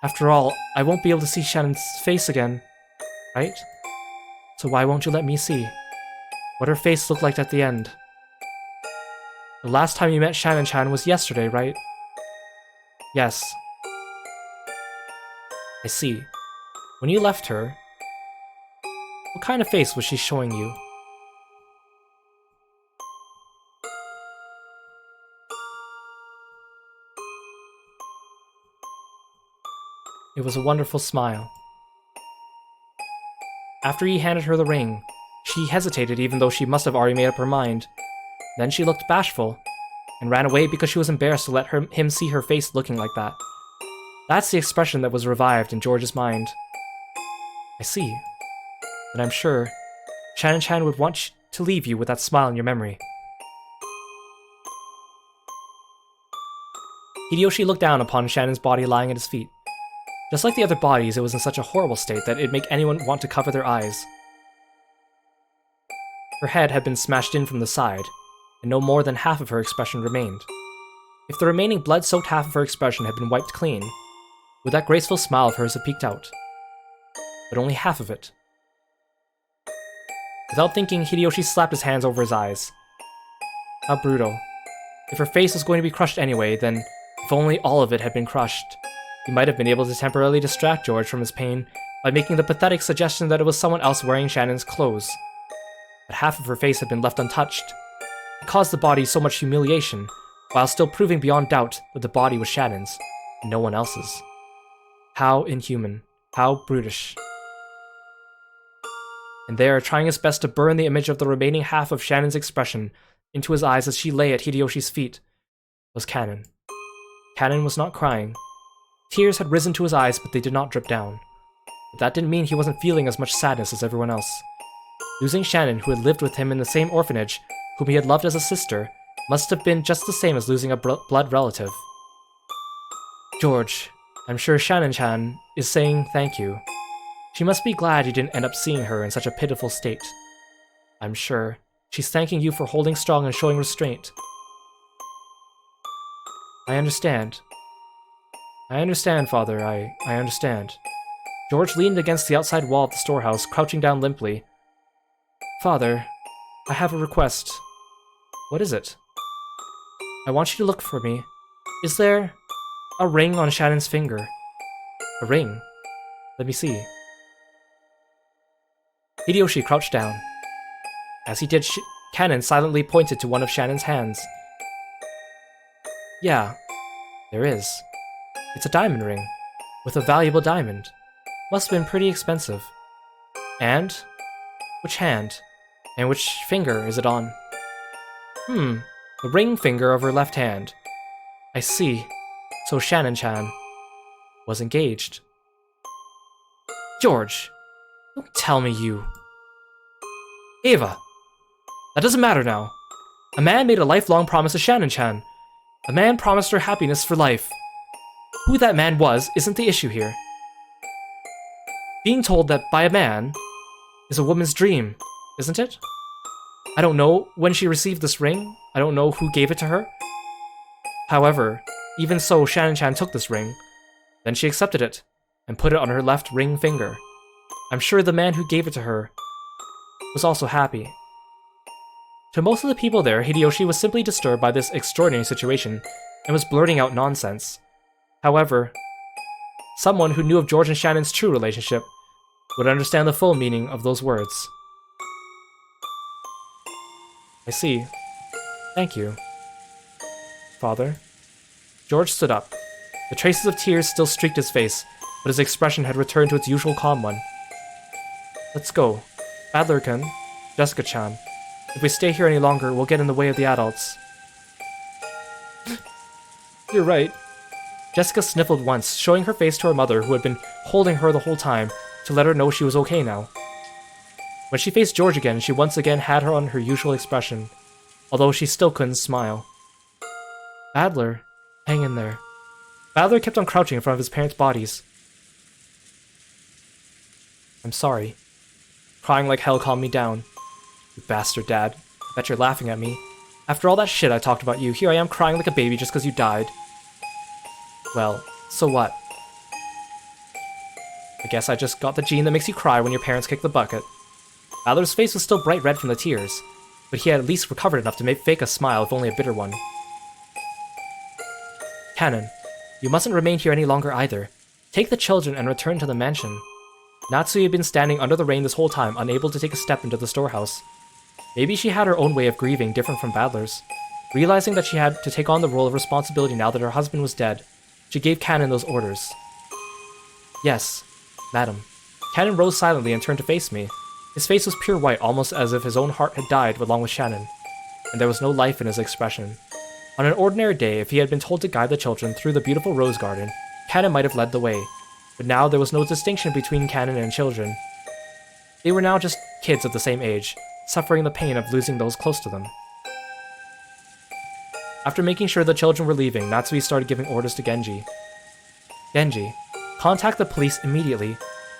After all, I won't be able to see Shannon's face again, right? So why won't you let me see what her face looked like at the end? The last time you met Shannon-chan was yesterday, right? Yes. I see. When you left her, what kind of face was she showing you? It was a wonderful smile. After he handed her the ring, she hesitated even though she must have already made up her mind. Then she looked bashful, and ran away because she was embarrassed to let him see her face looking like that. That's the expression that was revived in George's mind. I see. And I'm sure Shannon-chan would want to leave you with that smile in your memory. Hideyoshi looked down upon Shannon's body lying at his feet. Just like the other bodies, it was in such a horrible state that it'd make anyone want to cover their eyes. Her head had been smashed in from the side, and no more than half of her expression remained. If the remaining blood-soaked half of her expression had been wiped clean, would that graceful smile of hers have peeked out? But only half of it. Without thinking, Hideyoshi slapped his hands over his eyes. How brutal. If her face was going to be crushed anyway, then if only all of it had been crushed, he might have been able to temporarily distract George from his pain by making the pathetic suggestion that it was someone else wearing Shannon's clothes. But half of her face had been left untouched. It caused the body so much humiliation, while still proving beyond doubt that the body was Shannon's, and no one else's. How inhuman. How brutish. And there, trying his best to burn the image of the remaining half of Shannon's expression into his eyes as she lay at Hideyoshi's feet, was Cannon. Cannon was not crying. Tears had risen to his eyes, but they did not drip down. But that didn't mean he wasn't feeling as much sadness as everyone else. Losing Shannon, who had lived with him in the same orphanage, whom he had loved as a sister, must have been just the same as losing a blood relative. George, I'm sure Shannon-chan is saying thank you. She must be glad you didn't end up seeing her in such a pitiful state. I'm sure she's thanking you for holding strong and showing restraint. I understand. I understand, Father, I understand. George leaned against the outside wall of the storehouse, crouching down limply. Father, I have a request. What is it? I want you to look for me. Is there a ring on Shannon's finger? A ring? Let me see. Hideyoshi crouched down. As he did, Cannon silently pointed to one of Shannon's hands. Yeah, there is. It's a diamond ring, with a valuable diamond. Must have been pretty expensive. And? Which hand? And which finger is it on? The ring finger of her left hand. I see. So Shannon-chan was engaged. George, don't tell me you... Ava! That doesn't matter now. A man made a lifelong promise to Shannon-chan. A man promised her happiness for life. Who that man was isn't the issue here. Being told that by a man is a woman's dream, isn't it? I don't know when she received this ring. I don't know who gave it to her. However, even so, Shannon-chan took this ring. Then she accepted it, and put it on her left ring finger. I'm sure the man who gave it to her was also happy. To most of the people there, Hideyoshi was simply disturbed by this extraordinary situation, and was blurting out nonsense. However, someone who knew of George and Shannon's true relationship would understand the full meaning of those words. I see. Thank you. Father. George stood up. The traces of tears still streaked his face, but his expression had returned to its usual calm one. Let's go. Adler-kun, Jessica-chan. If we stay here any longer, we'll get in the way of the adults. You're right. Jessica sniffled once, showing her face to her mother, who had been holding her the whole time, to let her know she was okay now. When she faced George again, she once again had her on her usual expression, although she still couldn't smile. Adler, hang in there. Adler kept on crouching in front of his parents' bodies. I'm sorry. Crying like hell calmed me down. You bastard, Dad. I bet you're laughing at me. After all that shit I talked about you, here I am crying like a baby just because you died. Well, so what? I guess I just got the gene that makes you cry when your parents kick the bucket. Adler's face was still bright red from the tears, but he had at least recovered enough to fake a smile, if only a bitter one. Cannon, you mustn't remain here any longer either. Take the children and return to the mansion. Natsuki had been standing under the rain this whole time, unable to take a step into the storehouse. Maybe she had her own way of grieving, different from Badler's. Realizing that she had to take on the role of responsibility now that her husband was dead, she gave Cannon those orders. Yes, madam. Cannon rose silently and turned to face me. His face was pure white, almost as if his own heart had died along with Shannon, and there was no life in his expression. On an ordinary day, if he had been told to guide the children through the beautiful rose garden, Cannon might have led the way, but now there was no distinction between Cannon and children. They were now just kids of the same age, suffering the pain of losing those close to them. After making sure the children were leaving, Natsui started giving orders to Genji. Genji, contact the police immediately.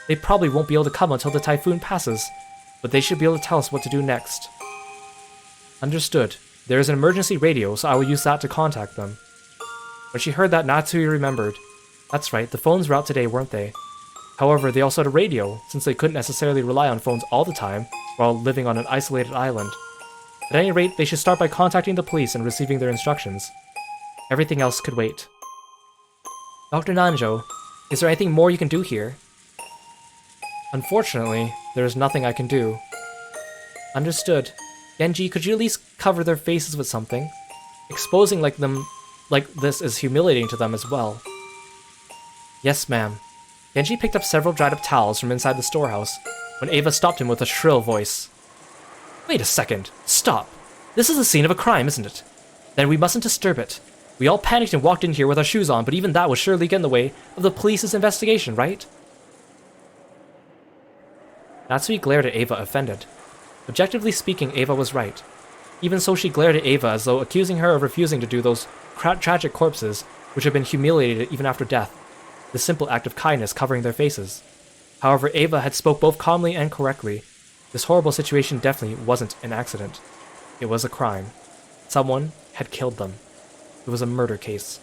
They probably won't be able to come until the typhoon passes, but they should be able to tell us what to do next. Understood. There is an emergency radio, so I will use that to contact them. When she heard that, Natsui remembered. That's right, the phones were out today, weren't they? However, they also had a radio, since they couldn't necessarily rely on phones all the time while living on an isolated island. At any rate, they should start by contacting the police and receiving their instructions. Everything else could wait. Dr. Nanjo, is there anything more you can do here? Unfortunately, there is nothing I can do. Understood. Genji, could you at least cover their faces with something? Exposing them like this is humiliating to them as well. Yes, ma'am. Genji picked up several dried-up towels from inside the storehouse when Ava stopped him with a shrill voice. Wait a second. Stop. This is the scene of a crime, isn't it? Then we mustn't disturb it. We all panicked and walked in here with our shoes on, but even that would surely get in the way of the police's investigation, right? Natsui glared at Ava, offended. Objectively speaking, Ava was right. Even so, she glared at Ava as though accusing her of refusing to do those tragic corpses which had been humiliated even after death. The simple act of kindness covering their faces. However, Ava had spoke both calmly and correctly. This horrible situation definitely wasn't an accident. It was a crime. Someone had killed them. It was a murder case.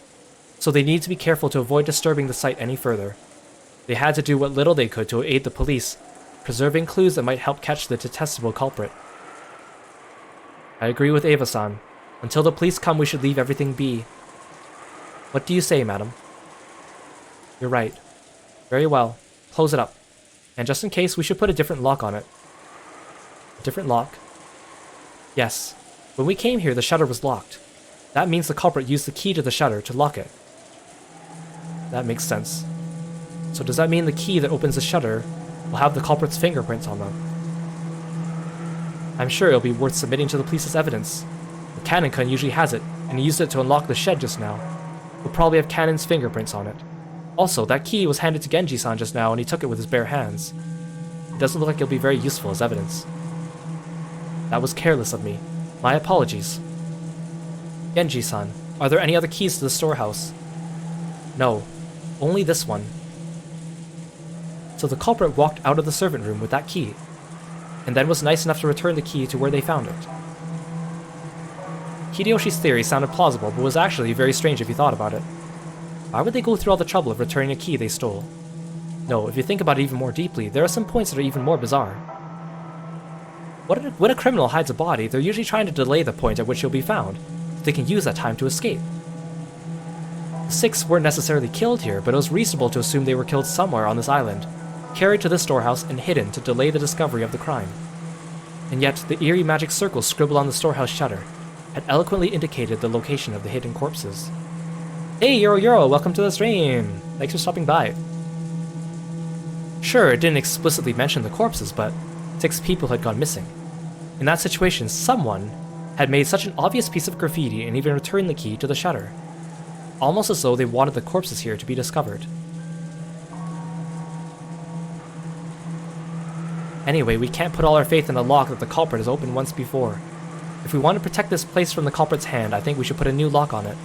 So they needed to be careful to avoid disturbing the site any further. They had to do what little they could to aid the police, preserving clues that might help catch the detestable culprit. I agree with Ava-san. Until the police come, we should leave everything be. What do you say, madam? You're right. Very well. Close it up. And just in case, we should put a different lock on it. A different lock? Yes. When we came here, the shutter was locked. That means the culprit used the key to the shutter to lock it. That makes sense. So does that mean the key that opens the shutter will have the culprit's fingerprints on them? I'm sure it'll be worth submitting to the police as evidence. The Cannon-kun usually has it, and he used it to unlock the shed just now. We'll probably have Cannon's fingerprints on it. Also, that key was handed to Genji-san just now, and he took it with his bare hands. It doesn't look like it'll be very useful as evidence. That was careless of me. My apologies. Genji-san, are there any other keys to the storehouse? No, only this one. So the culprit walked out of the servant room with that key, and then was nice enough to return the key to where they found it. Hideyoshi's theory sounded plausible, but was actually very strange if you thought about it. Why would they go through all the trouble of returning a key they stole? No, if you think about it even more deeply, there are some points that are even more bizarre. When a criminal hides a body, they're usually trying to delay the point at which he'll be found, so they can use that time to escape. The 6 weren't necessarily killed here, but it was reasonable to assume they were killed somewhere on this island, carried to the storehouse and hidden to delay the discovery of the crime. And yet, the eerie magic circles scribbled on the storehouse shutter had eloquently indicated the location of the hidden corpses. Hey Yoro, welcome to the stream! Thanks for stopping by. Sure, it didn't explicitly mention the corpses, but 6 people had gone missing. In that situation, someone had made such an obvious piece of graffiti and even returned the key to the shutter. Almost as though they wanted the corpses here to be discovered. Anyway, we can't put all our faith in a lock that the culprit has opened once before. If we want to protect this place from the culprit's hand, I think we should put a new lock on it.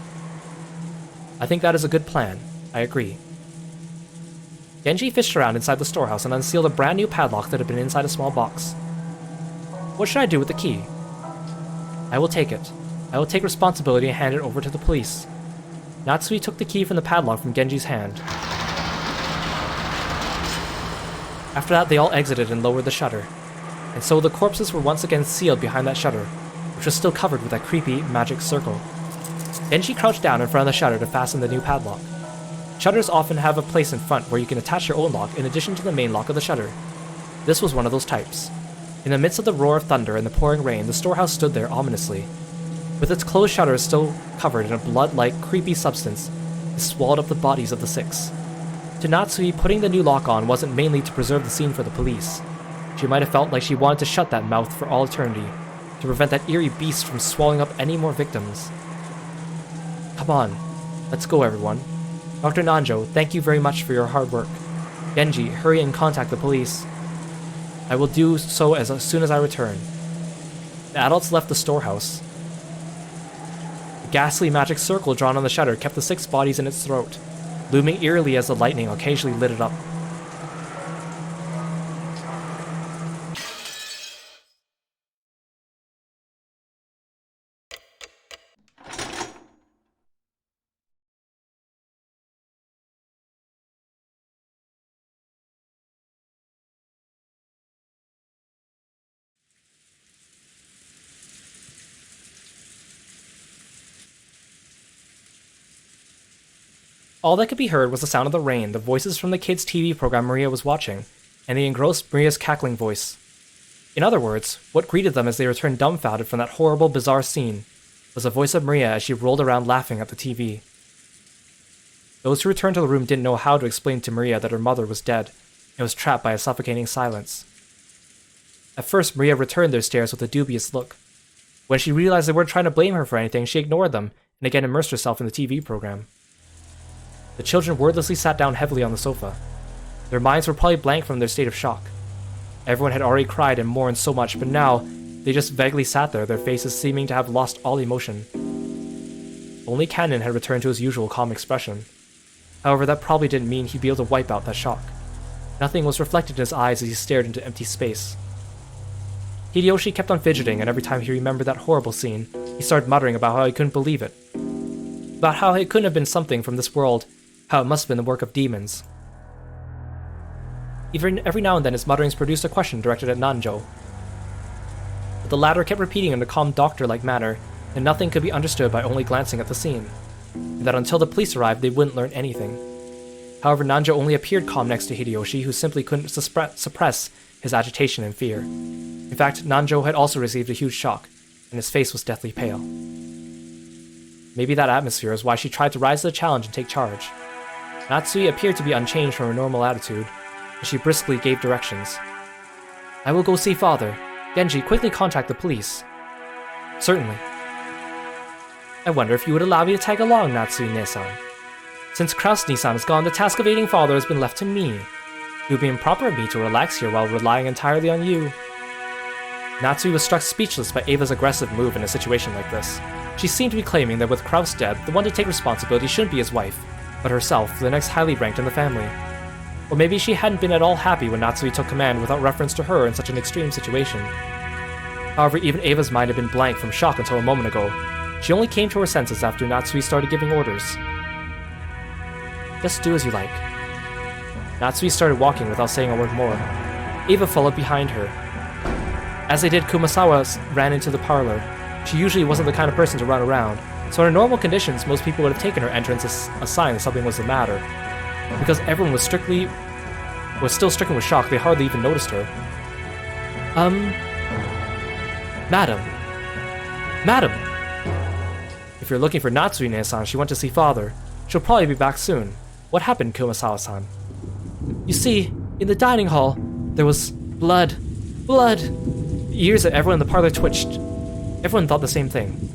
I think that is a good plan. I agree. Genji fished around inside the storehouse and unsealed a brand new padlock that had been inside a small box. What should I do with the key? I will take it. I will take responsibility and hand it over to the police. Natsui took the key from the padlock from Genji's hand. After that, they all exited and lowered the shutter. And so the corpses were once again sealed behind that shutter, which was still covered with that creepy magic circle. Genji crouched down in front of the shutter to fasten the new padlock. Shutters often have a place in front where you can attach your own lock in addition to the main lock of the shutter. This was one of those types. In the midst of the roar of thunder and the pouring rain, the storehouse stood there ominously. With its closed shutters still covered in a blood-like, creepy substance, it swallowed up the bodies of the 6. To Natsui, putting the new lock on wasn't mainly to preserve the scene for the police. She might have felt like she wanted to shut that mouth for all eternity, to prevent that eerie beast from swallowing up any more victims. Come on, let's go everyone. Dr. Nanjo, thank you very much for your hard work. Genji, hurry and contact the police. I will do so as soon as I return. The adults left the storehouse. The ghastly magic circle drawn on the shutter kept the 6 bodies in its throat, looming eerily as the lightning occasionally lit it up. All that could be heard was the sound of the rain, the voices from the kids' TV program Maria was watching, and the engrossed Maria's cackling voice. In other words, what greeted them as they returned dumbfounded from that horrible, bizarre scene was the voice of Maria as she rolled around laughing at the TV. Those who returned to the room didn't know how to explain to Maria that her mother was dead and was trapped by a suffocating silence. At first, Maria returned their stares with a dubious look. When she realized they weren't trying to blame her for anything, she ignored them and again immersed herself in the TV program. The children wordlessly sat down heavily on the sofa. Their minds were probably blank from their state of shock. Everyone had already cried and mourned so much, but now they just vaguely sat there, their faces seeming to have lost all emotion. Only Cannon had returned to his usual calm expression. However, that probably didn't mean he'd be able to wipe out that shock. Nothing was reflected in his eyes as he stared into empty space. Hideyoshi kept on fidgeting, and every time he remembered that horrible scene, he started muttering about how he couldn't believe it. About how it couldn't have been something from this world, how it must have been the work of demons. Even every now and then his mutterings produced a question directed at Nanjo. But the latter kept repeating in a calm doctor-like manner that nothing could be understood by only glancing at the scene, and that until the police arrived they wouldn't learn anything. However, Nanjo only appeared calm next to Hideyoshi, who simply couldn't suppress his agitation and fear. In fact, Nanjo had also received a huge shock, and his face was deathly pale. Maybe that atmosphere is why she tried to rise to the challenge and take charge. Natsui appeared to be unchanged from her normal attitude, as she briskly gave directions. I will go see father. Genji, quickly contact the police. Certainly. I wonder if you would allow me to tag along, Natsui-ne-san. Since Kraus-ni-san is gone, the task of aiding father has been left to me. It would be improper of me to relax here while relying entirely on you. Natsui was struck speechless by Ava's aggressive move in a situation like this. She seemed to be claiming that with Kraus dead, the one to take responsibility shouldn't be his wife, but herself, the next highly ranked in the family. Or maybe she hadn't been at all happy when Natsui took command without reference to her in such an extreme situation. However, even Ava's mind had been blank from shock until a moment ago. She only came to her senses after Natsui started giving orders. Just do as you like. Natsui started walking without saying a word more. Ava followed behind her. As they did, Kumasawa ran into the parlor. She usually wasn't the kind of person to run around, so under normal conditions, most people would have taken her entrance as a sign that something was the matter. Because everyone was still stricken with shock, they hardly even noticed her. Madam. Madam! If you're looking for Natsui-ne-san, she went to see father. She'll probably be back soon. What happened, Kumasawa-san? You see, in the dining hall, there was blood. Blood! The ears of everyone in the parlor twitched. Everyone thought the same thing.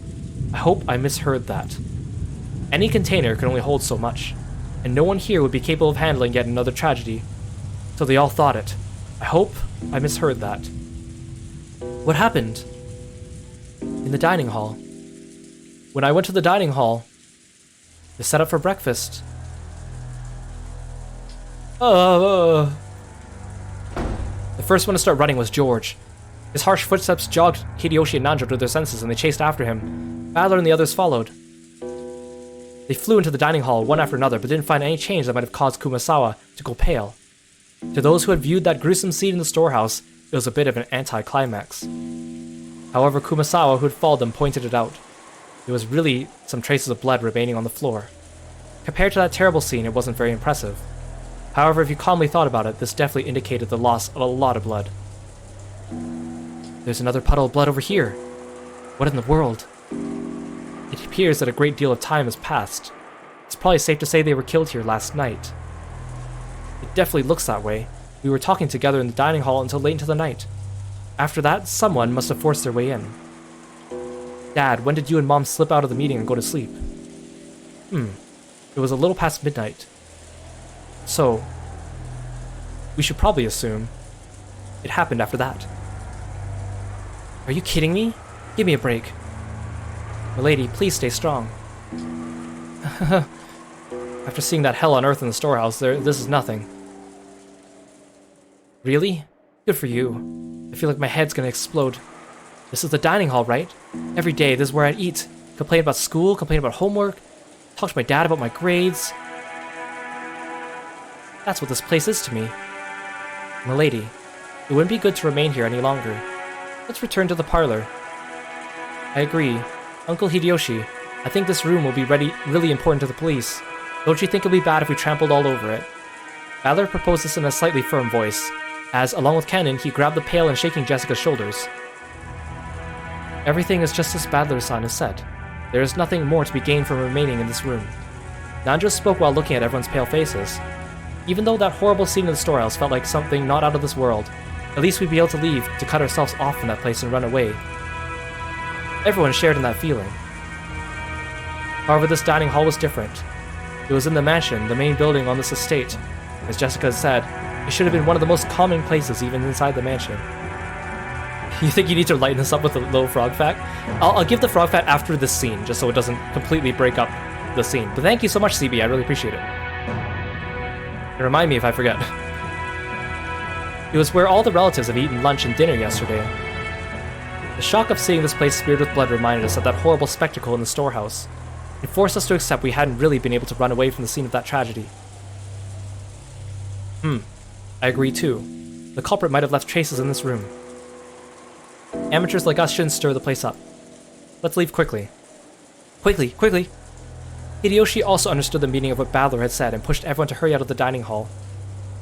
I hope I misheard that. Any container can only hold so much, and no one here would be capable of handling yet another tragedy. So they all thought it. I hope I misheard that. What happened? In the dining hall. When I went to the dining hall, they set up for breakfast. The first one to start running was George. His harsh footsteps jogged Hideyoshi and Nanjo to their senses, and they chased after him. Badler and the others followed. They flew into the dining hall one after another, but didn't find any change that might have caused Kumasawa to go pale. To those who had viewed that gruesome scene in the storehouse, it was a bit of an anticlimax. However, Kumasawa, who had followed them, pointed it out. There was really some traces of blood remaining on the floor. Compared to that terrible scene, it wasn't very impressive. However, if you calmly thought about it, this definitely indicated the loss of a lot of blood. There's another puddle of blood over here. What in the world? It appears that a great deal of time has passed. It's probably safe to say they were killed here last night. It definitely looks that way. We were talking together in the dining hall until late into the night. After that, someone must have forced their way in. Dad, when did you and Mom slip out of the meeting and go to sleep? It was a little past midnight. So, we should probably assume it happened after that. Are you kidding me? Give me a break. Milady, please stay strong. After seeing that hell on earth in the storehouse, this is nothing. Really? Good for you. I feel like my head's gonna explode. This is the dining hall, right? Every day, this is where I'd eat. Complain about school, complain about homework, talk to my dad about my grades. That's what this place is to me. Milady, it wouldn't be good to remain here any longer. Let's return to the parlor. I agree. Uncle Hideyoshi, I think this room will be really important to the police. Don't you think it'll be bad if we trampled all over it? Valor proposed this in a slightly firm voice, as, along with Cannon, he grabbed the pail and shaking Jessica's shoulders. Everything is just as Badler-san has said. There is nothing more to be gained from remaining in this room. Nanjo spoke while looking at everyone's pale faces. Even though that horrible scene in the storehouse felt like something not out of this world, at least we'd be able to leave to cut ourselves off from that place and run away. Everyone shared in that feeling. However, this dining hall was different. It was in the mansion, the main building on this estate. As Jessica said, it should have been one of the most calming places even inside the mansion. You think you need to lighten this up with a little frog fact? I'll give the frog fact after this scene, just so it doesn't completely break up the scene. But thank you so much, CB, I really appreciate it. And remind me if I forget. It was where all the relatives had eaten lunch and dinner yesterday. The shock of seeing this place smeared with blood reminded us of that horrible spectacle in the storehouse. It forced us to accept we hadn't really been able to run away from the scene of that tragedy. I agree too. The culprit might have left traces in this room. Amateurs like us shouldn't stir the place up. Let's leave quickly. Quickly, quickly! Hideyoshi also understood the meaning of what Badler had said and pushed everyone to hurry out of the dining hall.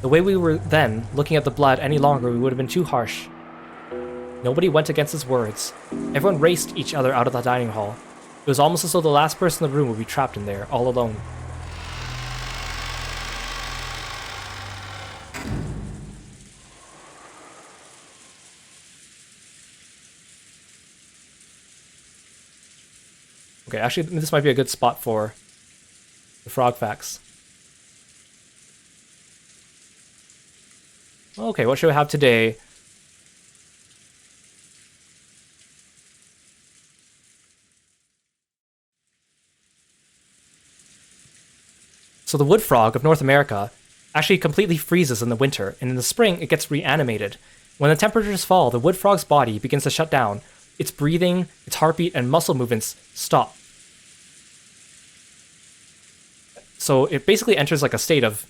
The way we were then, looking at the blood any longer, we would have been too harsh. Nobody went against his words. Everyone raced each other out of the dining hall. It was almost as though the last person in the room would be trapped in there, all alone. Okay, actually, this might be a good spot for the frog facts. Okay, what should we have today? So the wood frog of North America actually completely freezes in the winter, and in the spring it gets reanimated. When the temperatures fall, the wood frog's body begins to shut down. Its breathing, its heartbeat, and muscle movements stop. So it basically enters like a state of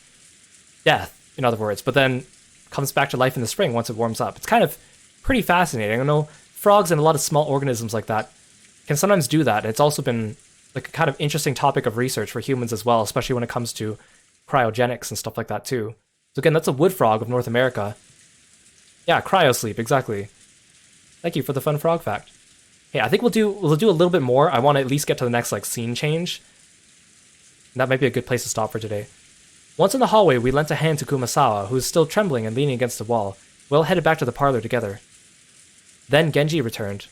death, in other words, but then comes back to life in the spring once it warms up. It's kind of pretty fascinating. I know frogs and a lot of small organisms like that can sometimes do that. It's also been like a kind of interesting topic of research for humans as well, especially when it comes to cryogenics and stuff like that too. So again, that's a wood frog of North America. Yeah, cryosleep, exactly. Thank you for the fun frog fact. Hey, I think we'll do a little bit more. I want to at least get to the next like scene change. And that might be a good place to stop for today. Once in the hallway, we lent a hand to Kumasawa, who was still trembling and leaning against the wall. We all headed back to the parlor together. Then Genji returned.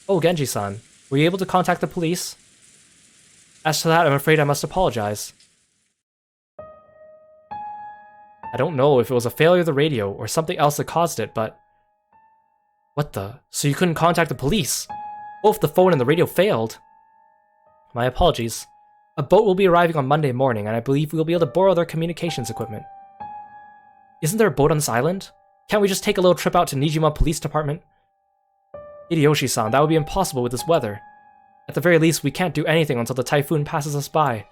Oh, Genji-san, were you able to contact the police? As to that, I'm afraid I must apologize. I don't know if it was a failure of the radio or something else that caused it, but... What the? So you couldn't contact the police? Both the phone and the radio failed. My apologies. A boat will be arriving on Monday morning, and I believe we will be able to borrow their communications equipment. Isn't there a boat on this island? Can't we just take a little trip out to Nijima Police Department? Hideyoshi-san, that would be impossible with this weather. At the very least, we can't do anything until the typhoon passes us by.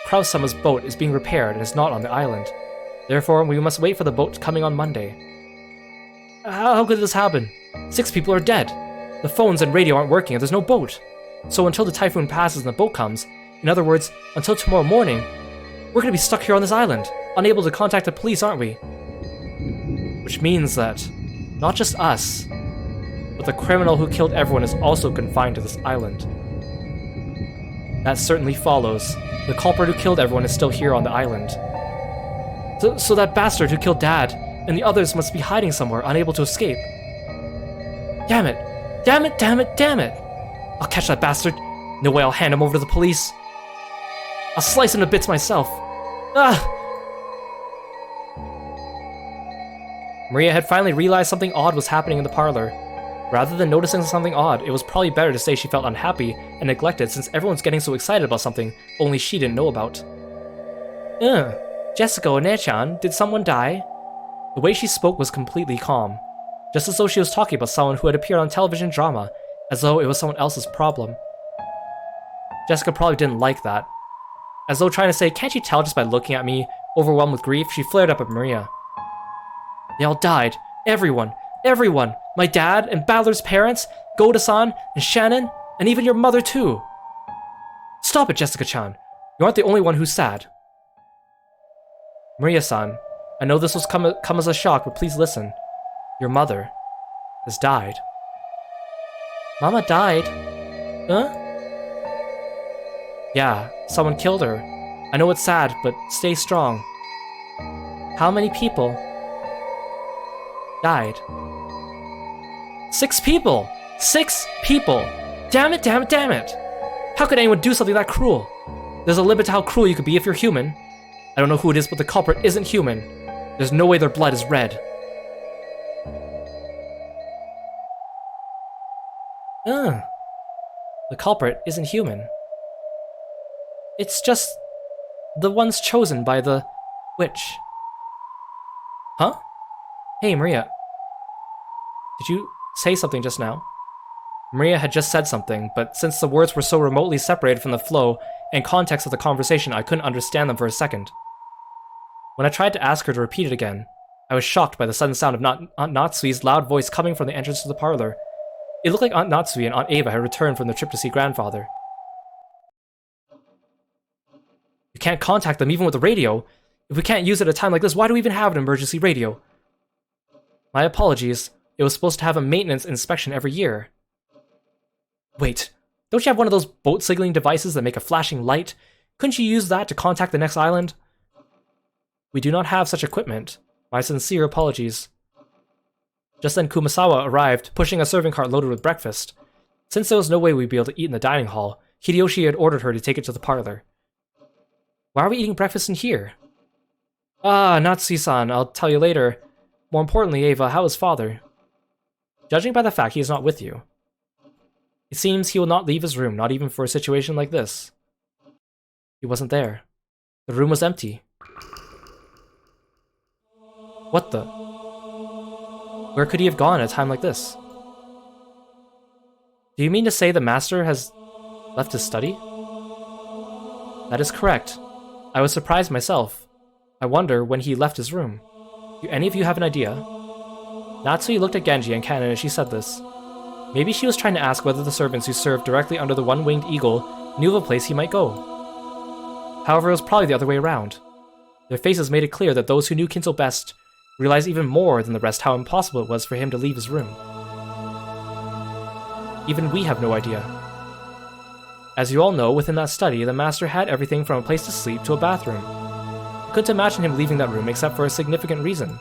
Kraus-sama's boat is being repaired and is not on the island. Therefore, we must wait for the boat coming on Monday. How could this happen? 6 people are dead. The phones and radio aren't working and there's no boat. So until the typhoon passes and the boat comes, in other words, until tomorrow morning, we're gonna be stuck here on this island, unable to contact the police, aren't we? Which means that, not just us, but the criminal who killed everyone is also confined to this island. That certainly follows. The culprit who killed everyone is still here on the island. So that bastard who killed Dad and the others must be hiding somewhere, unable to escape. Damn it! Damn it, damn it, damn it! I'll catch that bastard. No way I'll hand him over to the police. I'll slice him to bits myself. Ah! Maria had finally realized something odd was happening in the parlor. Rather than noticing something odd, it was probably better to say she felt unhappy and neglected since everyone's getting so excited about something only she didn't know about. Jessica One-chan, did someone die? The way she spoke was completely calm, just as though she was talking about someone who had appeared on television drama, as though it was someone else's problem. Jessica probably didn't like that. As though trying to say, can't you tell just by looking at me, overwhelmed with grief, she flared up at Maria. They all died. Everyone. Everyone. My dad and Balor's parents, Goda-san and Shannon, and even your mother too. Stop it, Jessica-chan. You aren't the only one who's sad. Maria-san, I know this will come as a shock, but please listen. Your mother has died. Mama died? Huh? Yeah, someone killed her. I know it's sad, but stay strong. How many people died? 6 people! 6 people! Damn it, damn it, damn it! How could anyone do something that cruel? There's a limit to how cruel you could be if you're human. I don't know who it is, but the culprit isn't human. There's no way their blood is red. The culprit isn't human. It's just the ones chosen by the witch. Huh? Hey, Maria. Did you say something just now? Maria had just said something, but since the words were so remotely separated from the flow and context of the conversation, I couldn't understand them for a second. When I tried to ask her to repeat it again, I was shocked by the sudden sound of Aunt Natsui's loud voice coming from the entrance to the parlor. It looked like Aunt Natsui and Aunt Ava had returned from their trip to see grandfather. You can't contact them even with the radio. If we can't use it at a time like this, why do we even have an emergency radio? My apologies. It was supposed to have a maintenance inspection every year. Wait, don't you have one of those boat signaling devices that make a flashing light? Couldn't you use that to contact the next island? We do not have such equipment. My sincere apologies. Just then Kumasawa arrived, pushing a serving cart loaded with breakfast. Since there was no way we'd be able to eat in the dining hall, Hideyoshi had ordered her to take it to the parlor. Why are we eating breakfast in here? Ah, Natsui-san, I'll tell you later. More importantly, Ava, how is father? Judging by the fact he is not with you, it seems he will not leave his room, not even for a situation like this. He wasn't there. The room was empty. What the? Where could he have gone at a time like this? Do you mean to say the master has left his study? That is correct. I was surprised myself. I wonder when he left his room. Do any of you have an idea? Natsui looked at Genji and Kanon as she said this. Maybe she was trying to ask whether the servants who served directly under the one-winged eagle knew of a place he might go. However, it was probably the other way around. Their faces made it clear that those who knew Kinzo best realized even more than the rest how impossible it was for him to leave his room. Even we have no idea. As you all know, within that study, the master had everything from a place to sleep to a bathroom. I couldn't imagine him leaving that room except for a significant reason.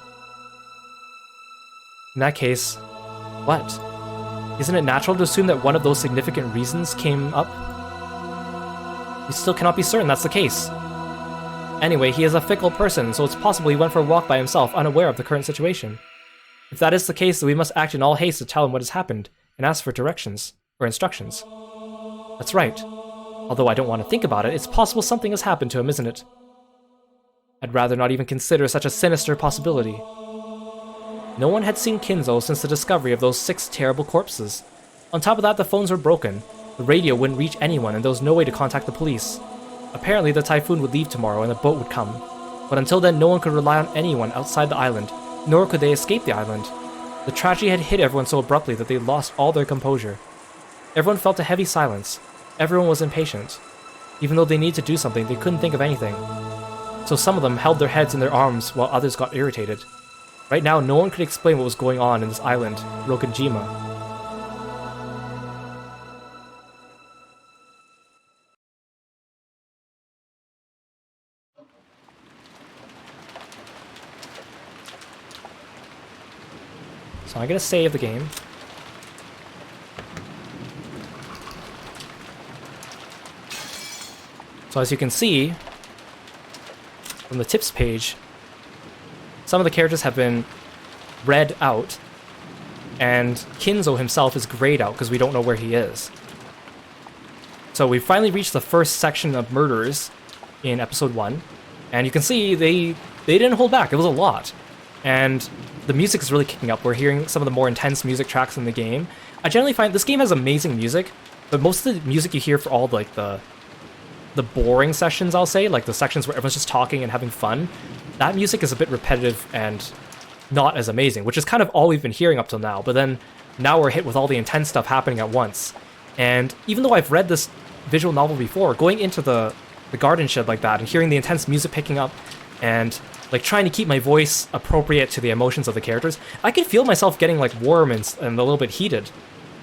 In that case, what? Isn't it natural to assume that one of those significant reasons came up? We still cannot be certain that's the case. Anyway, he is a fickle person, so it's possible he went for a walk by himself, unaware of the current situation. If that is the case, then we must act in all haste to tell him what has happened, and ask for directions, or instructions. That's right. Although I don't want to think about it, it's possible something has happened to him, isn't it? I'd rather not even consider such a sinister possibility. No one had seen Kinzo since the discovery of those 6 terrible corpses. On top of that, the phones were broken, the radio wouldn't reach anyone, and there was no way to contact the police. Apparently, the typhoon would leave tomorrow and the boat would come. But until then, no one could rely on anyone outside the island, nor could they escape the island. The tragedy had hit everyone so abruptly that they lost all their composure. Everyone felt a heavy silence. Everyone was impatient. Even though they needed to do something, they couldn't think of anything. So some of them held their heads in their arms while others got irritated. Right now, no one could explain what was going on in this island, Rokenjima. So I'm gonna save the game. So as you can see, from the tips page, some of the characters have been read out, and Kinzo himself is grayed out because we don't know where he is. So we finally reached the first section of murders in episode 1, and you can see they didn't hold back. It was a lot, and the music is really kicking up. We're hearing some of the more intense music tracks in the game. I generally find this game has amazing music, but most of the music you hear for all like the boring sessions, I'll say, like the sections where everyone's just talking and having fun, that music is a bit repetitive and not as amazing, which is kind of all we've been hearing up till now. But then now we're hit with all the intense stuff happening at once. And even though I've read this visual novel before, going into the garden shed like that and hearing the intense music picking up and like trying to keep my voice appropriate to the emotions of the characters, I could feel myself getting like warm and a little bit heated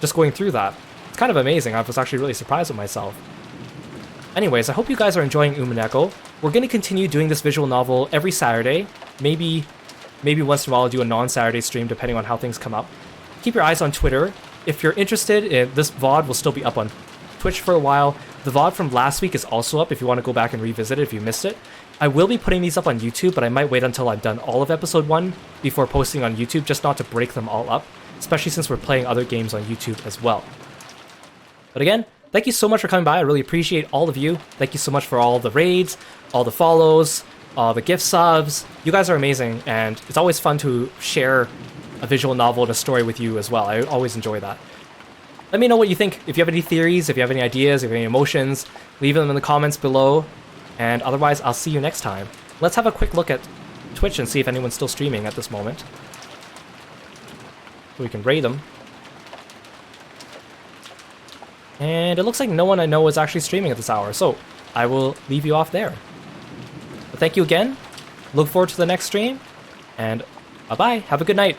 just going through that. It's kind of amazing. I was actually really surprised with myself. Anyways, I hope you guys are enjoying Umineko. We're going to continue doing this visual novel every Saturday. Maybe once in a while I'll do a non-Saturday stream depending on how things come up. Keep your eyes on Twitter. If you're interested, this VOD will still be up on Twitch for a while. The VOD from last week is also up if you want to go back and revisit it if you missed it. I will be putting these up on YouTube, but I might wait until I've done all of episode 1 before posting on YouTube, just not to break them all up, especially since we're playing other games on YouTube as well. But again, thank you so much for coming by. I really appreciate all of you. Thank you so much for all the raids, all the follows, all the gift subs. You guys are amazing, and it's always fun to share a visual novel and a story with you as well. I always enjoy that. Let me know what you think. If you have any theories, if you have any ideas, if you have any emotions, leave them in the comments below. And otherwise, I'll see you next time. Let's have a quick look at Twitch and see if anyone's still streaming at this moment, so we can raid them. And it looks like no one I know is actually streaming at this hour, so I will leave you off there. But thank you again. Look forward to the next stream, and bye-bye. Have a good night.